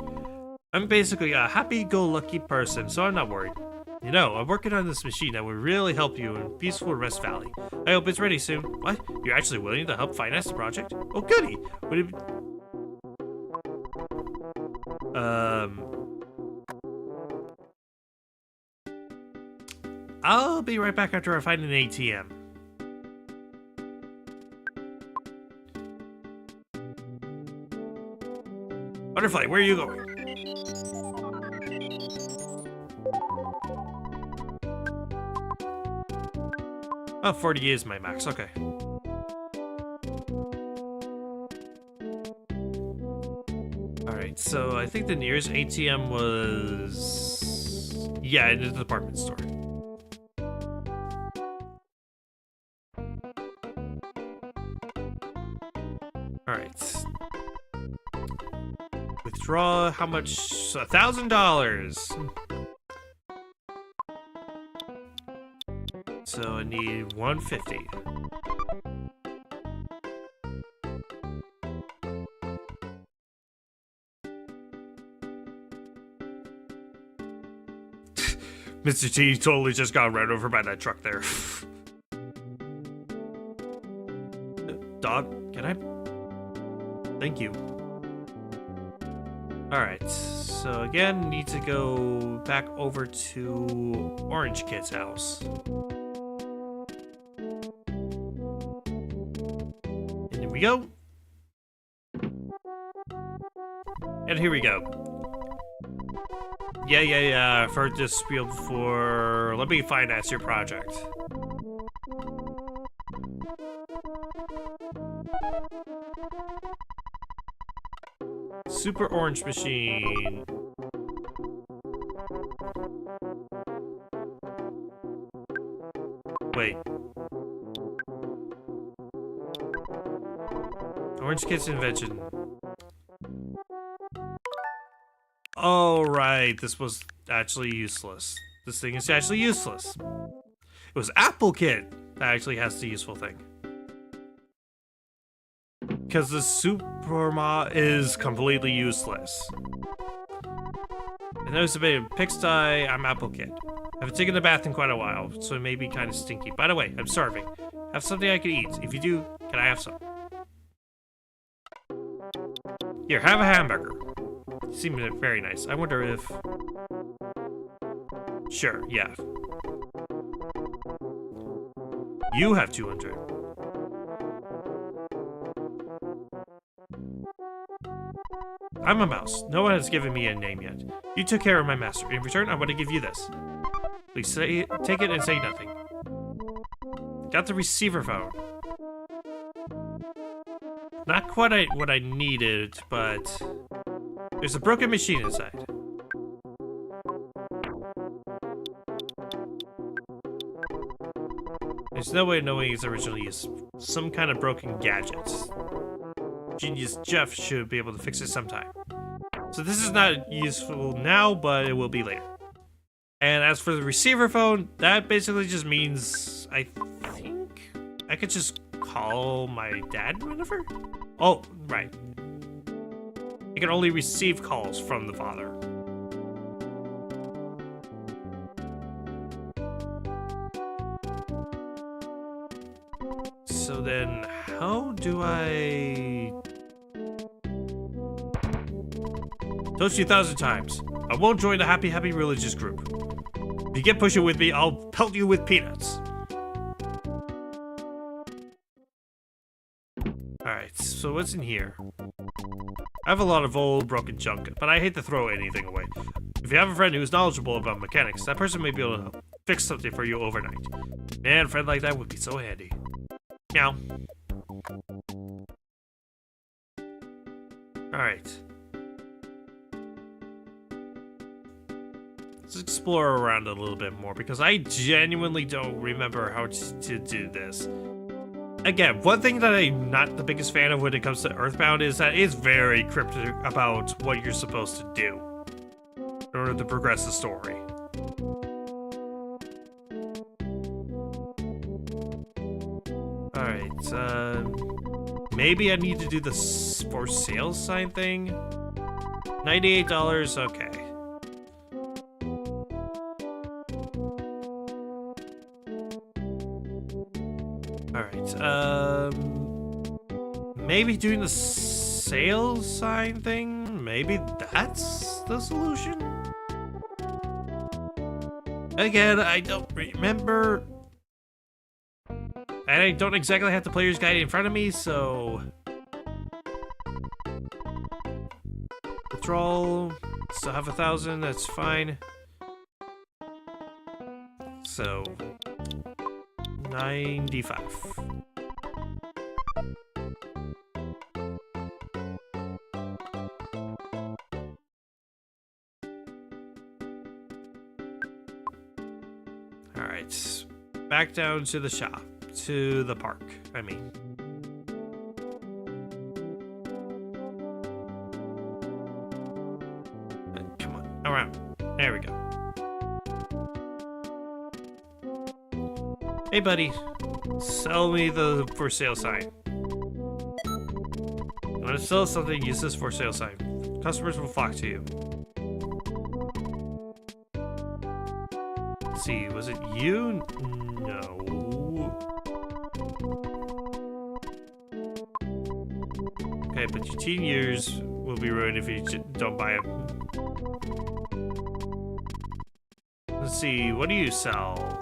I'm basically a happy-go-lucky person, so I'm not worried. You know, I'm working on this machine that will really help you in peaceful Rest Valley. I hope it's ready soon. What? You're actually willing to help finance the project? Oh, goody! Would it be... I'll be right back after I find an ATM. Butterfly, where are you going? Oh, 40 is my max, okay. Alright, so I think the nearest ATM was... yeah, in the department store. Alright. Withdraw how much? $1,000! So I need 150. Mr. T totally just got run over by that truck there. Dog, can I? Thank you. Alright, so again, need to go back over to Orange Kid's house. And here we go. And here we go. Yeah, I've heard this spiel before. Let me finance your project. Super Orange Machine. Wait. Orange Kid's invention. Oh, right. This was actually useless. This thing is actually useless. It was Apple Kid that actually has the useful thing. Because the Superma is completely useless. I noticed a bit of pigsty. I'm Apple Kid. I haven't taken a bath in quite a while, so it may be kind of stinky. By the way, I'm starving. Have something I can eat. If you do, can I have some? Here, have a hamburger. Seems very nice. I wonder if... Sure, yeah. You have 200. I'm a mouse. No one has given me a name yet. You took care of my master. In return, I want to give you this. Please take it and say nothing. Got the receiver phone. Not quite what I needed, but... There's a broken machine inside. There's no way of knowing its original use. Some kind of broken gadget. Genius Jeff should be able to fix it sometime. So this is not useful now, but it will be later. And as for the receiver phone, that basically just means I think I could just call my dad whenever? Oh, right. I can only receive calls from the father. So then, how do I... Told you 1,000 times. I won't join the happy religious group. If you get pushy with me, I'll pelt you with peanuts. Alright, so what's in here? I have a lot of old broken junk, but I hate to throw anything away. If you have a friend who's knowledgeable about mechanics, that person may be able to fix something for you overnight. Man, a friend like that would be so handy. Meow. Alright. Let's explore around a little bit more, because I genuinely don't remember how to do this. Again, one thing that I'm not the biggest fan of when it comes to EarthBound is that it's very cryptic about what you're supposed to do in order to progress the story. Alright, maybe I need to do the for sale sign thing? $98, okay. Alright, maybe doing the sales sign thing? Maybe that's the solution? Again, I don't remember. And I don't exactly have the player's guide in front of me, so... Withdrawal, still have 1,000, that's fine. So... 95. Alright, back down to the shop, to the park, I mean. Come on, around, there we go. Hey buddy, sell me the for sale sign. You want to sell something, use this for sale sign. Customers will flock to you. Let's see, was it you? No. Okay, but your teen years will be ruined if you don't buy it. Let's see, what do you sell?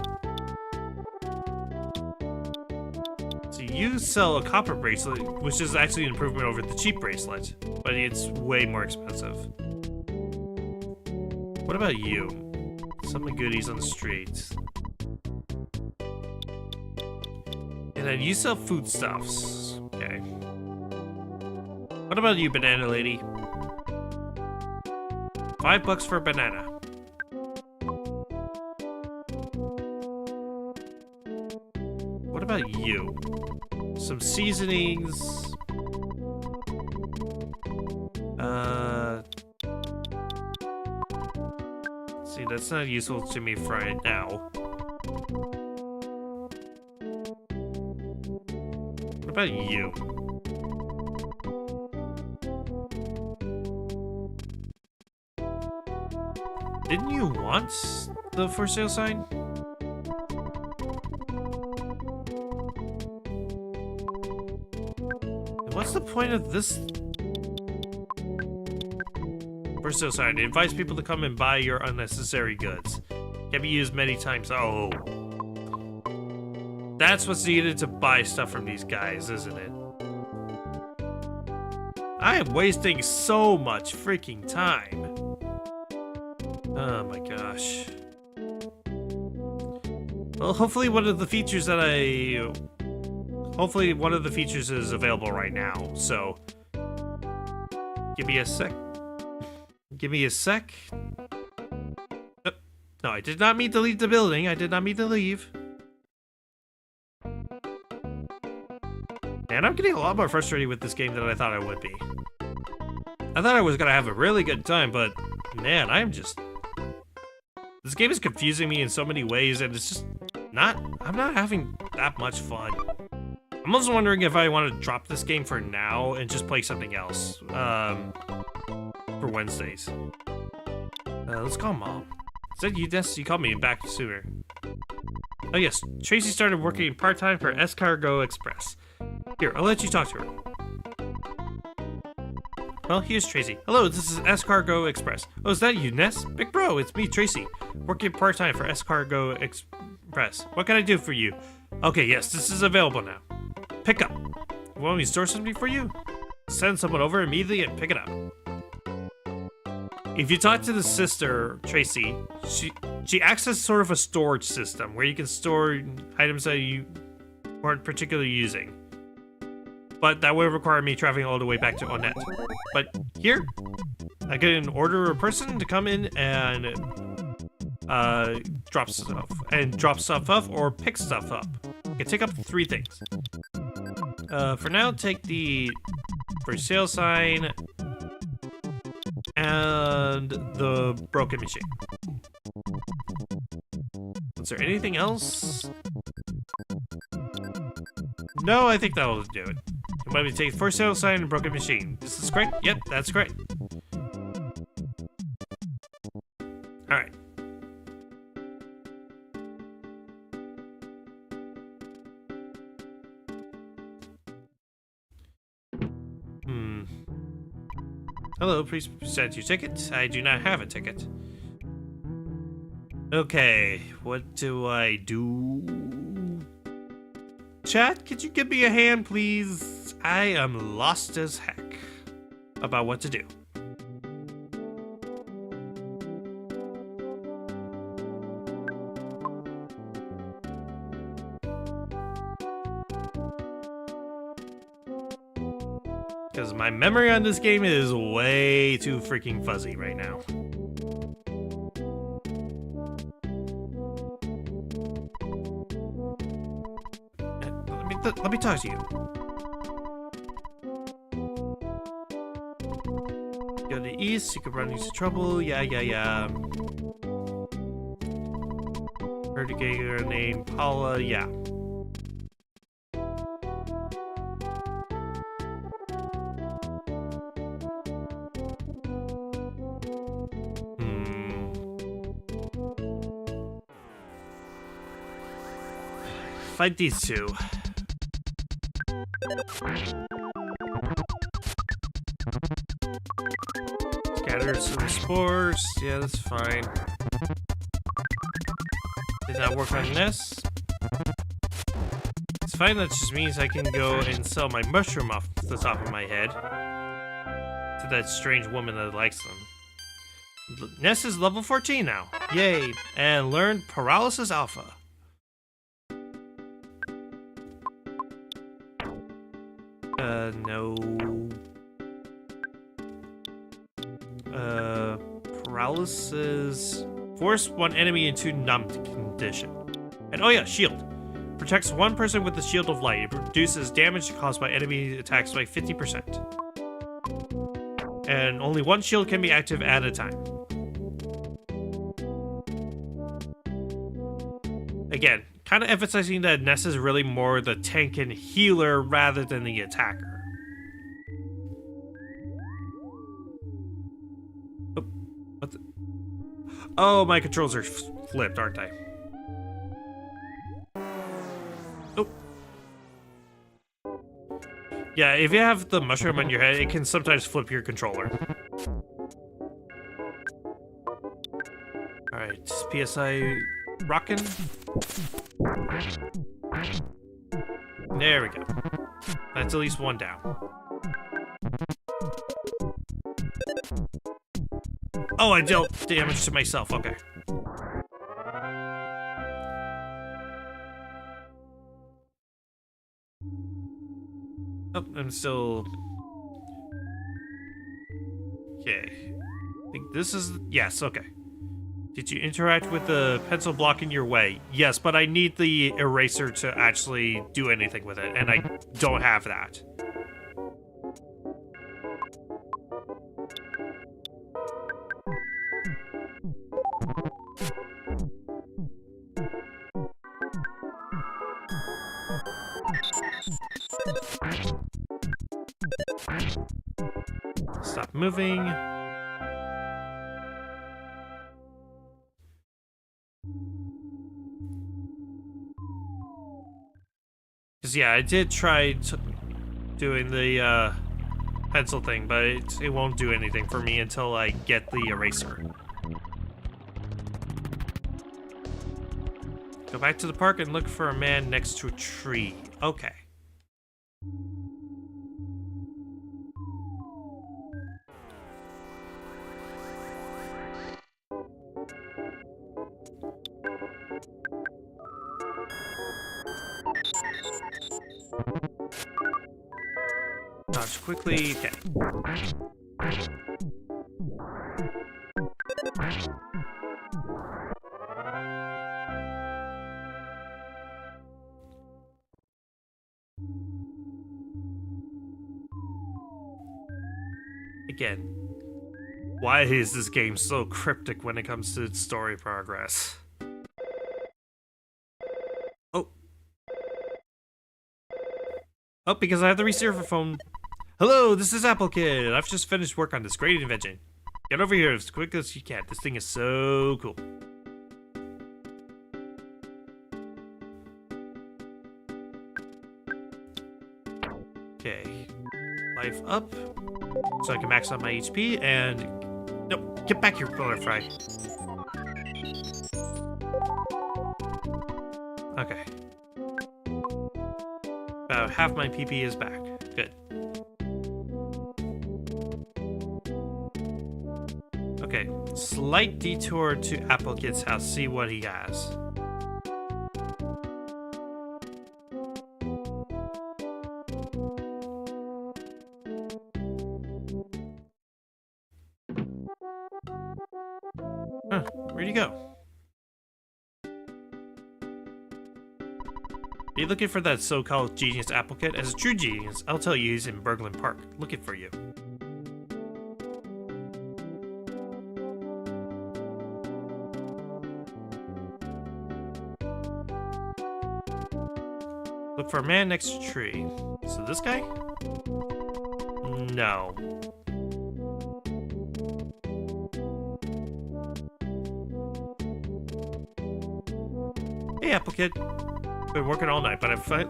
You sell a copper bracelet, which is actually an improvement over the cheap bracelet, but it's way more expensive. What about you? Some goodies on the street. And then you sell foodstuffs. Okay. What about you, banana lady? $5 for a banana. What about you? Some seasonings. See, that's not useful to me for right now. What about you? Didn't you want the for sale sign? What's the point of this for sale sign? It invites people to come and buy your unnecessary goods. Can be used many times. Oh. That's what's needed to buy stuff from these guys, isn't it? I am wasting so much freaking time. Oh my gosh. Well, hopefully one of the features that Hopefully one of the features is available right now, so... Give me a sec. Give me a sec. No, I did not mean to leave the building. I did not mean to leave. And I'm getting a lot more frustrated with this game than I thought I would be. I thought I was gonna have a really good time, but... Man, I'm just... This game is confusing me in so many ways, and it's just not... I'm not having that much fun. I'm also wondering if I want to drop this game for now and just play something else for Wednesdays. Let's call Mom. Said you called me back sooner. Oh yes, Tracy started working part-time for Escargot Express. Here, I'll let you talk to her. Well, here's Tracy. Hello, this is S-Cargo Express. Oh, is that you, Ness? Big bro, it's me, Tracy. Working part-time for S-Cargo Express. What can I do for you? Okay, yes, this is available now. Pick up. Want me to store something for you? Send someone over immediately and pick it up. If you talk to the sister, Tracy, she acts as sort of a storage system where you can store items that you weren't particularly using. But that would require me traveling all the way back to Onett. But here, I can order a person to come in and drop stuff off or pick stuff up. You can take up 3 things. For now, take the for sale sign and the broken machine. Is there anything else? No, I think that'll do it. You want me to take for sale sign and broken machine. This is correct? Yep, that's correct. Alright. Hello, please present your ticket. I do not have a ticket. Okay, what do I do? Chat, could you give me a hand, please? I am lost as heck about what to do. Because my memory on this game is way too freaking fuzzy right now. Let me talk to you. Go to the east, you could run into trouble. Yeah. Heard a girl named Paula, yeah. Fight these two. Scatter some spores. Yeah, that's fine. Did not work on this. It's fine, that just means I can go and sell my mushroom off the top of my head to that strange woman that likes them. Ness is level 14 now. Yay. And learned Paralysis Alpha. No. Paralysis. Force one enemy into numbed condition. And oh yeah, shield. Protects one person with the shield of light. It reduces damage caused by enemy attacks by 50%. And only one shield can be active at a time. Again, kind of emphasizing that Ness is really more the tank and healer rather than the attacker. Oh, what the? Oh, my controls are flipped, aren't they? Oh. Yeah, if you have the mushroom on your head, it can sometimes flip your controller. Alright, PSI rockin'. There we go. That's at least one down. Oh, I dealt damage to myself. Okay. Oh, I'm still... Okay. I think this is... Yes, okay. Did you interact with the pencil blocking your way? Yes, but I need the eraser to actually do anything with it, and I don't have that. Stop moving. Because, yeah, I did try doing the pencil thing, but it won't do anything for me until I get the eraser. Go back to the park and look for a man next to a tree. Okay. Dodge quickly. Okay. Again, why is this game so cryptic when it comes to its story progress? Oh, because I have the receiver phone. Hello, this is Apple Kid. I've just finished work on this great invention. Get over here as quick as you can. This thing is so cool. Okay. Life up. So I can max out my HP and... No, get back here, Butterfly. Okay. About half my PP is back. Good. Okay, slight detour to Apple Kid's house, see what he has. Huh, where'd he go? Are you looking for that so-called genius Apple Kid? As a true genius, I'll tell you he's in Berglund Park, looking for you. Look for a man next to a tree. So this guy? No. Hey, Apple Kid. Been working all night, but I'm fine.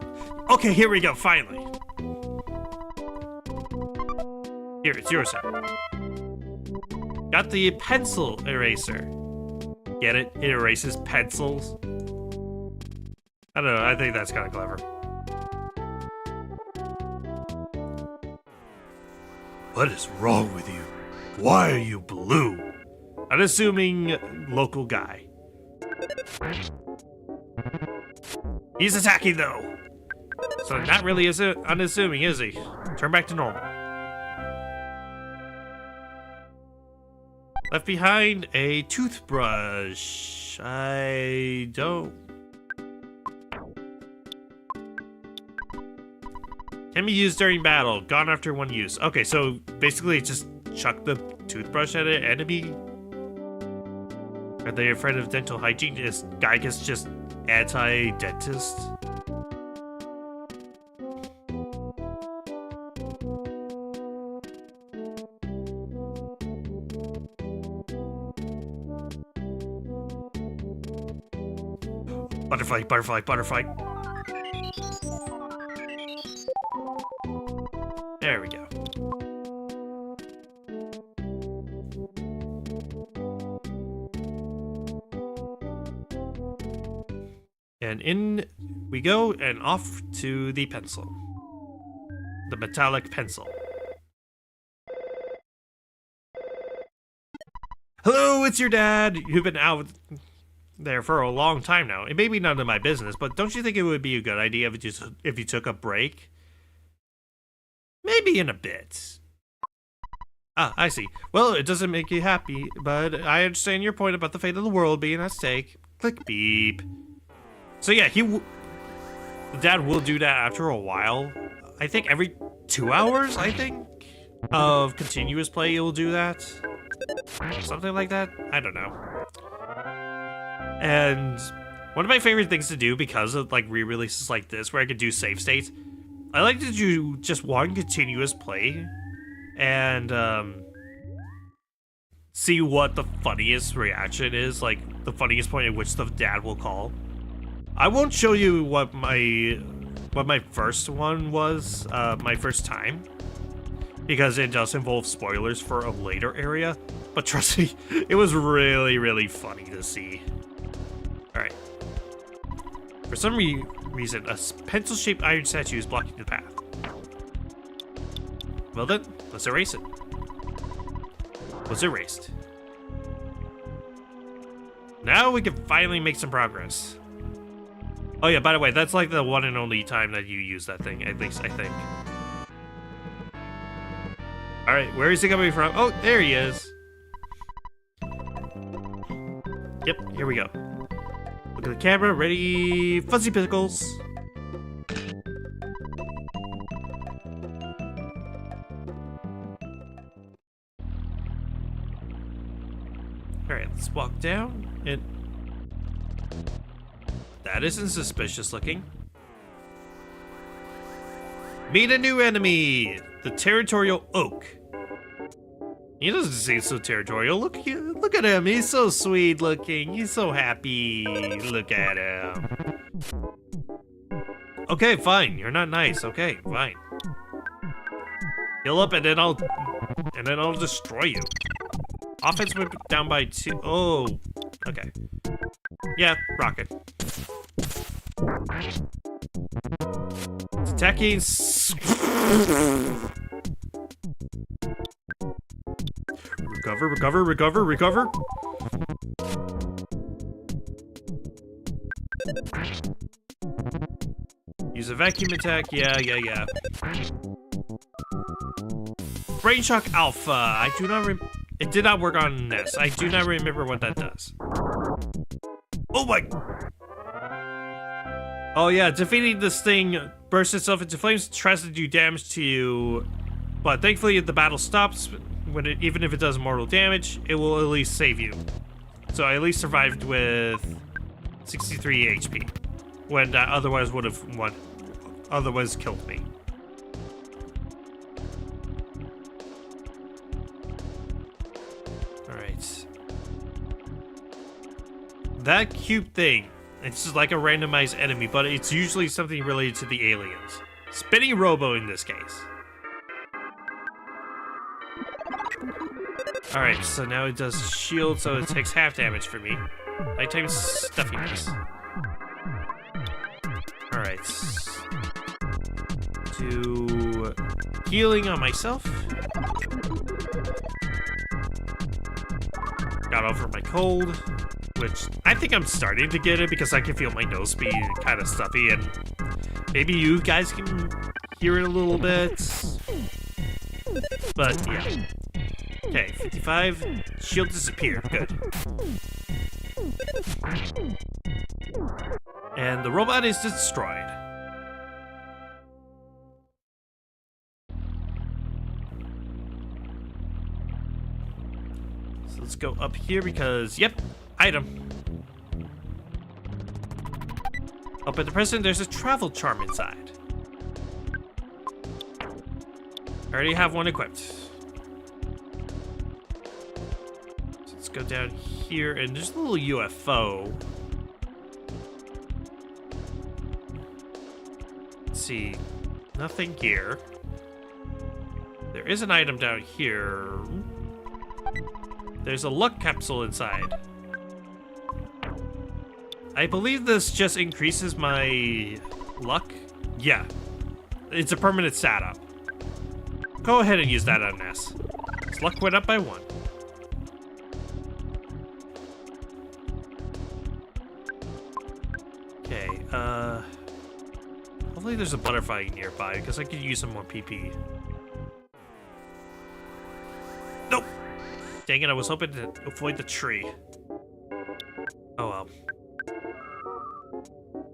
Okay, here we go, finally. Here, it's yours now. Got the pencil eraser. Get it? It erases pencils. I don't know, I think that's kind of clever. What is wrong with you? Why are you blue? Unassuming local guy. He's attacking though. So not really unassuming, is he? Turn back to normal. Left behind a toothbrush. I don't... Can be used during battle. Gone after one use. Okay, so basically just chuck the toothbrush at an enemy? Are they afraid of dental hygiene? Is Geigus just anti-dentist? Butterfly, butterfly, butterfly. There we go. And in we go and off to the pencil. The metallic pencil. Hello, it's your dad. You've been out there for a long time now. It may be none of my business, but don't you think it would be a good idea if you took a break? Maybe in a bit. Ah, I see. Well, it doesn't make you happy, but I understand your point about the fate of the world being at stake. Click beep. So yeah, the dad will do that after a while. I think every 2 hours, I think, of continuous play, he will do that. Something like that? I don't know. And one of my favorite things to do because of like re-releases like this, where I could do save states, I like to do just one continuous play and see what the funniest reaction is, like the funniest point at which the dad will call. I won't show you what my first one was, my first time, because it does involve spoilers for a later area. But trust me, it was really, really funny to see. Alright. For some reason, a pencil-shaped iron statue is blocking the path. Well then, let's erase it. Was erased. Now we can finally make some progress. Oh yeah, by the way, that's like the one and only time that you use that thing, at least I think. Alright, where is he coming from? Oh, there he is. Yep, here we go. Look at the camera, ready, fuzzy pickles. Alright, let's walk down, and that isn't suspicious looking. Meet a new enemy, the territorial oak. He doesn't seem so territorial. Look at him. He's so sweet looking. He's so happy. Look at him. Okay, fine. You're not nice. Okay, fine. Heal up, and then I'll destroy you. Offense went down by 2. Oh, okay. Yeah, rocket. It's attacking. Recover, recover, recover, recover. Use a vacuum attack. Yeah. Brain Shock Alpha. I do not it did not work on this. I do not remember what that does. Oh my. Oh yeah, defeating this thing bursts itself into flames, tries to do damage to you, but thankfully the battle stops. Even if it does mortal damage, it will at least save you. So I at least survived with 63 HP, when that otherwise would have otherwise killed me. All right. That cube thing, it's just like a randomized enemy, but it's usually something related to the aliens. Spinning Robo in this case. Alright, so now it does shield, so it takes half damage for me. Nighttime stuffiness. Alright. Do healing on myself. Got over my cold, which I think I'm starting to get it because I can feel my nose being kind of stuffy, and maybe you guys can hear it a little bit. But yeah. Okay, 55. Shield disappeared. Good. And the robot is destroyed. So let's go up here because, yep, item. Up at the present, there's a travel charm inside. I already have one equipped. Go down here, and there's a little UFO. Let's see. Nothing here. There is an item down here. There's a luck capsule inside. I believe this just increases my luck. Yeah. It's a permanent stat up. Go ahead and use that on this. Its luck went up by 1. Okay, hopefully there's a butterfly nearby, because I could use some more PP. Nope! Dang it, I was hoping to avoid the tree. Oh well.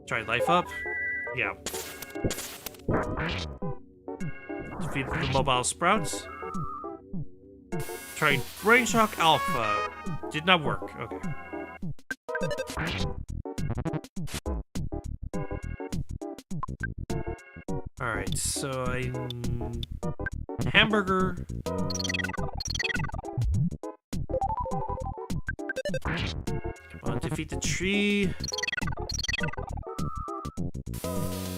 Try life up? Yeah. Defeat the mobile sprouts. Try Brain Shock Alpha. Did not work, okay. Alright, so hamburger. Come on, defeat the tree.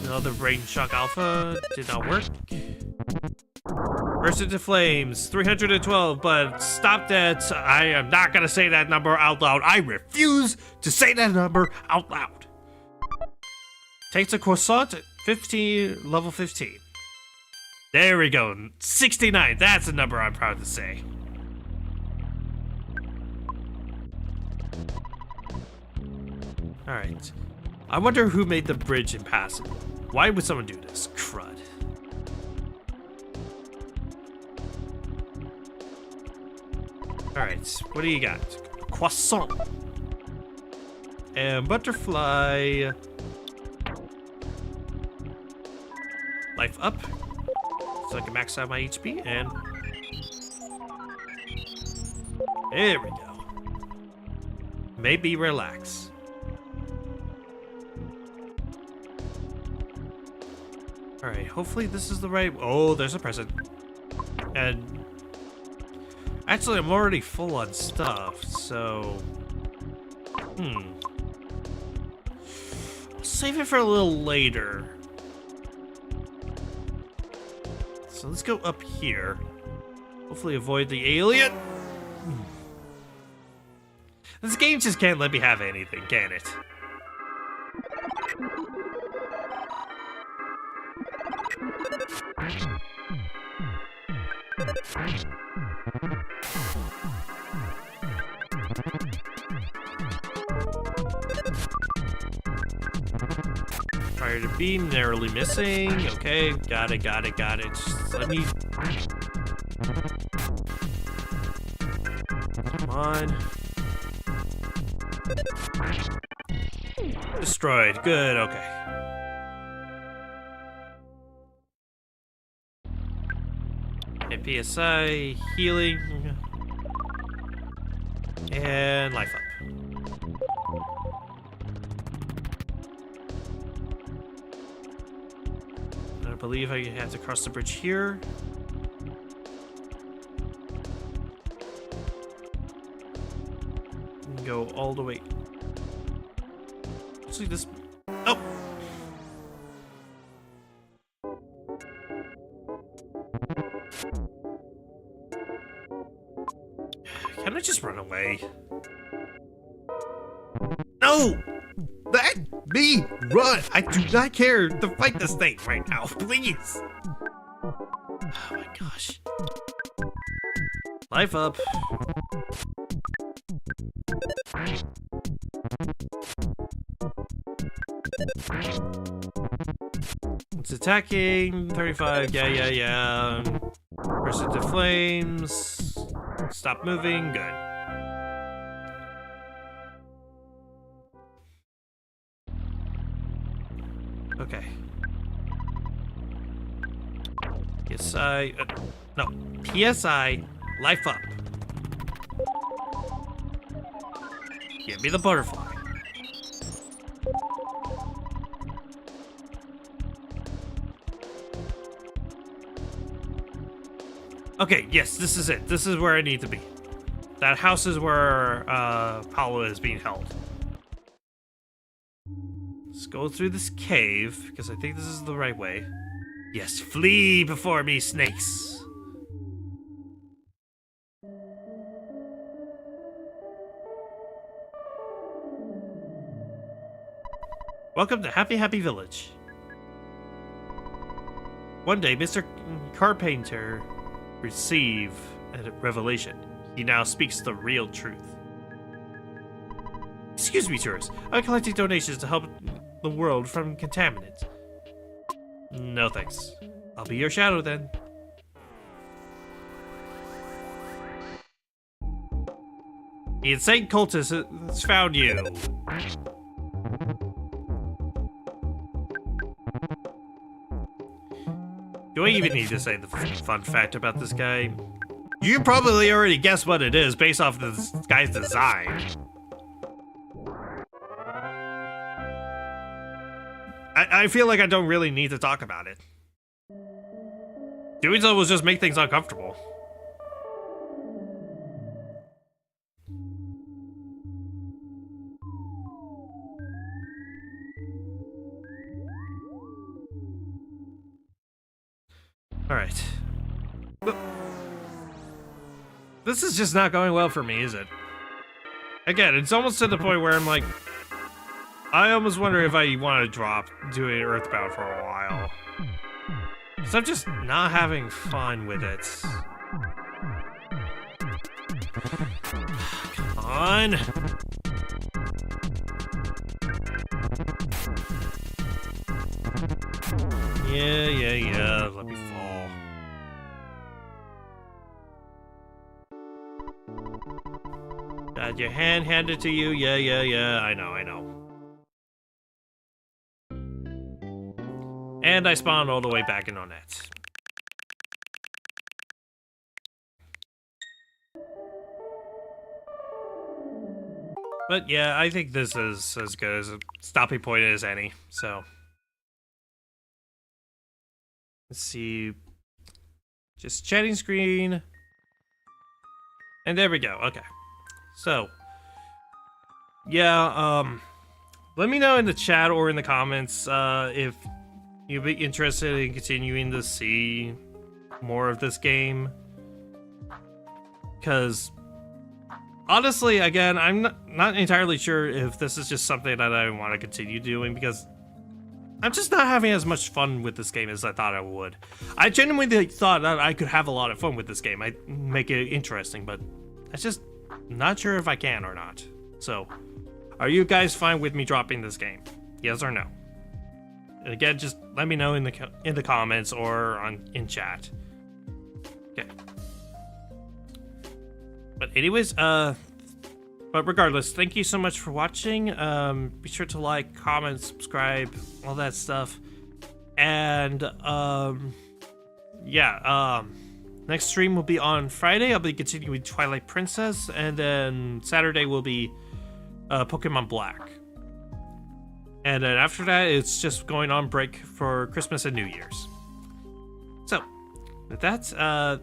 Another Brain Shock Alpha. Did not work. Burst into flames, 312, but stop that. I am not gonna say that number out loud. I refuse to say that number out loud. Takes a croissant, 15, level 15. There we go, 69, that's a number I'm proud to say. Alright, I wonder who made the bridge impassable. Why would someone do this? Crud. Alright, what do you got? Croissant. And butterfly. Life up. So I can max out my HP and... There we go. Maybe relax. Alright, hopefully this is the right... Oh, there's a present. And... Actually, I'm already full on stuff, so... I'll save it for a little later. So let's go up here. Hopefully avoid the alien. This game just can't let me have anything, can it? Fire to beam, narrowly missing. Okay, got it. Just let me... Come on. Destroyed, good, okay. And PSI, healing. And life up. I believe I have to cross the bridge here. And go all the way. Actually, this... Oh! Can I just run away? No! Let me run! I do not care to fight this thing right now, please! Oh my gosh. Life up. It's attacking. 35, yeah. Burst into flames. Stop moving, good. Okay. PSI, no, PSI, life up. Give me the butterfly. Okay, yes, this is it. This is where I need to be. That house is where Paolo is being held. Let's go through this cave, because I think this is the right way. Yes, flee before me, snakes! Welcome to Happy Village. One day, Mr. Carpenter received a revelation. He now speaks the real truth. Excuse me, tourists. I'm collecting donations to help the world from contaminants. No thanks. I'll be your shadow then. The insane cultist has found you. Do I even need to say the fun fact about this guy? You probably already guessed what it is based off this guy's design. I feel like I don't really need to talk about it. Doing so will just make things uncomfortable. Alright. This is just not going well for me, is it? Again, it's almost to the point where I'm like, I almost wonder if I want to drop doing EarthBound for a while. So I'm just not having fun with it. Come on. Yeah. Let me fall. Got your hand handed to you. Yeah. I know. And I spawned all the way back in on it. But yeah, I think this is as good as a stopping point as any, so. Let's see. Just chatting screen. And there we go, okay. So. Yeah, let me know in the chat or in the comments, if you'd be interested in continuing to see more of this game. Because, honestly, again, I'm not entirely sure if this is just something that I want to continue doing, because I'm just not having as much fun with this game as I thought I would. I genuinely thought that I could have a lot of fun with this game. I'd make it interesting, but I'm just not sure if I can or not. So, are you guys fine with me dropping this game? Yes or no? And again, just let me know in the comments or in chat. Okay. But anyways, but regardless, thank you so much for watching. Be sure to like, comment, subscribe, all that stuff. And next stream will be on Friday. I'll be continuing Twilight Princess, and then Saturday will be Pokemon Black. And then after that, it's just going on break for Christmas and New Year's. So, with that,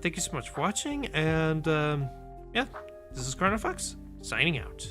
thank you so much for watching, and yeah, this is Chronofahx, signing out.